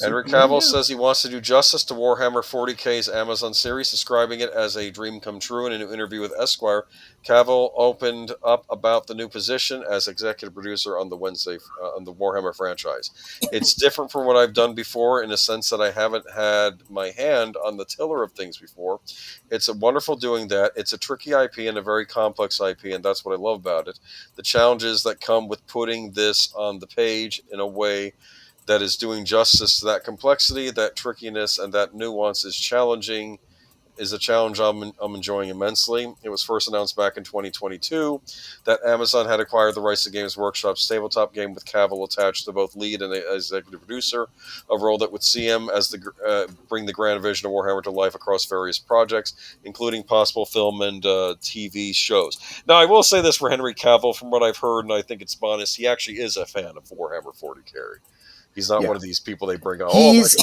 Henry Cavill says he wants to do justice to Warhammer 40K's Amazon series, describing it as a dream come true. In a new interview with Esquire, Cavill opened up about the new position as executive producer on the on the Warhammer franchise. It's different from what I've done before in the sense that I haven't had my hand on the tiller of things before. It's a wonderful doing that. It's a tricky IP and a very complex IP, and that's what I love about it. The challenges that come with putting this on the page in a way that is doing justice to that complexity, that trickiness, and that nuance is a challenge I'm enjoying immensely. It was first announced back in 2022 that Amazon had acquired the rights to Games Workshop's tabletop game with Cavill attached to both lead and executive producer, a role that would see him as bring the grand vision of Warhammer to life across various projects, including possible film and TV shows. Now, I will say this for Henry Cavill, from what I've heard, and I think it's honest, he actually is a fan of Warhammer 40K. He's not one of these people they bring out. He's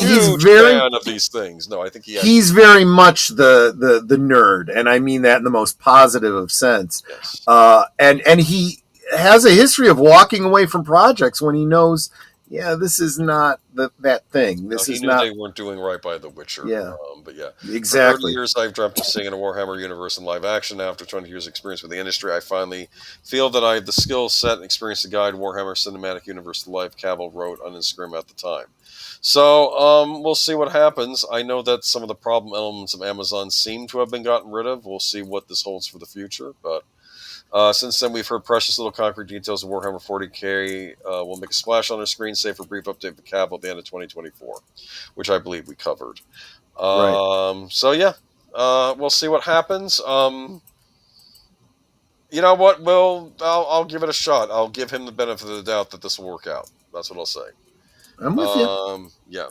very fan of these things. No, I think he's very much the nerd, and I mean that in the most positive of sense. Yes. And he has a history of walking away from projects when he knows, this is not that thing. This is not. They weren't doing right by The Witcher. Yeah, but yeah, exactly. For 30 years, I've dreamt of seeing in a Warhammer universe in live action. After 20 years' experience with the industry, I finally feel that I have the skill set and experience to guide Warhammer Cinematic Universe to life. Cavill wrote on Instagram at the time. So we'll see what happens. I know that some of the problem elements of Amazon seem to have been gotten rid of. We'll see what this holds for the future, but. Since then, we've heard precious little concrete details of Warhammer 40K will make a splash on our screen, save for a brief update with Cavill at the end of 2024, which I believe we covered. Right. So, yeah, we'll see what happens. You know what? I'll give it a shot. I'll give him the benefit of the doubt that this will work out. That's what I'll say. I'm with you. Yeah.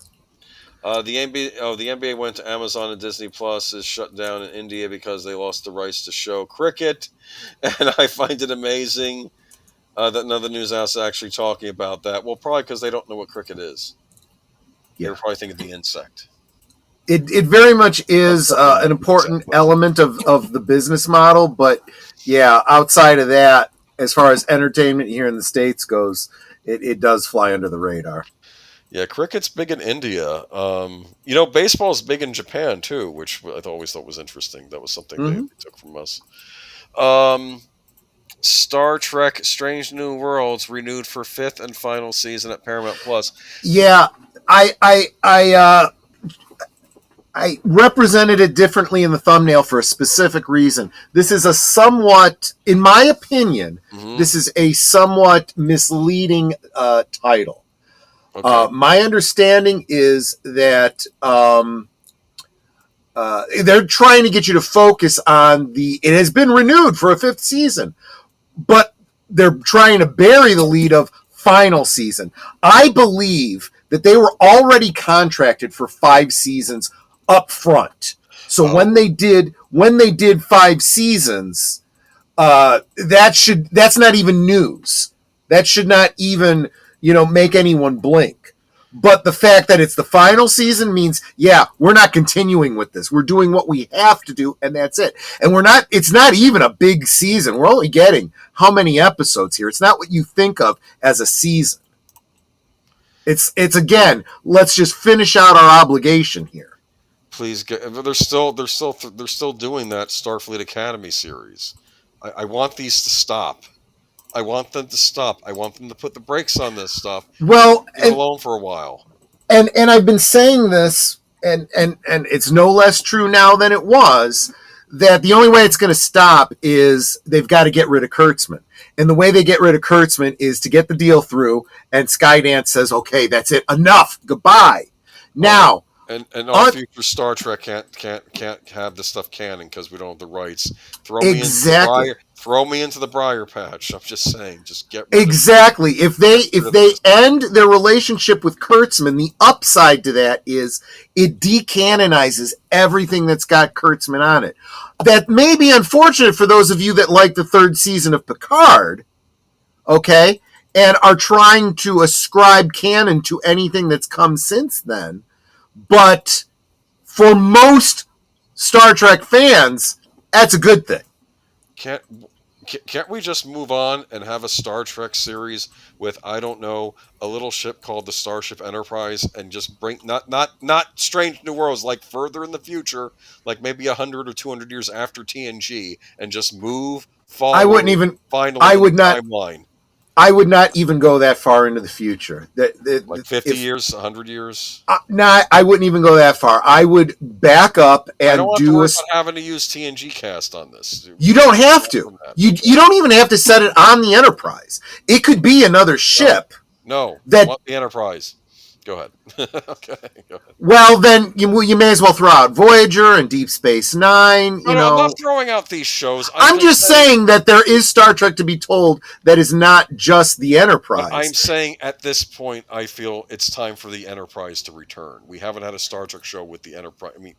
The NBA went to Amazon and Disney Plus is shut down in India because they lost the rights to show cricket, and I find it amazing that none of the news outlets are actually talking about that. Well, probably because they don't know what cricket is. Yeah. They're probably thinking the insect. It very much is an important element of the business model, but yeah, outside of that, as far as entertainment here in the States goes, it does fly under the radar. Yeah, cricket's big in India. Baseball's big in Japan too, which I always thought was interesting. That was something they took from us. Star Trek: Strange New Worlds renewed for 5th and final season at Paramount Plus. Yeah, I represented it differently in the thumbnail for a specific reason. This is a somewhat, in my opinion, this is a somewhat misleading title. Okay. My understanding is that they're trying to get you to focus on it has been renewed for a 5th season, but they're trying to bury the lead of final season. I believe that they were already contracted for 5 seasons up front. So when they did 5 seasons, that's not even news. That should not even make anyone blink. But the fact that it's the final season means, we're not continuing with this. We're doing what we have to do, and that's it. And it's not even a big season. We're only getting how many episodes here? It's not what you think of as a season. It's again, let's just finish out our obligation here. Please they're still doing that Starfleet Academy series. I want these to stop. I want them to stop. I want them to put the brakes on this stuff. Well, alone for a while. And I've been saying this, and it's no less true now than it was, that the only way it's going to stop is they've got to get rid of Kurtzman. And the way they get rid of Kurtzman is to get the deal through, and Skydance says, okay, that's it. Enough. Goodbye. Now, And all future Star Trek can't have this stuff canon because we don't have the rights. Throw me into the briar patch. I'm just saying, just get rid exactly. If they end their relationship with Kurtzman, the upside to that is it decanonizes everything that's got Kurtzman on it. That may be unfortunate for those of you that like the third season of Picard, okay, and are trying to ascribe canon to anything that's come since then. But for most Star Trek fans, that's a good thing. Can't we just move on and have a Star Trek series with, I don't know, a little ship called the Starship Enterprise, and just bring not Strange New Worlds, like further in the future, like maybe 100 or 200 years after TNG, and just move forward. I wouldn't even. Finally, I would not. Timeline. I would not even go that far into the future. Like 50 years, 100 years? No, I wouldn't even go that far. I would back up and I don't have to worry about having to use TNG cast on this. You don't have to. You don't even have to set it on the Enterprise. It could be another ship. No, I want the Enterprise. Go ahead. Okay, go ahead. Well, then you may as well throw out Voyager and Deep Space Nine. No, I'm not throwing out these shows. I'm just saying that there is Star Trek to be told that is not just the Enterprise. I'm saying at this point, I feel it's time for the Enterprise to return. We haven't had a Star Trek show with the Enterprise. I mean,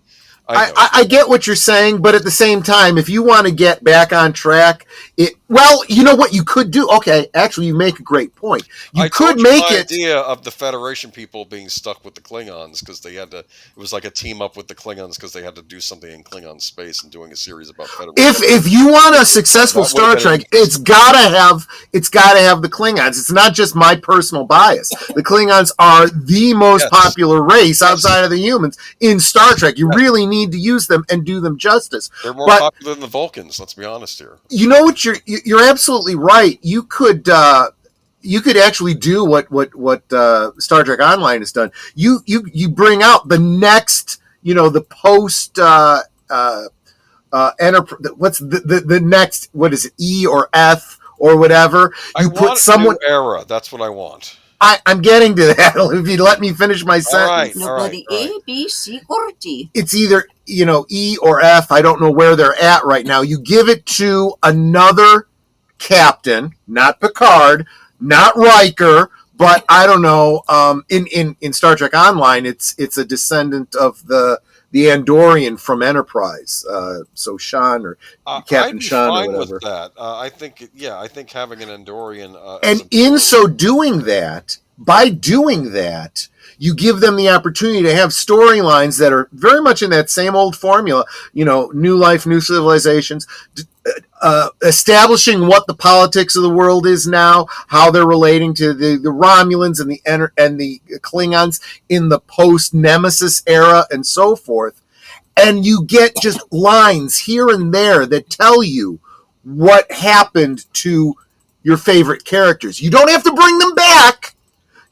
I get what you're saying, but at the same time, if you want to get back on track, you know what you could do? Okay, actually, you make a great point. You could make it. The idea of the Federation people being stuck with the Klingons because they had to. It was like a team up with the Klingons because they had to do something in Klingon space and doing a series about Federation. If you want a successful Star Trek, it's gotta have the Klingons. It's not just my personal bias. The Klingons are the most popular race outside of the humans in Star Trek. You really need to use them and do them justice. They're more popular than the Vulcans. Let's be honest here. You know what? You're absolutely right. You could actually do what Star Trek Online has done. You bring out the next, the post what's the next? What is it? E or F or whatever? You put someone new era. That's what I want. I'm getting to that. If you let me finish my sentence. Nobody A, B, C, or D. It's either E or F. I don't know where they're at right now. You give it to another captain, not Picard, not Riker, but I don't know. In Star Trek Online, it's a descendant of the Andorian from Enterprise. So Sean or Captain Sean or whatever. With that. I think having an Andorian. And in so doing that, by doing that, you give them the opportunity to have storylines that are very much in that same old formula. New life, new civilizations. Establishing what the politics of the world is now, how they're relating to the Romulans and the Klingons in the post-Nemesis era, and so forth. And you get just lines here and there that tell you what happened to your favorite characters. You don't have to bring them back.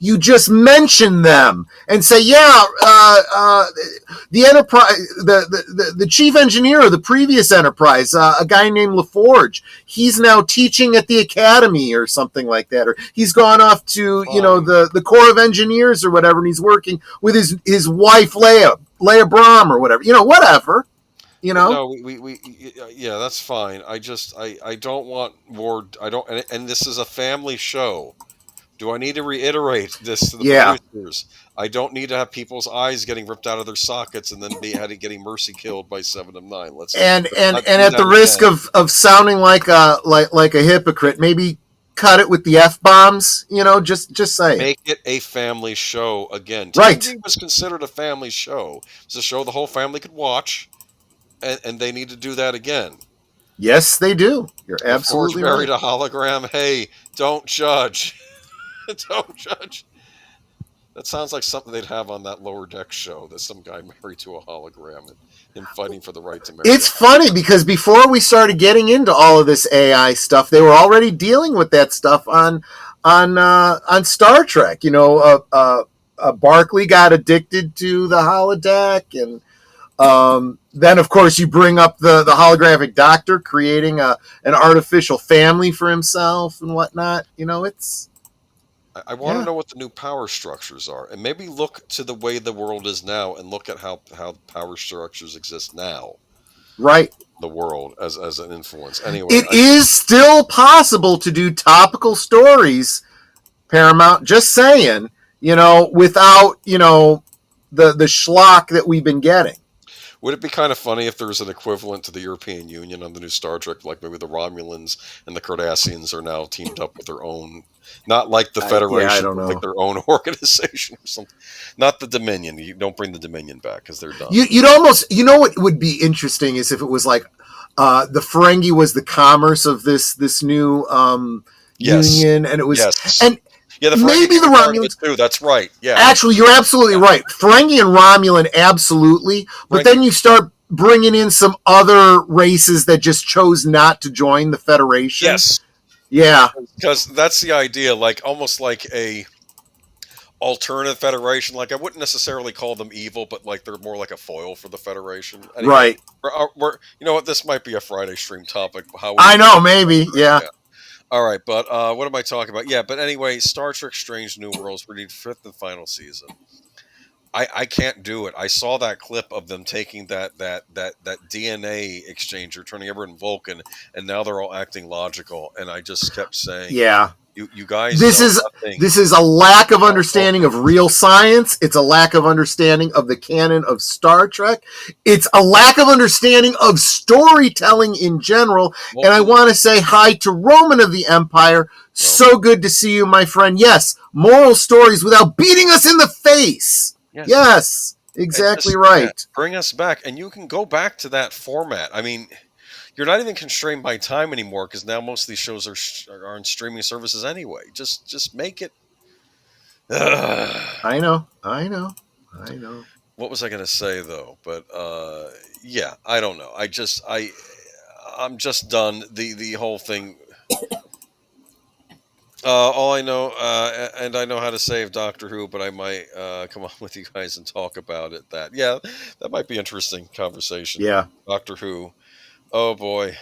You just mention them and say, the Enterprise, the chief engineer of the previous Enterprise, a guy named LaForge, he's now teaching at the academy or something like that, or he's gone off to the Corps of Engineers or whatever, and he's working with his wife Leia Brom or whatever, whatever. No, that's fine. I don't want more. I don't, and this is a family show. Do I need to reiterate this to the producers? I don't need to have people's eyes getting ripped out of their sockets and then getting mercy killed by 7 of 9. And at the risk of sounding like a hypocrite, maybe cut it with the F-bombs. Just say make it a family show again. Right. TV was considered a family show. It's a show the whole family could watch, and they need to do that again. Yes, they do. You're absolutely right. Buried a hologram. Hey, don't judge. Don't judge. That sounds like something they'd have on that Lower Deck show. That some guy married to a hologram and him fighting for the right to marry. It's funny because before we started getting into all of this AI stuff, they were already dealing with that stuff on Star Trek. Barclay got addicted to the holodeck, and then of course you bring up the holographic doctor creating an artificial family for himself and whatnot. I want to Yeah. know what the new power structures are, and maybe look to the way the world is now, and look at how power structures exist now, Right. the world as an influence. Anyway, It is still possible to do topical stories, Paramount. Just saying, without the schlock that we've been getting. would it be kind of funny if there was an equivalent to the European Union on the new Star Trek, like maybe the Romulans and the Cardassians are now teamed up with their own, not like the I Federation, don't but know. like their own organization or something. Not the Dominion. You don't bring the Dominion back because they're done. You'd almost, what would be interesting is if it was like the Ferengi was the commerce of this new Yes. union, and it was Yes. and Yeah, the maybe the Romulans too. That's right. Yeah, actually, you're absolutely right. Ferengi and Romulan, absolutely. But Ferengi. then you start bringing in some other races that just chose not to join the Federation. yes, Yeah. because that's the idea. Like almost like a alternative Federation. Like I wouldn't necessarily call them evil, but like they're more like a foil for the Federation. Anyway, Right. We're you know what? This might be a Friday stream topic. I know, maybe. Yeah. All right, but what am I talking about? Yeah, but anyway, Star Trek: Strange New Worlds. We need 5th and final season. I can't do it. I saw that clip of them taking that DNA exchanger, turning everyone Vulcan, and now they're all acting logical. And I just kept saying, Yeah. You guys. This is a lack of understanding of real science. It's a lack of understanding of the canon of Star Trek. It's a lack of understanding of storytelling in general. And I want to say hi to Roman of the Empire. So good to see you, my friend. Yes, moral stories without beating us in the face. Yes, exactly right. Yeah, bring us back, and you can go back to that format. I mean, you're not even constrained by time anymore because now most of these shows are on streaming services anyway. Just make it. I know. What was I going to say though? But yeah, I don't know. I'm just done. The whole thing. All I know, and I know how to save Doctor Who, but I might come on with you guys and talk about it. That might be interesting conversation. Yeah. Doctor Who. Oh boy.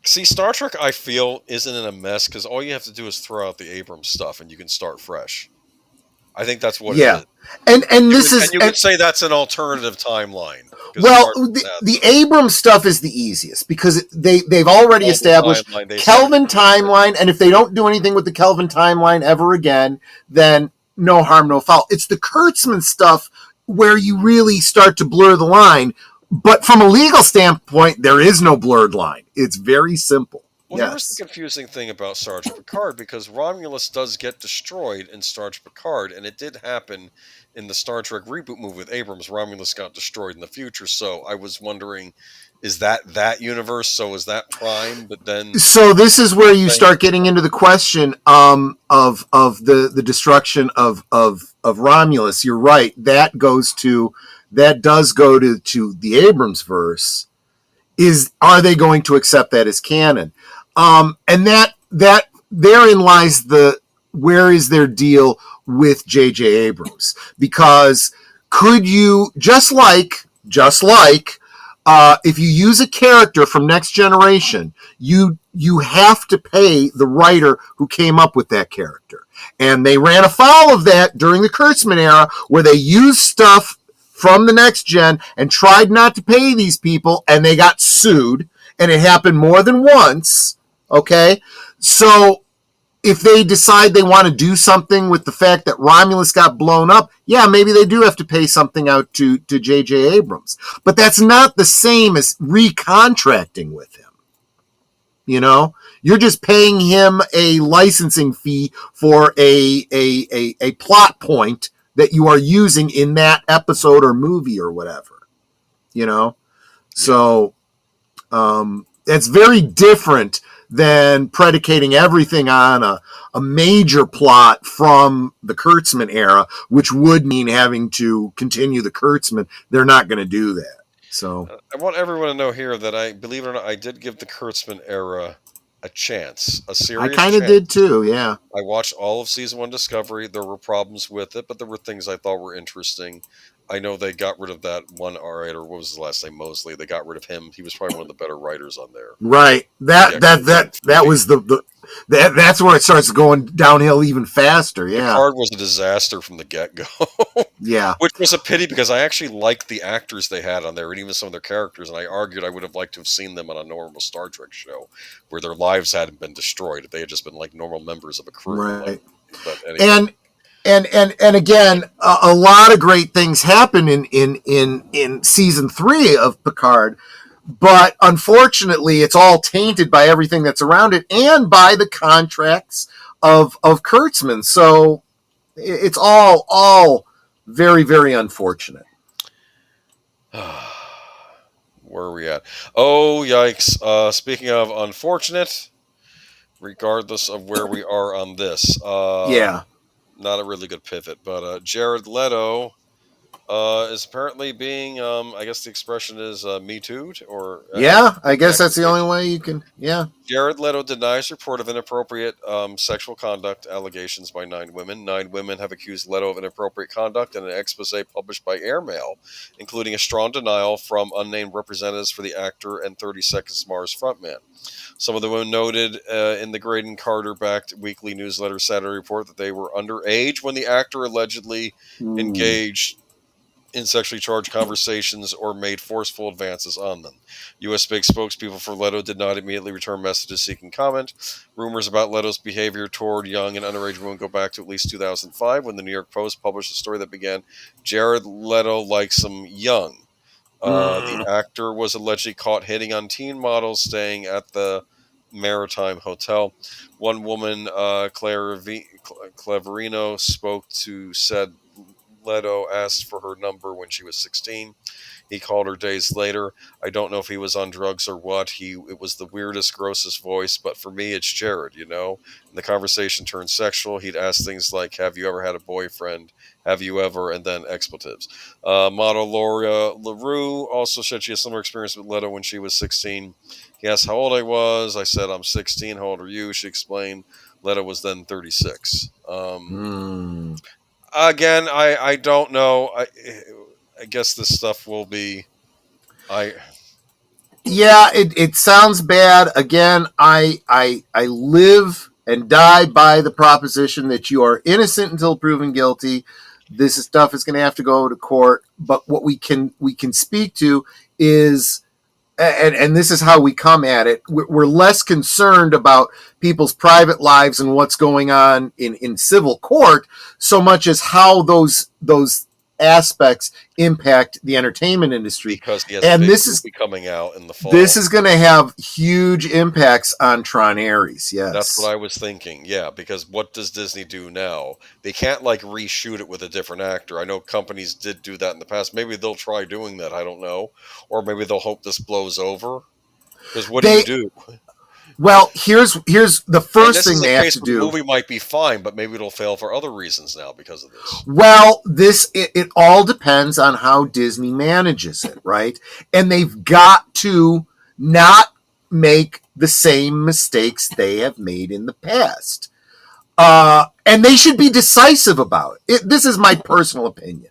See, Star Trek, I feel, isn't in a mess because all you have to do is throw out the Abrams stuff and you can start fresh. I think that's what it is. And you could say that's an alternative timeline. Well, the Abrams stuff is the easiest because they've already established Kelvin timeline, and if they don't do anything with the Kelvin timeline ever again, then no harm, no foul. It's the Kurtzman stuff where you really start to blur the line. But from a legal standpoint, there is no blurred line. It's very simple. Well, here's the confusing thing about Star Trek Picard, because Romulus does get destroyed in Star Trek Picard, and it did happen in the Star Trek reboot movie with Abrams. Romulus got destroyed in the future, so I was wondering, is that universe? So is that Prime? But then, so this is where you start getting into the question of the destruction of Romulus. You're right. That does go to the Abrams verse. Are they going to accept that as canon? And that therein lies where is their deal with J.J. Abrams? Because could you just like if you use a character from Next Generation, you have to pay the writer who came up with that character, and they ran afoul of that during the Kurtzman era, where they used stuff from the Next Gen and tried not to pay these people, and they got sued, and it happened more than once. Okay, so if they decide they want to do something with the fact that Romulus got blown up, yeah, maybe they do have to pay something out to J.J. Abrams. But that's not the same as recontracting with him. You're just paying him a licensing fee for a plot point that you are using in that episode or movie or whatever. So that's very different than predicating everything on a major plot from the Kurtzman era, which would mean having to continue the Kurtzman. They're not going to do that. So I want everyone to know here that I, believe it or not, I did give the Kurtzman era a chance, a serious I kind of did too, yeah. I watched all of season 1 Discovery. There were problems with it, but there were things I thought were interesting. I know they got rid of that one writer. What was his last name? Mosley. They got rid of him. He was probably one of the better writers on there. Right. That was That's where it starts going downhill even faster. Yeah. Picard was a disaster from the get-go. Yeah. Which was a pity because I actually liked the actors they had on there and even some of their characters, and I argued I would have liked to have seen them on a normal Star Trek show where their lives hadn't been destroyed. If they had just been like normal members of a crew. Right. But anyway. And again, a lot of great things happen in season 3 of Picard, but unfortunately, it's all tainted by everything that's around it and by the contracts of Kurtzman. So it's all very, very unfortunate. Where are we at? Oh, yikes. Speaking of unfortunate, regardless of where we are on this. Yeah. Not a really good pivot, but Jared Leto is apparently being, I guess the expression is Me Too'd, or yeah, I guess that's the only way you can. Yeah. Jared Leto denies report of inappropriate sexual conduct allegations by 9 women. 9 women have accused Leto of inappropriate conduct in an expose published by Airmail, including a strong denial from unnamed representatives for the actor and 30 Seconds to Mars frontman. Some of the women noted in the Graydon Carter-backed weekly newsletter Saturday Report that they were underage when the actor allegedly engaged in sexually charged conversations or made forceful advances on them. U.S.-based spokespeople for Leto did not immediately return messages seeking comment. Rumors about Leto's behavior toward young and underage women go back to at least 2005 when the New York Post published a story that began, Jared Leto likes them young. The actor was allegedly caught hitting on teen models staying at the Maritime Hotel. One woman, Cleverino, spoke to said Leto asked for her number when she was 16. He called her days later. I don't know if he was on drugs or what. It was the weirdest, grossest voice, but for me, it's Jared, you know? And the conversation turned sexual. He'd ask things like, have you ever had a boyfriend? Have you ever? And then expletives. Model Laura LaRue also said she had similar experience with Leto when she was 16. He asked how old I was. I said, I'm 16. How old are you? She explained. Leto was then 36. Again, I don't know. I guess this stuff will be. Yeah, it sounds bad. Again, I live and die by the proposition that you are innocent until proven guilty. This stuff is going to have to go to court. But what we can speak to is, and this is how we come at it. We're less concerned about people's private lives and what's going on in civil court, so much as how those aspects impact the entertainment industry. Because he has a big movie coming out in the fall. This is going to have huge impacts on Tron Ares. Yes, that's what I was thinking. Yeah, because what does Disney do now? They can't like reshoot it with a different actor. I know companies did do that in the past. Maybe they'll try doing that. I don't know, or maybe they'll hope this blows over. Because what do you do? Well, here's the first thing they have to do. The movie might be fine, but maybe it'll fail for other reasons now because of this. Well, it all depends on how Disney manages it, right? And they've got to not make the same mistakes they have made in the past. And they should be decisive about it. This is my personal opinion.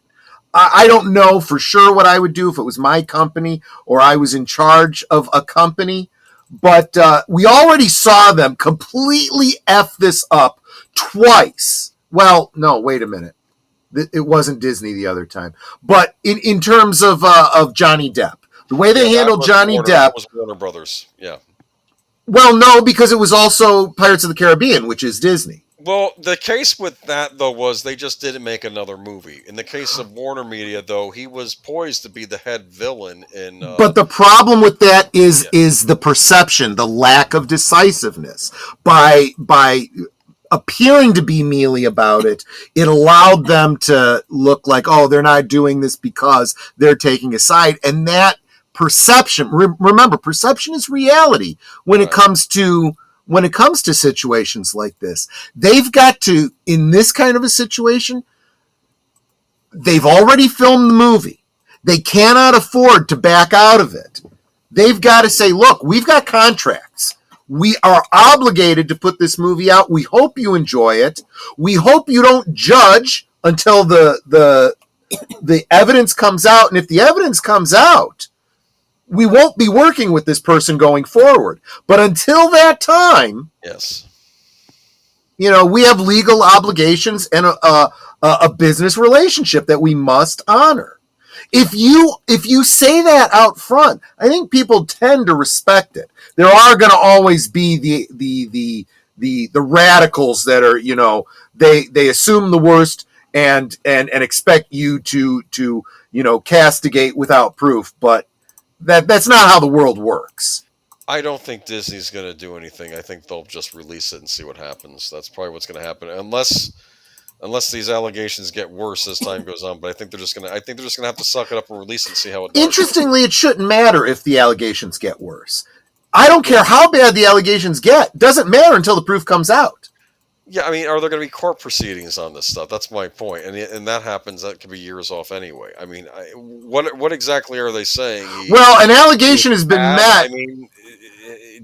I don't know for sure what I would do if it was my company or I was in charge of a company. But we already saw them completely F this up twice. Well, no, wait a minute. It wasn't Disney the other time. But in terms of Johnny Depp, the way they handled Johnny Depp. That was Warner Brothers, yeah. Well, no, because it was also Pirates of the Caribbean, which is Disney. Well, the case with that, though, was they just didn't make another movie. In the case of Warner Media, though, he was poised to be the head villain in... But the problem with that is the perception, the lack of decisiveness. By appearing to be mealy about it, it allowed them to look like, oh, they're not doing this because they're taking a side. And that perception, remember, perception is reality when it comes to... When it comes to situations like this, they've got to, in this kind of a situation, they've already filmed the movie. They cannot afford to back out of it. They've got to say, look, we've got contracts. We are obligated to put this movie out. We hope you enjoy it. We hope you don't judge until the evidence comes out. And if the evidence comes out, we won't be working with this person going forward. But until that time, yes, You know, we have legal obligations and a business relationship that we must honor. If you say that out front, I think people tend to respect it. There are going to always be the radicals that are, you know, they assume the worst and expect you to you know, castigate without proof, but that's not how the world works. I don't think Disney's going to do anything. I think they'll just release it and see what happens. That's probably what's going to happen, unless these allegations get worse as time goes on. But I think they're just going to have to suck it up and release it and see how it does. Interestingly, it shouldn't matter if the allegations get worse. I don't care how bad the allegations get. Doesn't matter until the proof comes out. Yeah, I mean, are there going to be court proceedings on this stuff? That's my point, and that happens. That could be years off anyway. I mean, what exactly are they saying? Well, an allegation has been met. I mean,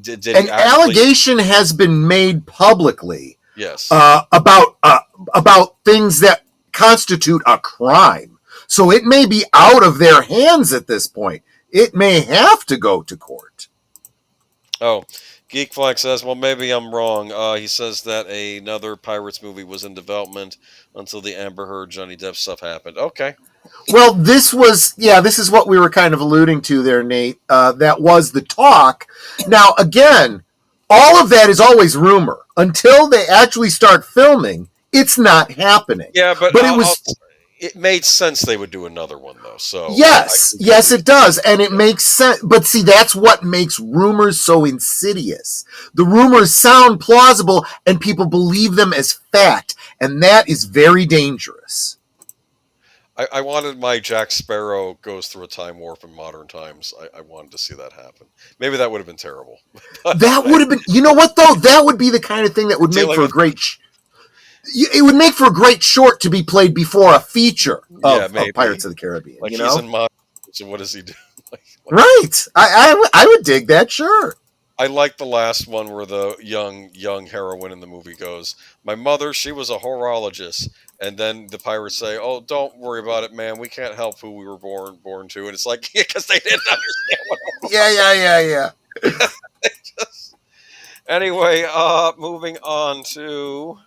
did an allegation has been made publicly. Yes. About things that constitute a crime. So it may be out of their hands at this point. It may have to go to court. Oh. Geek Flag says, well, maybe I'm wrong. He says that another Pirates movie was in development until the Amber Heard, Johnny Depp stuff happened. Okay. Well, this is what we were kind of alluding to there, Nate. That was the talk. Now, again, all of that is always rumor. Until they actually start filming, it's not happening. Yeah, but it made sense they would do another one, though. So yes, it does, and it makes sense. But see, that's what makes rumors so insidious. The rumors sound plausible, and people believe them as fact, and that is very dangerous. I wanted my Jack Sparrow goes through a time warp in modern times. I wanted to see that happen. Maybe that would have been terrible. That would have been, you know what, though? That would be the kind of thing that would make for a great... It would make for a great short to be played before a feature of Pirates of the Caribbean. Like, you he's know? in modern, so what does he do? Right. I would dig that, sure. I like the last one where the young heroine in the movie goes, my mother, she was a horologist. And then the pirates say, oh, don't worry about it, man. We can't help who we were born to. And it's like, because they didn't understand what Yeah. Anyway, moving on to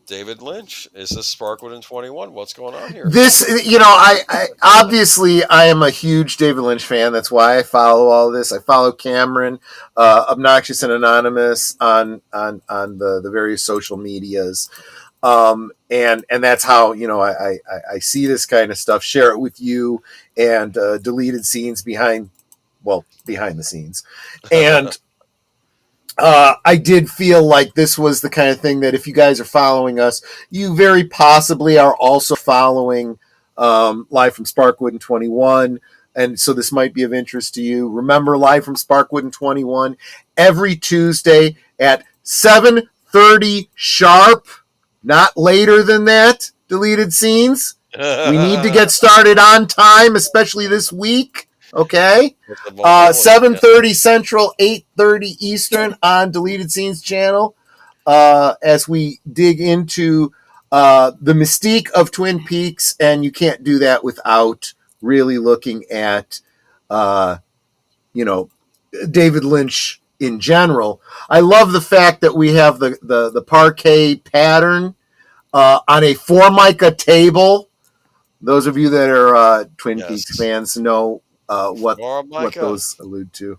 David Lynch. Is this Sparkwood in 21? What's going on here? This, you know, I obviously I am a huge David Lynch fan. That's why I follow all this. I follow Cameron, Obnoxious and Anonymous on the various social medias. And that's how, you know, I see this kind of stuff, share it with you, and deleted scenes behind the scenes. And I did feel like this was the kind of thing that if you guys are following us, you very possibly are also following Live from Sparkwood in 21. And so this might be of interest to you. Remember, Live from Sparkwood in 21, every Tuesday at 7:30 sharp, not later than that, deleted scenes. We need to get started on time, especially this week. Okay, 7:30 Central, 8:30 Eastern on Deleted Scenes channel. As we dig into the mystique of Twin Peaks, and you can't do that without really looking at, you know, David Lynch in general. I love the fact that we have the parquet pattern on a Formica table. Those of you that are Twin Peaks fans know what those allude to.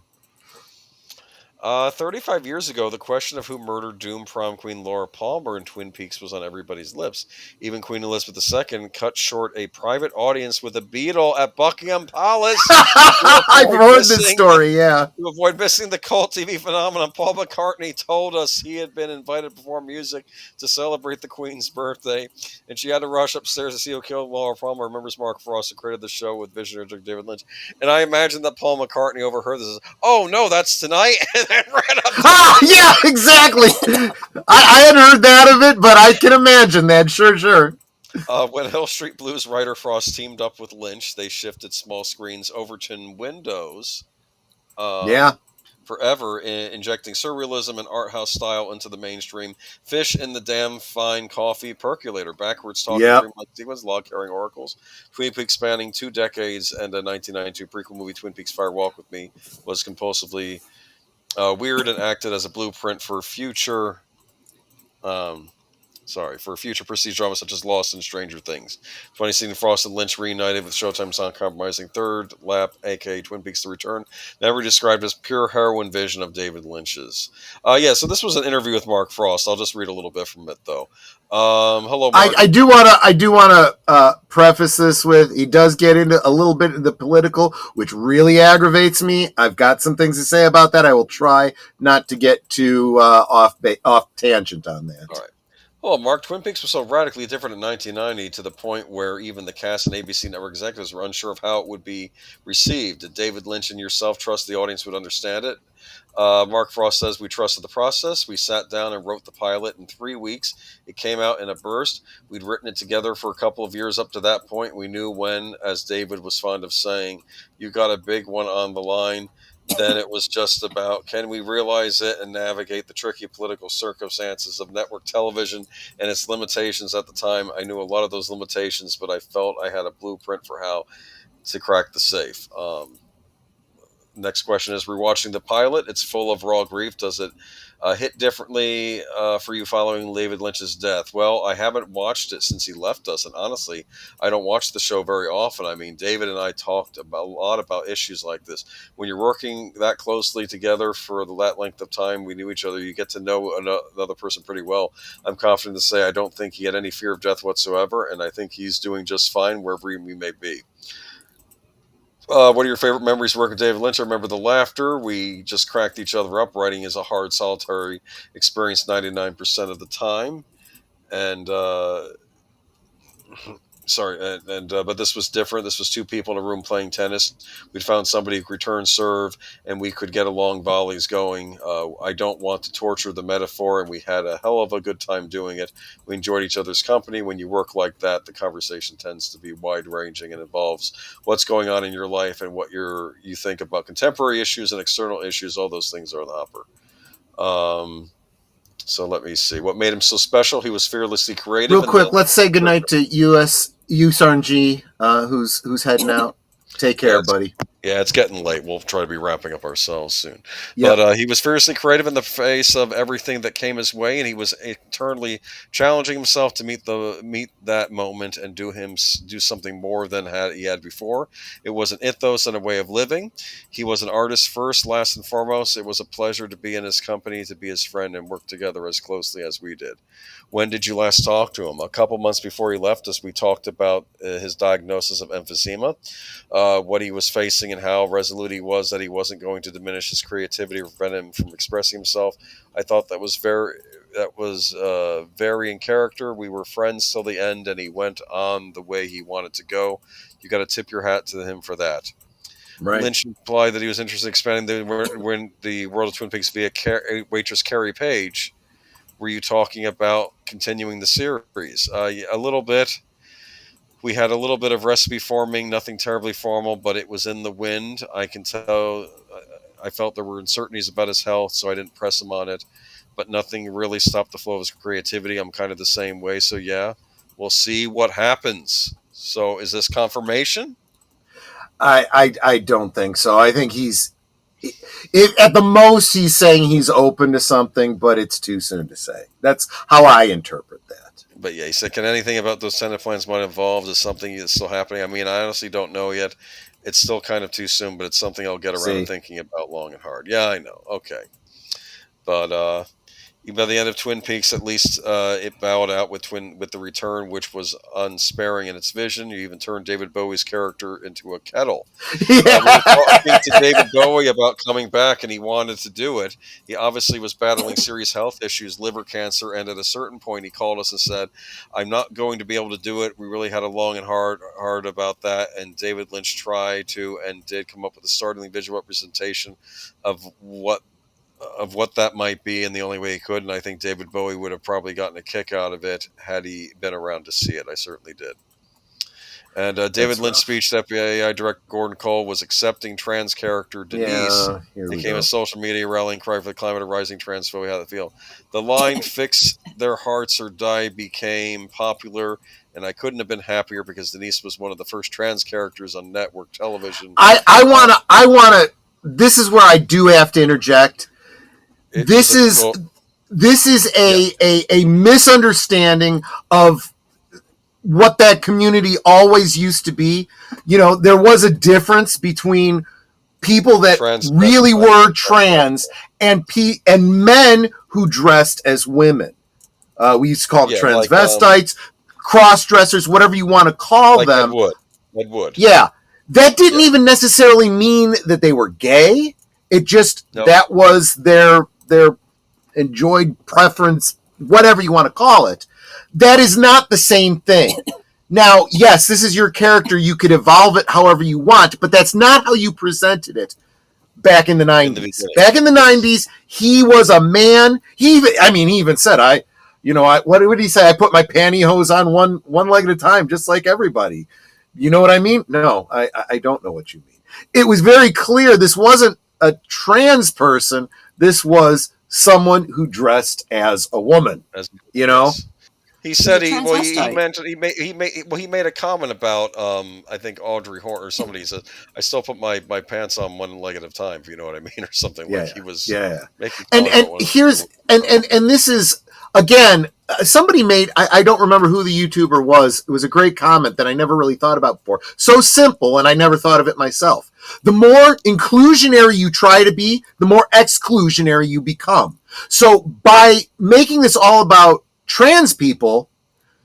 35 years ago, the question of who murdered doomed prom queen Laura Palmer in Twin Peaks was on everybody's lips. Even Queen Elizabeth II cut short a private audience with a Beatle at Buckingham Palace. I've heard this story, yeah. To avoid missing the cult TV phenomenon, Paul McCartney told us he had been invited to perform music to celebrate the Queen's birthday, and she had to rush upstairs to see who killed Laura Palmer. Remembers Mark Frost, who created the show with visionary David Lynch. And I imagine that Paul McCartney overheard this. Oh, no, that's tonight? And ran up yeah, exactly. I hadn't heard that of it, but I can imagine that. Sure. When Hill Street Blues writer Frost teamed up with Lynch, they shifted small screens Overton windows. Forever, injecting surrealism and art house style into the mainstream. Fish in the damn fine coffee percolator. Backwards talking dreamlike sequence, log carrying oracles. Twin Peaks spanning 2 decades, and a 1992 prequel movie, Twin Peaks Fire Walk with Me, was compulsively Weird and acted as a blueprint for future. For future prestige drama such as Lost and Stranger Things. 2016, Frost and Lynch reunited with Showtime's uncompromising third lap, aka Twin Peaks: The Return, never described as pure heroin vision of David Lynch's. So this was an interview with Mark Frost. I'll just read a little bit from it, though. Hello, Mark. I do want to preface this with, he does get into a little bit of the political, which really aggravates me. I've got some things to say about that. I will try not to get too off tangent on that. All right. Well, Mark, Twin Peaks was so radically different in 1990 to the point where even the cast and ABC network executives were unsure of how it would be received. Did David Lynch and yourself trust the audience would understand it? Mark Frost says, we trusted the process. We sat down and wrote the pilot in 3 weeks. It came out in a burst. We'd written it together for a couple of years up to that point. We knew when, as David was fond of saying, you got a big one on the line. Then it was just about, can we realize it and navigate the tricky political circumstances of network television and its limitations at the time. I knew a lot of those limitations, but I felt I had a blueprint for how to crack the safe. Next question is, rewatching the pilot, it's full of raw grief. Does it hit differently for you following David Lynch's death? Well, I haven't watched it since he left us, and honestly, I don't watch the show very often. I mean, David and I talked a lot about issues like this. When you're working that closely together for that length of time, we knew each other, you get to know another person pretty well. I'm confident to say I don't think he had any fear of death whatsoever, and I think he's doing just fine wherever we may be. What are your favorite memories working with David Lynch? I remember the laughter. We just cracked each other up. Writing is a hard, solitary experience 99% of the time. And, but this was different. This was two people in a room playing tennis. We'd found somebody who could return serve, and we could get along volleys going. I don't want to torture the metaphor, and we had a hell of a good time doing it. We enjoyed each other's company. When you work like that, the conversation tends to be wide-ranging and involves what's going on in your life and what you think about contemporary issues and external issues. All those things are in the hopper. So let me see. What made him so special? He was fearlessly creative. Real quick, let's say goodnight to USRNG, who's heading out. Take care, buddy. Yeah, it's getting late. We'll try to be wrapping up ourselves soon. Yep. But he was fiercely creative in the face of everything that came his way, and he was eternally challenging himself to meet that moment and do something more than he had before. It was an ethos and a way of living. He was an artist first, last and foremost. It was a pleasure to be in his company, to be his friend, and work together as closely as we did. When did you last talk to him? A couple months before he left us, we talked about his diagnosis of emphysema, what he was facing, and how resolute he was that he wasn't going to diminish his creativity or prevent him from expressing himself. I thought that was very in character. We were friends till the end, and he went on the way he wanted to go. You got to tip your hat to him for that. Right. Lynch implied that he was interested in expanding the world of Twin Peaks via waitress Carrie Page. Were you talking about continuing the series? A little bit. We had a little bit of recipe forming, nothing terribly formal, but it was in the wind. I can tell. I felt there were uncertainties about his health, so I didn't press him on it. But nothing really stopped the flow of his creativity. I'm kind of the same way. So yeah, we'll see what happens. So is this confirmation? I don't think so. I think at the most, he's saying he's open to something, but it's too soon to say. That's how I interpret that. But yeah, he said, can anything about those Senate plans might involve? Is something that's still happening? I mean, I honestly don't know yet. It's still kind of too soon, but it's something I'll get around thinking about long and hard. Yeah, I know. Okay. But by the end of Twin Peaks, at least it bowed out with the return, which was unsparing in its vision. You even turned David Bowie's character into a kettle. We were talking to David Bowie about coming back, and he wanted to do it. He obviously was battling serious health issues, liver cancer, and at a certain point, he called us and said, "I'm not going to be able to do it." We really had a long and hard about that, and David Lynch tried to and did come up with a startling visual representation of what that might be, and the only way he could. And I think David Bowie would have probably gotten a kick out of it had he been around to see it. I certainly did. And David Lynch's speech to FBI director Gordon Cole was accepting trans character Denise. Became a social media rallying cry for the climate of rising transphobia. How they feel. The line "fix their hearts or die" became popular, and I couldn't have been happier because Denise was one of the first trans characters on network television. I wanna. This is where I do have to interject. this is a misunderstanding of what that community always used to be. There was a difference between people that really were trans and men who dressed as women. We used to call them transvestites, cross-dressers, whatever you want to call them. Ed Wood. Yeah. That didn't even necessarily mean that they were gay. It just, that was their enjoyed preference, whatever you want to call it. That is not the same thing. Now, yes, this is your character. You could evolve it however you want, but that's not how you presented it back in the 90s. Back in the 90s, he was a man. He even said, what did he say? I put my pantyhose on one leg at a time, just like everybody. You know what I mean? No, I don't know what you mean. It was very clear this wasn't a trans person. This was someone who dressed as a woman. He said he made a comment about I think Audrey Horne or somebody. He said, I still put my pants on one leg at a time, if you know what I mean, or something. He was making and this is again somebody made, I don't remember who the YouTuber was. It was a great comment that I never really thought about before. So simple, and I never thought of it myself. The more inclusionary you try to be, the more exclusionary you become. So by making this all about trans people,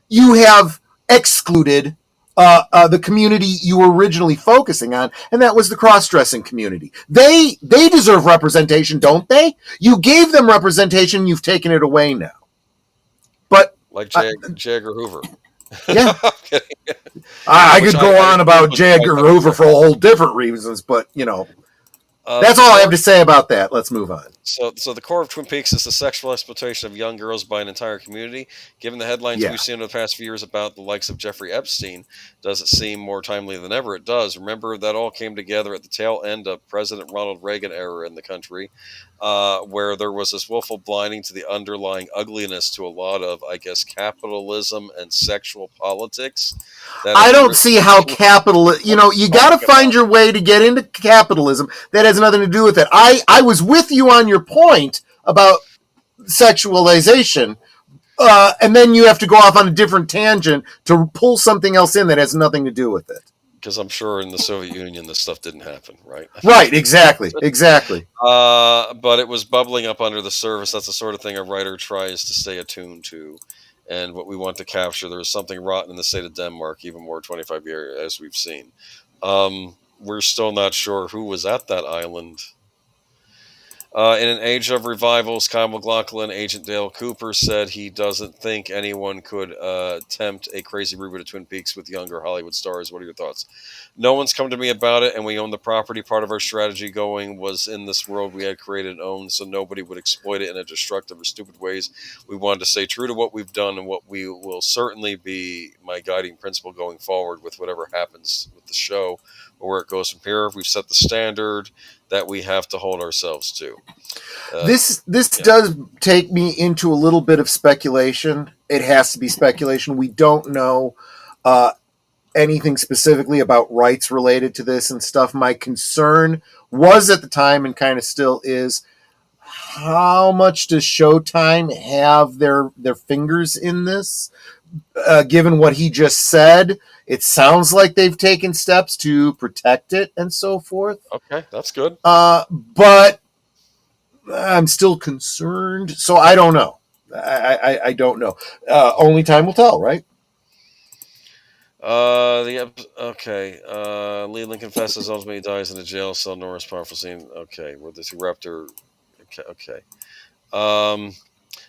you have excluded the community you were originally focusing on, and that was the cross-dressing community. They deserve representation, don't they? You gave them representation, you've taken it away now. But like J. Edgar Hoover. Yeah. I could go on about J. Edgar Hoover for a whole different reasons, but that's all I have to say about that. Let's move on. So the core of Twin Peaks is the sexual exploitation of young girls by an entire community. Given the headlines we've seen over the past few years about the likes of Jeffrey Epstein, does it seem more timely than ever? It does. Remember, that all came together at the tail end of President Ronald Reagan era in the country, where there was this willful blinding to the underlying ugliness to a lot of, I guess, capitalism and sexual politics. I don't see how you got to find your way to get into capitalism. That has nothing to do with it. I was with you on your point about sexualization, and then you have to go off on a different tangent to pull something else in that has nothing to do with it. Because I'm sure in the Soviet Union this stuff didn't happen, right? Right, exactly. But it was bubbling up under the surface. That's the sort of thing a writer tries to stay attuned to. And what we want to capture, there was something rotten in the state of Denmark, even more 25 years, as we've seen. We're still not sure who was at that island. In an age of revivals, Kyle MacLachlan, Agent Dale Cooper, said he doesn't think anyone could tempt a crazy reboot of Twin Peaks with younger Hollywood stars. What are your thoughts? No one's come to me about it, and we own the property. Part of our strategy going was in this world we had created and owned, so nobody would exploit it in a destructive or stupid ways. We wanted to stay true to what we've done, and what we will certainly be my guiding principle going forward with whatever happens with the show or where it goes from here. We've set the standard that we have to hold ourselves to. This does take me into a little bit of speculation. It has to be speculation. We don't know anything specifically about rights related to this and stuff. My concern was at the time, and kind of still is, how much does Showtime have their fingers in this? Given what he just said, it sounds like they've taken steps to protect it and so forth. Okay, that's good. But I'm still concerned, so I don't know. I don't know. Only time will tell, right? Leland confesses ultimately dies in a jail cell. Norris powerful scene. Okay, where the two raptor. Okay.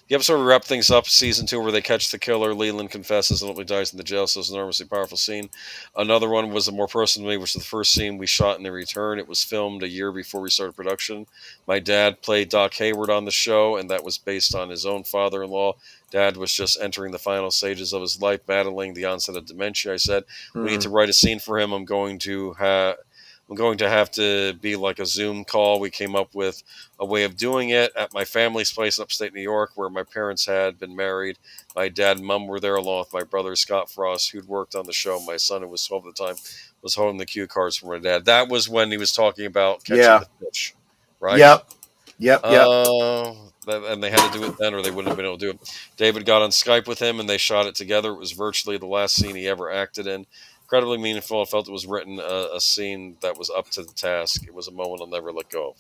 The episode will wrap things up, season 2, where they catch the killer. Leland confesses and ultimately dies in the jail, so it's an enormously powerful scene. Another one was a more personal to me, which was the first scene we shot in The Return. It was filmed a year before we started production. My dad played Doc Hayward on the show, and that was based on his own father-in-law. Dad was just entering the final stages of his life, battling the onset of dementia. I said, we need to write a scene for him. I'm going to have to be like a Zoom call. We came up with a way of doing it at my family's place in upstate New York, where my parents had been married. My dad and mom were there, along with my brother, Scott Frost, who'd worked on the show. My son, who was 12 at the time, was holding the cue cards for my dad. That was when he was talking about catching the fish, right? Yep. Yep. And they had to do it then, or they wouldn't have been able to do it. David got on Skype with him, and they shot it together. It was virtually the last scene he ever acted in. Incredibly meaningful. I felt it was written a scene that was up to the task. It was a moment I'll never let go of.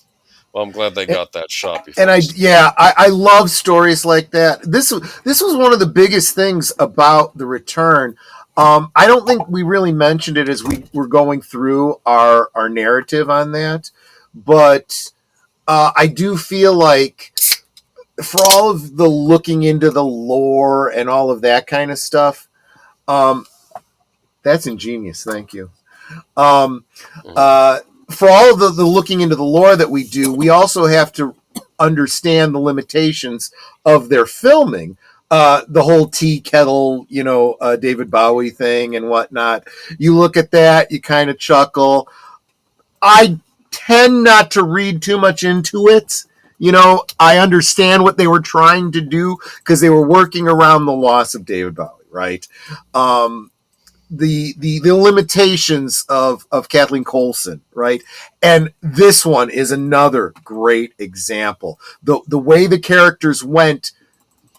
Well, I'm glad they got that shot before. And I love stories like that. This was one of the biggest things about The Return. I don't think we really mentioned it as we were going through our narrative on that, but I do feel like for all of the looking into the lore and all of that kind of stuff, that's ingenious. Thank you. For all of the looking into the lore that we do, we also have to understand the limitations of their filming. The whole tea kettle, David Bowie thing and whatnot. You look at that, you kind of chuckle. I tend not to read too much into it. I understand what they were trying to do because they were working around the loss of David Bowie, right? The limitations of Kathleen Coulson, right? And this one is another great example. The way the characters went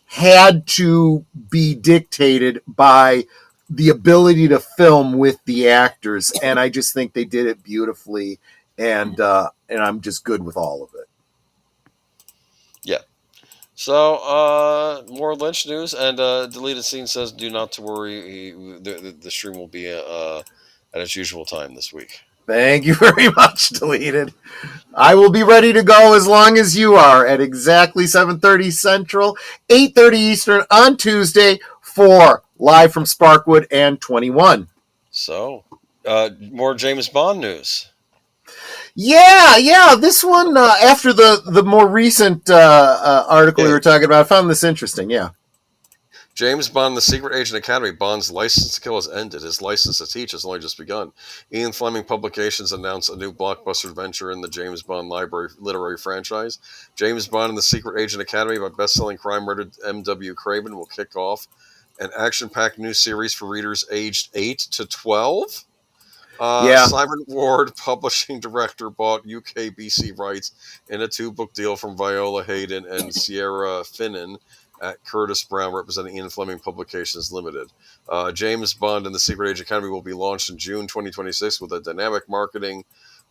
had to be dictated by the ability to film with the actors, and I just think they did it beautifully, and I'm just good with all of it. Yeah. So, more Lynch news, and deleted scene says, "Do not to worry. The stream will be at its usual time this week." Thank you very much, Deleted. I will be ready to go as long as you are at exactly 7:30 Central, 8:30 Eastern on Tuesday for Live from Sparkwood and 21. So, more James Bond news. Yeah. This one, after the more recent article we were talking about, I found this interesting. Yeah. James Bond, the Secret Agent Academy. Bond's license to kill has ended. His license to teach has only just begun. Ian Fleming Publications announced a new blockbuster adventure in the James Bond literary franchise. James Bond and the Secret Agent Academy by best-selling crime writer M.W. Craven will kick off an action-packed new series for readers aged 8 to 12. Simon Ward, publishing director, bought UK-BC rights in a 2-book deal from Viola Hayden and Sierra Finnan at Curtis Brown, representing Ian Fleming Publications Limited. James Bond and the Secret Agent Academy will be launched in June 2026 with a dynamic marketing,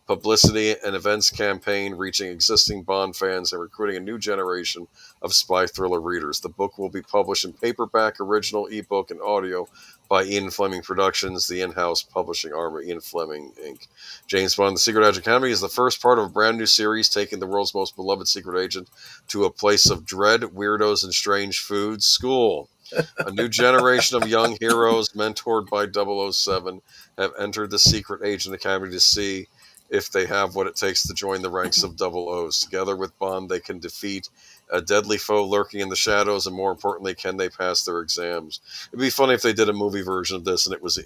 publicity, and events campaign reaching existing Bond fans and recruiting a new generation of spy thriller readers. The book will be published in paperback, original, ebook, and audio by Ian Fleming Productions, the in-house publishing arm of Ian Fleming, Inc. James Bond, The Secret Agent Academy is the first part of a brand new series taking the world's most beloved secret agent to a place of dread, weirdos, and strange foods, school. A new generation of young heroes, mentored by 007, have entered the Secret Agent Academy to see if they have what it takes to join the ranks of 00s. Together with Bond, they can defeat a deadly foe lurking in the shadows, and more importantly, can they pass their exams? It'd be funny if they did a movie version of this, and it was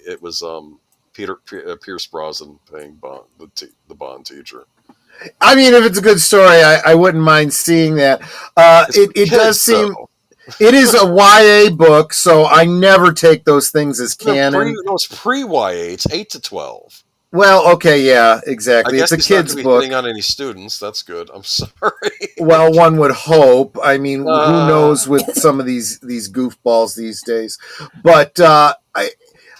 Pierce Brosnan playing Bond, the Bond teacher. I mean, if it's a good story, I wouldn't mind seeing that. It does seem it is a YA book, so I never take those things as canon. It's pre-YA. It's 8 to 12. Well, okay, yeah, exactly. It's a kid's book. Hitting on any students, that's good. I'm sorry. Well, one would hope. I mean, who knows with some of these goofballs these days? But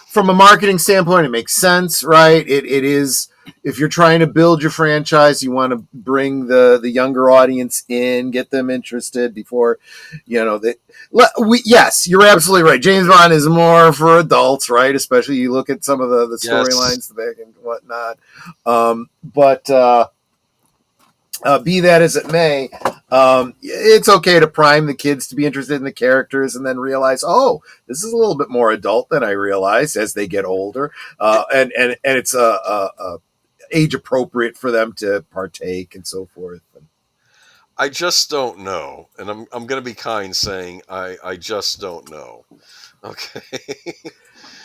from a marketing standpoint, it makes sense, right? It is. If you're trying to build your franchise, you want to bring the younger audience in, get them interested before, yes, you're absolutely right. James Bond is more for adults, right? Especially you look at some of the storylines back and whatnot. But be that as it may, it's okay to prime the kids to be interested in the characters and then realize, oh, this is a little bit more adult than I realized as they get older. And it's age appropriate for them to partake and so forth. I just don't know, and I'm going to be kind saying I just don't know. Okay.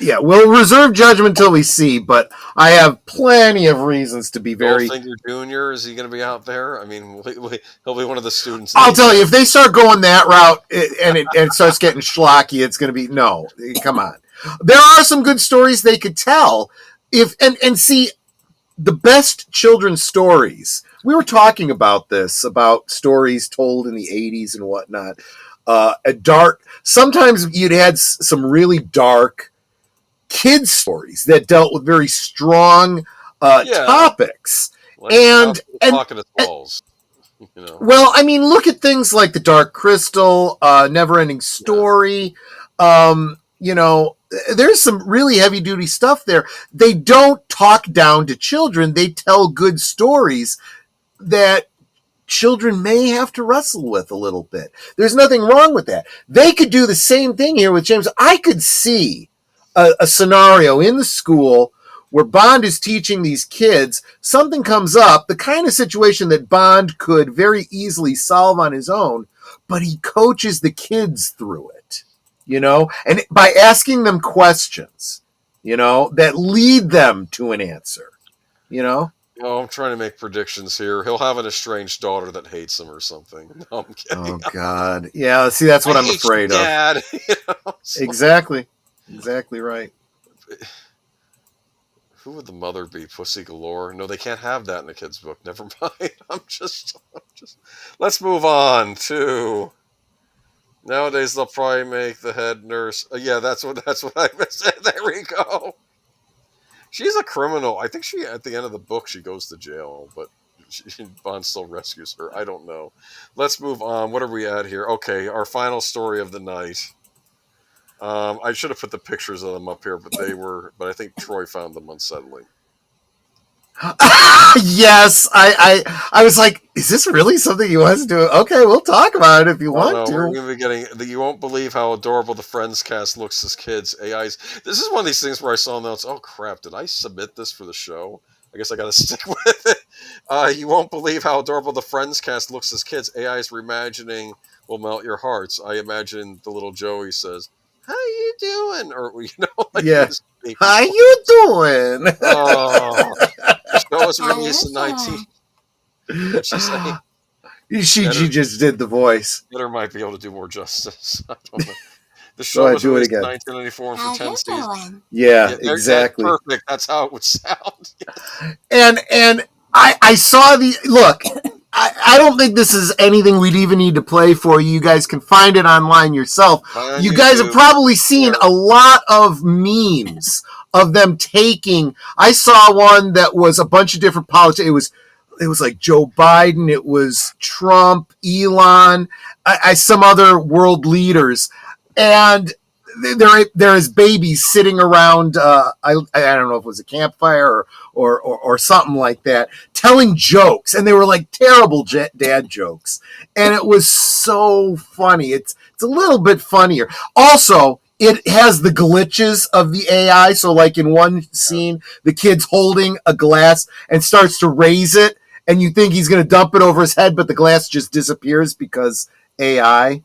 Yeah, we'll reserve judgment till we see, but I have plenty of reasons to be very. Goldfinger Jr., is he going to be out there? I mean, he'll be one of the students. I'll tell you, if they start going that route and it starts getting schlocky, it's going to be no. Come on, there are some good stories they could tell. And see, the best children's stories we were talking about this, about stories told in the 80s and whatnot. Sometimes you'd had some really dark kids stories that dealt with very strong topics. Like and Pocket of Skulls. Well, I mean, look at things like The Dark Crystal, Never Ending Story. There's some really heavy duty stuff there. They don't talk down to children. They tell good stories that children may have to wrestle with a little bit. There's nothing wrong with that. They could do the same thing here with James. I could see a scenario in the school where Bond is teaching these kids, something comes up, the kind of situation that Bond could very easily solve on his own, but he coaches the kids through it, and by asking them questions, that lead them to an answer, Oh, I'm trying to make predictions here. He'll have an estranged daughter that hates him or something. No, I'm kidding. Oh, God. Yeah, see, that's what I'm afraid of. Dad. Exactly. Exactly right. Who would the mother be? Pussy Galore? No, they can't have that in a kid's book. Never mind. I'm just. Let's move on to. Nowadays they'll probably make the head nurse. Yeah, that's what I said. There we go. She's a criminal. I think at the end of the book she goes to jail, but Bond still rescues her. I don't know. Let's move on. What are we at here? Okay, our final story of the night. I should have put the pictures of them up here, but I think Troy found them unsettling. Yes, I was like, is this really something you want to do? Okay, we'll talk about it if you want to. We're going to be getting. You won't believe how adorable the Friends cast looks as kids. AIs. This is one of these things where I saw notes. Oh crap! Did I submit this for the show? I guess I got to stick with it. You won't believe how adorable the Friends cast looks as kids. AIs reimagining will melt your hearts. I imagine the little Joey says, "How you doing?" Or yeah, how you doing? Oh. The show was released in 19. What'd she say? She just did the voice. Better might be able to do more justice. I don't know. The show was released in 1994 for 10 seasons. Yeah, exactly. That's perfect. That's how it would sound. And I saw the look. I don't think this is anything we'd even need to play for you. You guys can find it online yourself. You guys have probably seen a lot of memes of them taking. I saw one that was a bunch of different politics. It was like Joe Biden. It was Trump, Elon, some other world leaders, and there is babies sitting around. I don't know if it was a campfire or something like that, telling jokes, and they were like terrible dad jokes, and it was so funny. It's a little bit funnier. Also, it has the glitches of the AI. So like in one scene, the kid's holding a glass and starts to raise it, and you think he's going to dump it over his head, but the glass just disappears because AI,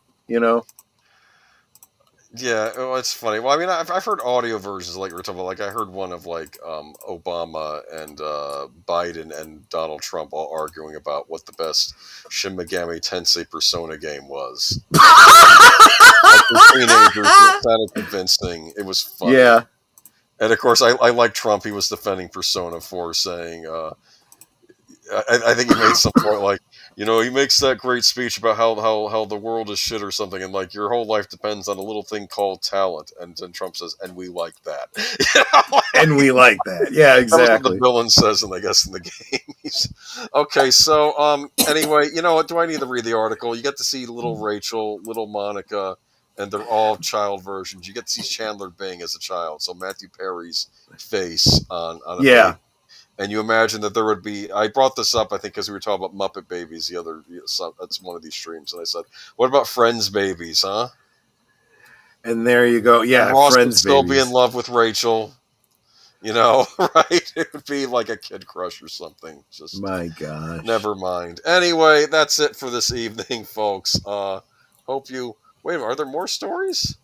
Yeah, well, it's funny. Well, I mean, I've heard audio versions like we're talking about. Like I heard one of like Obama and Biden and Donald Trump all arguing about what the best Shin Megami Tensei Persona game was. Like the teenagers, it sounded convincing. It was funny. Yeah. And of course, I like Trump. He was defending Persona 4, saying, I think he made some point like, he makes that great speech about how the world is shit or something, and like your whole life depends on a little thing called talent. And then Trump says, "And we like that." And we like that. Yeah, exactly. That's what the villain says, and I guess in the game. Okay, so anyway, what? Do I need to read the article? You get to see little Rachel, little Monica, and they're all child versions. You get to see Chandler Bing as a child, so Matthew Perry's face on a baby. And you imagine that there would be. I brought this up, I think, because we were talking about Muppet Babies the other. That's one of these streams, and I said, "What about Friends babies, huh?" And there you go. Yeah, and Ross Friends would still babies. be in love with Rachel. Right? It would be like a kid crush or something. Just my gosh. Never mind. Anyway, that's it for this evening, folks. Hope you. Wait a minute. Are there more stories?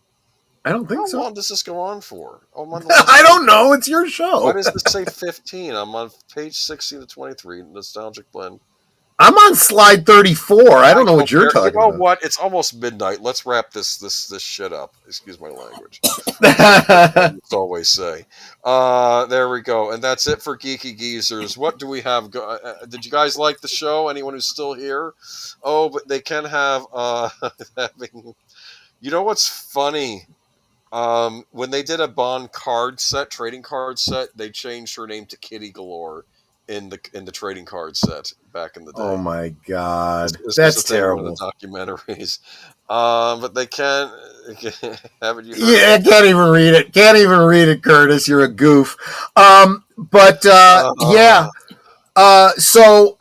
I don't think so. How long does this go on for? I don't know. It's your show. Why does this say 15? I'm on page 16 to 23, Nostalgic Blend. I'm on slide 34. I don't know what you're talking You know about. what? It's almost midnight. Let's wrap this shit up. Excuse my language. I always say. There we go, and that's it for Geeky Geezers. What do we have? Did you guys like the show? Anyone who's still here? Oh, but they can have having. You know what's funny? When they did a Bond card set, trading card set, they changed her name to Kitty Galore in the trading card set back in the day. Oh my god, this that's was a thing in one terrible. of the documentaries. But they can. Haven't you heard? Yeah, I can't even read it. Can't even read it, Curtis. You're a goof. Yeah. So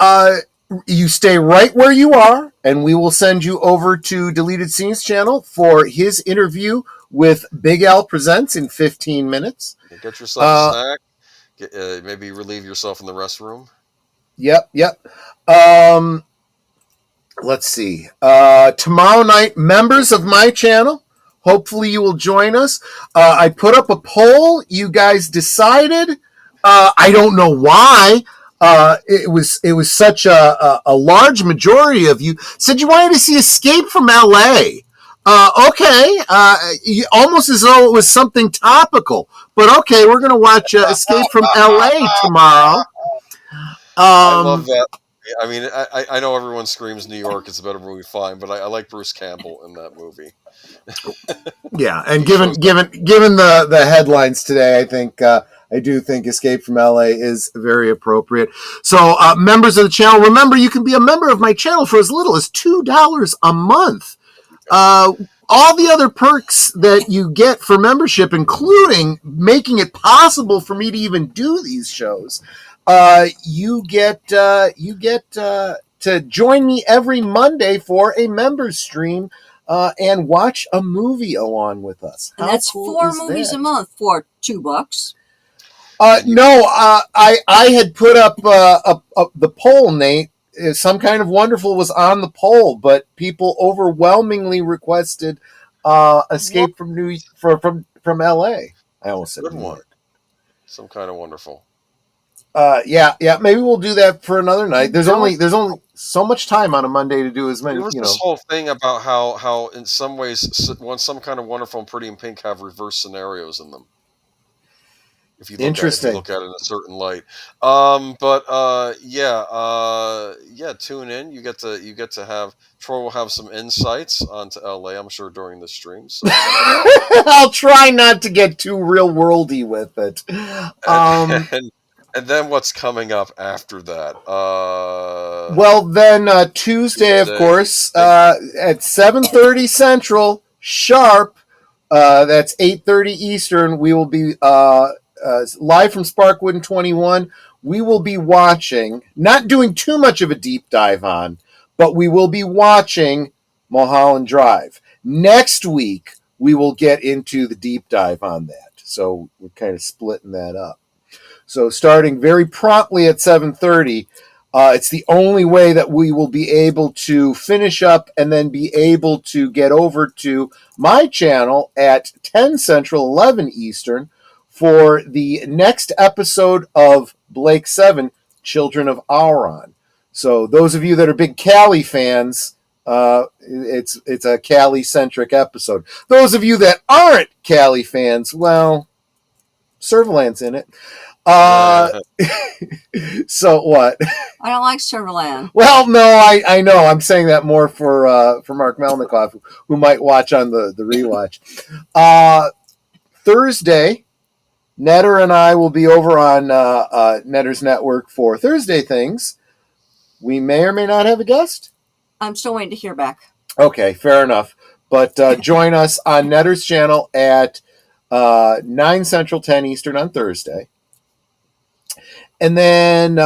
you stay right where you are, and we will send you over to Deleted Scenes channel for his interview with Big Al Presents in 15 minutes. Get yourself a snack. Maybe relieve yourself in the restroom. Yep. Let's see. Tomorrow night, members of my channel, hopefully you will join us. I put up a poll. You guys decided. I don't know why. It was such a large majority of you said you wanted to see Escape from LA. Okay. Almost as though it was something topical. But okay, we're going to watch Escape from LA tomorrow. I love that. I mean, I know everyone screams New York is a better movie, fine, but I like Bruce Campbell in that movie. Yeah, and given the headlines today, I do think Escape from LA is very appropriate. So, members of the channel, remember you can be a member of my channel for as little as $2 a month. All the other perks that you get for membership, including making it possible for me to even do these shows, you get to join me every Monday for a members stream and watch a movie along with us. And that's cool 4 movies a month for $2. No, I had put up the poll, Nate. Some Kind of Wonderful was on the poll, but people overwhelmingly requested Escape from LA. I almost said good one. Some Kind of Wonderful. Yeah. Maybe we'll do that for another night. There's only so much time on a Monday to do as many. There was this whole thing about how in some ways, Some Kind of Wonderful and Pretty in Pink have reverse scenarios in them. If you look at it in a certain light, tune in. You get to have Troy will have some insights onto LA, I'm sure, during the stream. So. I'll try not to get too real worldy with it. And then what's coming up after that? Well, then Tuesday, of course, at 7:30 Central, sharp. That's 8:30 Eastern. We will be live from Sparkwood 21. We will be watching, not doing too much of a deep dive on, but we will be watching Mulholland Drive. Next week, we will get into the deep dive on that. So we're kind of splitting that up. So starting very promptly at 7:30, it's the only way that we will be able to finish up and then be able to get over to my channel at 10 Central, 11 Eastern for the next episode of Blake 7, Children of Auron. So those of you that are big Cali fans, it's a Cali-centric episode. Those of you that aren't Cali fans, well, Servalan's in it. So what? I don't like Servalan. Well, no, I know. I'm saying that more for Marc Malnekoff, who might watch on the rewatch. Thursday, Netter and I will be over on Netter's Network for Thursday Things. We may or may not have a guest. I'm still waiting to hear back. Okay, fair enough. But join us on Netter's channel at 9 Central, 10 Eastern on Thursday. And then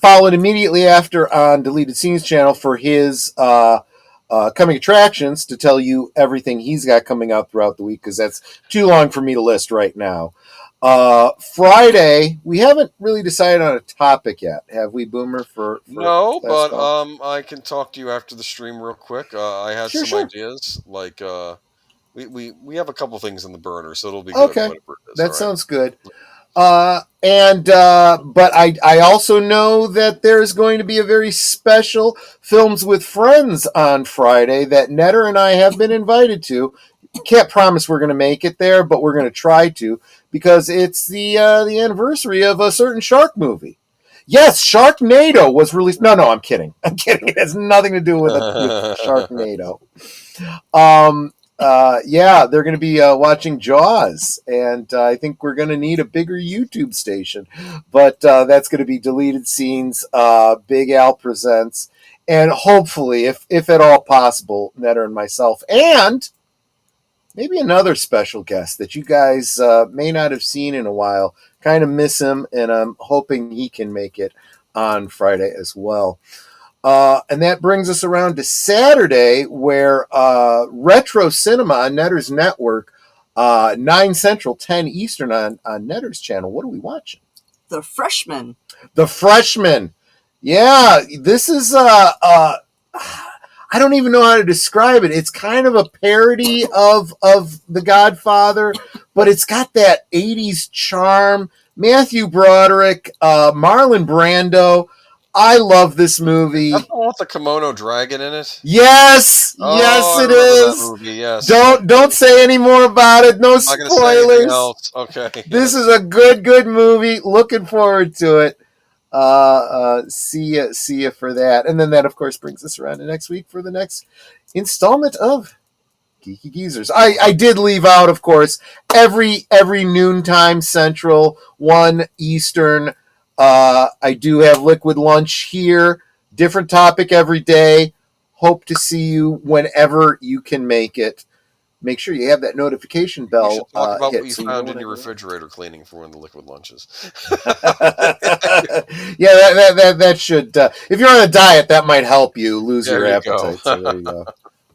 followed immediately after on Deleted Scenes channel for his coming attractions to tell you everything he's got coming out throughout the week, because that's too long for me to list right now. Friday, we haven't really decided on a topic yet, have we, Boomer? No, but I can talk to you after the stream real quick. I had some ideas, like we have a couple things in the burner, so it'll be good. Okay, that sounds good. But I also know that there's going to be a very special Films with Friends on Friday that Netter and I have been invited to. Can't promise we're going to make it there, but we're going to try to, because it's the anniversary of a certain shark movie. Yes, Sharknado was released. No, I'm kidding. I'm kidding. It has nothing to do with Sharknado. Yeah, they're going to be watching Jaws, and I think we're going to need a bigger YouTube station. But that's going to be Deleted Scenes, Big Al Presents, and hopefully, if at all possible, Netter and myself, and maybe another special guest that you guys may not have seen in a while. Kind of miss him, and I'm hoping he can make it on Friday as well. And that brings us around to Saturday, where Retro Cinema on Netter's network, 9 Central, 10 Eastern on Netter's channel. What are we watching? The Freshman. The Freshman. Yeah, this is I don't even know how to describe it. It's kind of a parody of The Godfather, but it's got that 80s charm. Matthew Broderick, Marlon Brando. I love this movie. That's the one with the kimono dragon in it? Yes! Yes, it is! That movie, yes. Don't say any more about it. No I'm not gonna say anything spoilers. else. Okay. This is a good movie. Looking forward to it. See ya for that. And then that, of course, brings us around to next week for the next installment of Geeky Geezers. I did leave out, of course, every noontime Central, 1 Eastern. I do have Liquid Lunch here. Different topic every day. Hope to see you whenever you can make it. Make sure you have that notification bell. You should talk about what you so found in your refrigerator cleaning for one of the liquid lunches. Yeah, that should. If you're on a diet, that might help you lose your appetite. So there you go.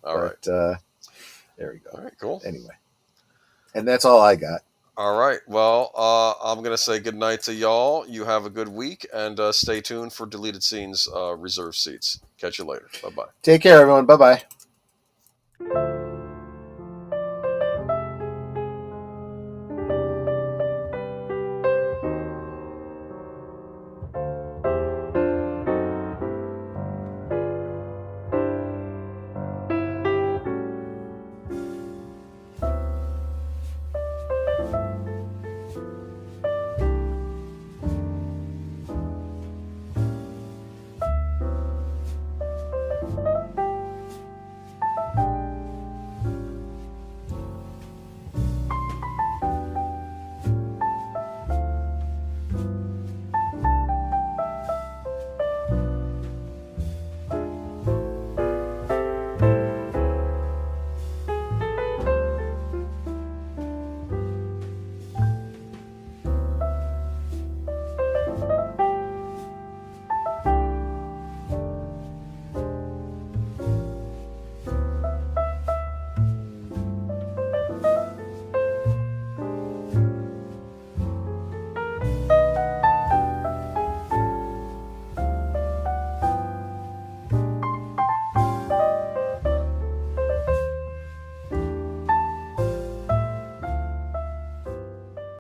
All right. There we go. All right, cool. Anyway, and that's all I got. All right. Well, I'm going to say good night to y'all. You have a good week, and stay tuned for Deleted Scenes reserve seats. Catch you later. Bye-bye. Take care, everyone. Bye-bye.